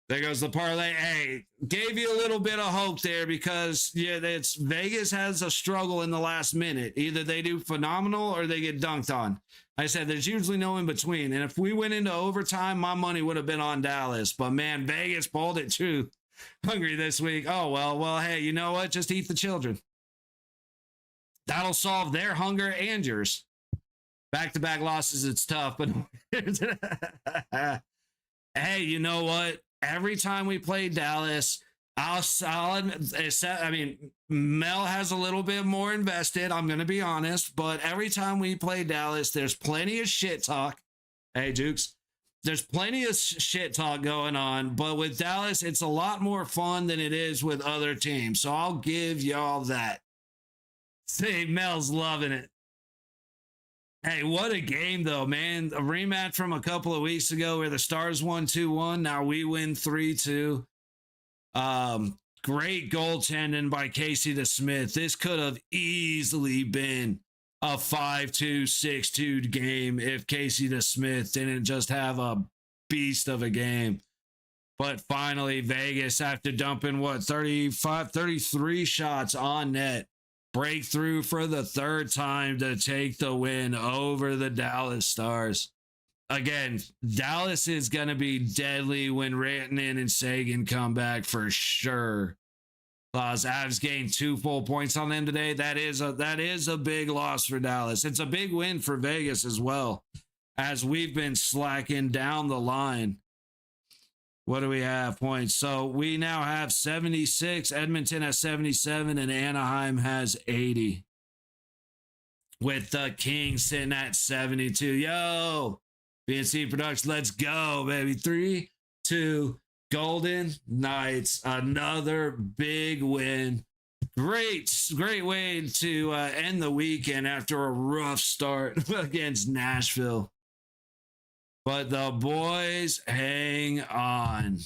There goes the parlay. Hey, gave you a little bit of hope there because it's Vegas has a struggle in the last minute. Either they do phenomenal or they get dunked on. I said there's usually no in between. And if we went into overtime, my money would have been on Dallas. But man, Vegas pulled it true. Hungry this week. Oh, well, hey, you know what? Just eat the children. That'll solve their hunger and yours. Back-to-back losses, it's tough, but hey, you know what? Every time we play Dallas, Mel has a little bit more invested, I'm going to be honest, but every time we play Dallas, there's plenty of shit talk. Hey, Jukes. There's plenty of shit talk going on, but with Dallas, it's a lot more fun than it is with other teams. So I'll give y'all that. See, Mel's loving it. Hey, what a game, though, man. A rematch from a couple of weeks ago where the Stars won 2-1. Now we win 3-2. Great goaltending by Casey DeSmith. This could have easily been a 5-2, 6-2 game if Casey DeSmith didn't just have a beast of a game. But finally, Vegas, after dumping, 33 shots on net, breakthrough for the third time to take the win over the Dallas Stars. Again, Dallas is going to be deadly when Rantanen and Sagan come back for sure. Avs gained 2 full points on them today. That is a big loss for Dallas. It's a big win for Vegas as well, as we've been slacking down the line. What do we have points? So we now have 76. Edmonton has 77, and Anaheim has 80. With the Kings sitting at 72. Yo, BNC Production, let's go, baby. 3, 2, Golden Knights, another big win. Great way to end the weekend after a rough start against Nashville. But the boys hang on.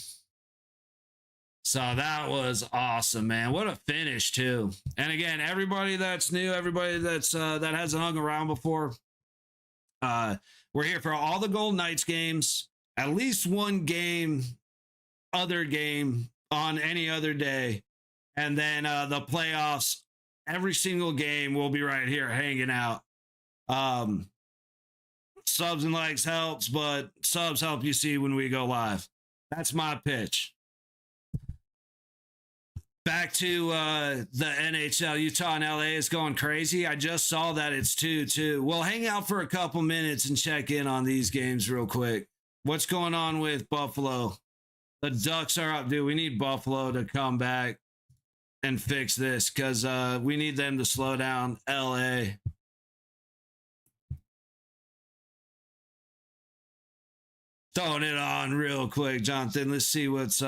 So that was awesome, man. What a finish, too. And again, everybody that's new, everybody that's that hasn't hung around before, we're here for all the Golden Knights games, at least one other game on any other day, and then the playoffs. Every single game we'll be right here hanging out. Subs and likes helps, but subs help you see when we go live. That's my pitch. Back to the NHL. Utah and LA is going crazy. I just saw that it's 2-2. We'll hang out for a couple minutes and check in on these games real quick. What's going on with Buffalo? The Ducks are up, dude. We need Buffalo to come back and fix this because we need them to slow down LA. Throwing it on real quick, Jonathan. Let's see what's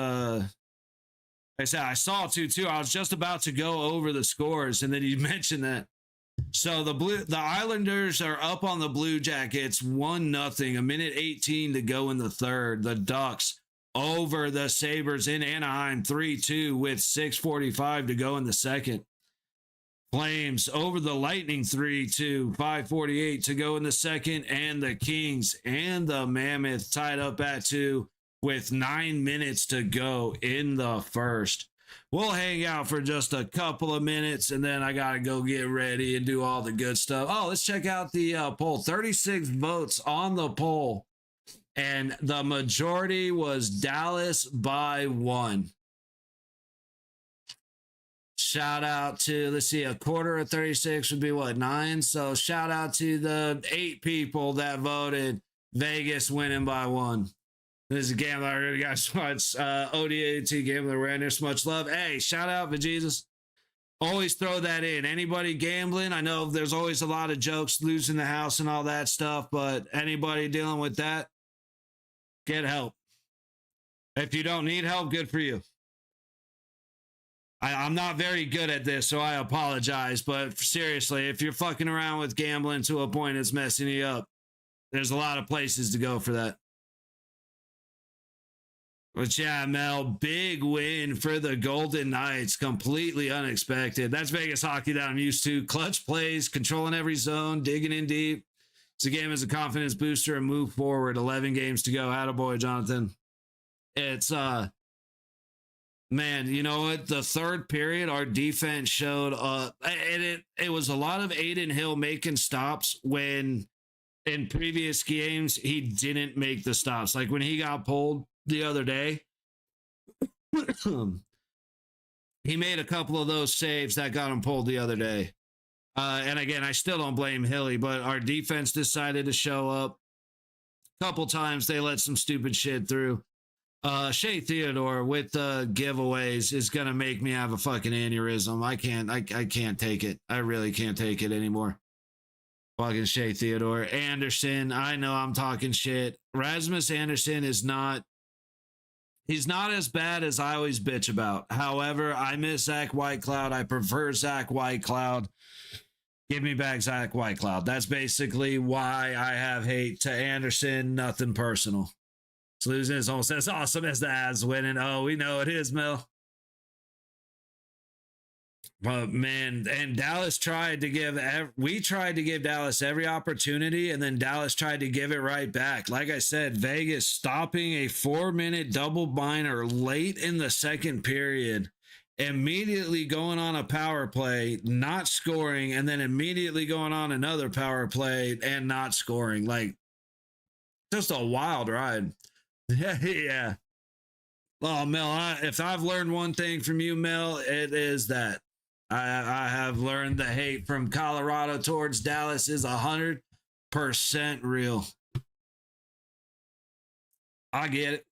I said I saw 2-2. I was just about to go over the scores, and then you mentioned that. So the Islanders are up on the Blue Jackets 1-0. A minute 18 to go in the third. The Ducks over the Sabres in Anaheim 3-2 with 6:45 to go in the second. Flames over the Lightning 3-2, 5:48 to go in the second, and the Kings and the Mammoth tied up at 2 with 9 minutes to go in the first. We'll hang out for just a couple of minutes, and then I got to go get ready and do all the good stuff. Oh, let's check out the poll. 36 votes on the poll, and the majority was Dallas by 1. Shout out to, let's see, a quarter of 36 would be what, 9? So shout out to the 8 people that voted Vegas winning by 1. This is a gambler. I already got much ODAT gambler awareness. Much love. Hey, shout out for Jesus. Always throw that in. Anybody gambling? I know there's always a lot of jokes, losing the house and all that stuff, but anybody dealing with that, get help. If you don't need help, good for you. I'm not very good at this, so I apologize. But seriously, if you're fucking around with gambling to a point it's messing you up, there's a lot of places to go for that. But yeah, Mel, big win for the Golden Knights. Completely unexpected. That's Vegas hockey that I'm used to. Clutch plays, controlling every zone, digging in deep. It's a game as a confidence booster and move forward. 11 games to go. Attaboy, Jonathan. It's, man, you know what? The third period, our defense showed and it was a lot of Aiden Hill making stops when in previous games he didn't make the stops. Like when he got pulled the other day, he made a couple of those saves that got him pulled the other day. And again, I still don't blame Hilly, but our defense decided to show up. A couple times they let some stupid shit through. Shea Theodore with the giveaways is gonna make me have a fucking aneurysm. I can't take it. I really can't take it anymore. Fucking Shea Theodore. Anderson, I know I'm talking shit. Rasmus Anderson is not, he's not as bad as I always bitch about. However, I miss Zach Whitecloud. I prefer Zach Whitecloud. Give me back Zach Whitecloud. That's basically why I have hate to Anderson. Nothing personal. Losing is almost as awesome as the Avs winning. Oh, we know it is, Mel. But man, and Dallas tried to give, we tried to give Dallas every opportunity, and then Dallas tried to give it right back. Like I said, Vegas stopping a 4-minute double binder late in the second period, immediately going on a power play, not scoring, and then immediately going on another power play and not scoring. Like, just a wild ride. Yeah. Oh, Mel, if I've learned one thing from you, Mel, it is that I have learned the hate from Colorado towards Dallas is 100% real. I get it.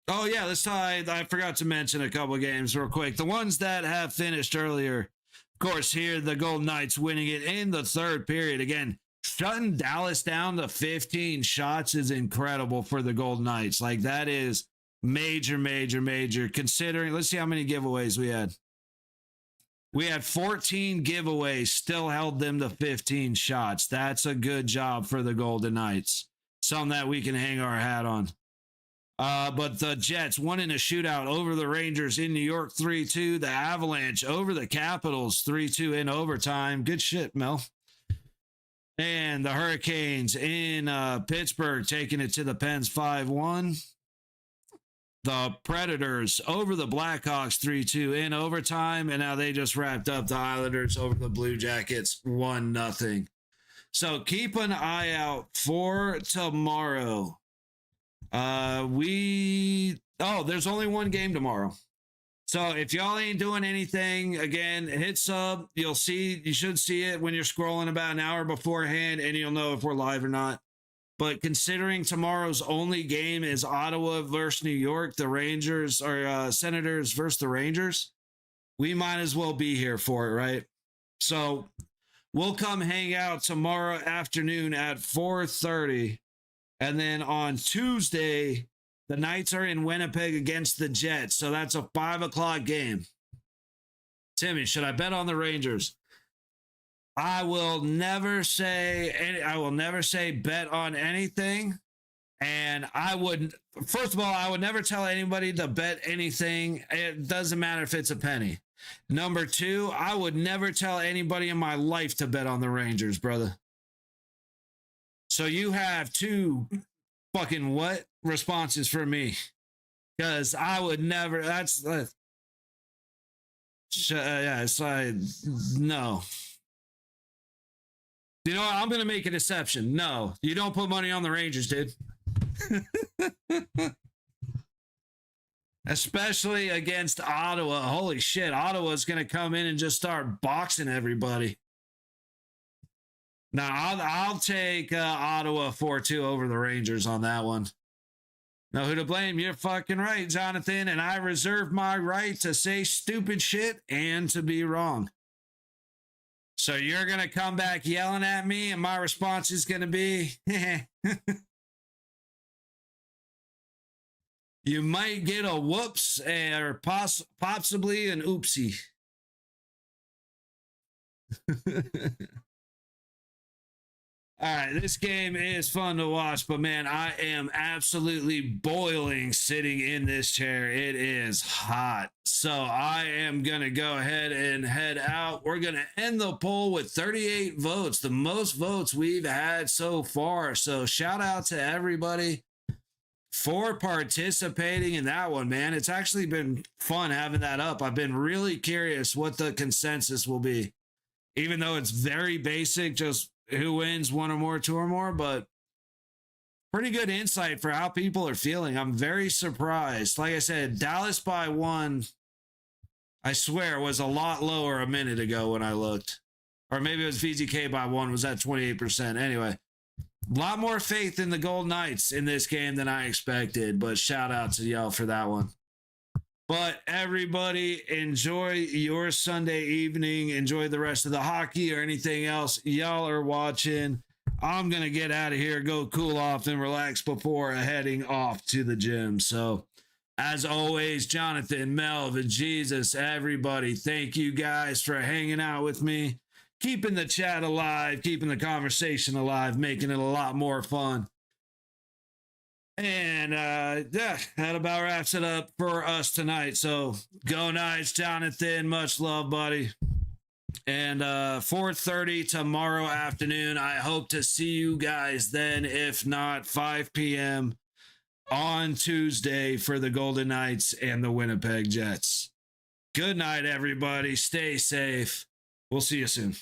Oh, yeah, let's talk. I forgot to mention a couple of games real quick. The ones that have finished earlier, of course, here, the Golden Knights winning it in the third period. Again, shutting Dallas down to 15 shots is incredible for the Golden Knights. Like, that is major, major, major. Considering, let's see how many giveaways we had. We had 14 giveaways, still held them to 15 shots. That's a good job for the Golden Knights. Something that we can hang our hat on. But the Jets won in a shootout over the Rangers in New York 3-2. The Avalanche over the Capitals 3-2 in overtime. Good shit, Mel. And the Hurricanes in Pittsburgh taking it to the Pens 5-1. The Predators over the Blackhawks 3-2 in overtime. And now they just wrapped up the Islanders over the Blue Jackets 1-0. So keep an eye out for tomorrow. There's only one game tomorrow. So if y'all ain't doing anything, again, hit sub. You should see it when you're scrolling about an hour beforehand, and you'll know if we're live or not. But considering tomorrow's only game is Ottawa versus New York, the Rangers or Senators versus the Rangers, we might as well be here for it, right? So we'll come hang out tomorrow afternoon at 4:30. And then on Tuesday, the Knights are in Winnipeg against the Jets. So that's a 5 o'clock game. Timmy, should I bet on the Rangers? I will never say bet on anything. And first of all, I would never tell anybody to bet anything. It doesn't matter if it's a penny. Number two, I would never tell anybody in my life to bet on the Rangers, brother. So you have two fucking what responses for me? Because I would never, it's like, no. You know what? I'm going to make an exception. No, you don't put money on the Rangers, dude. Especially against Ottawa. Holy shit, Ottawa's going to come in and just start boxing everybody. Now, I'll take Ottawa 4-2 over the Rangers on that one. Now, who to blame? You're fucking right, Jonathan, and I reserve my right to say stupid shit and to be wrong. So you're going to come back yelling at me, and my response is going to be, you might get a whoops or possibly an oopsie. All right, this game is fun to watch, but man, I am absolutely boiling sitting in this chair. It is hot. So I am going to go ahead and head out. We're going to end the poll with 38 votes, the most votes we've had so far. So shout out to everybody for participating in that one, man. It's actually been fun having that up. I've been really curious what the consensus will be, even though it's very basic, just who wins, one or more, two or more, but pretty good insight for how people are feeling. I'm very surprised. Like I said, Dallas by 1, I swear, was a lot lower a minute ago when I looked. Or maybe it was VGK by 1, was at 28%. Anyway, a lot more faith in the Golden Knights in this game than I expected, but shout out to y'all for that one. But everybody, enjoy your Sunday evening. Enjoy the rest of the hockey or anything else y'all are watching. I'm going to get out of here, go cool off and relax before heading off to the gym. So, as always, Jonathan, Melvin, Jesus, everybody, thank you guys for hanging out with me, keeping the chat alive, keeping the conversation alive, making it a lot more fun. And that about wraps it up for us tonight. So go Knights, Jonathan. Much love, buddy. And 4:30 tomorrow afternoon. I hope to see you guys then, if not 5 p.m. on Tuesday for the Golden Knights and the Winnipeg Jets. Good night, everybody. Stay safe. We'll see you soon.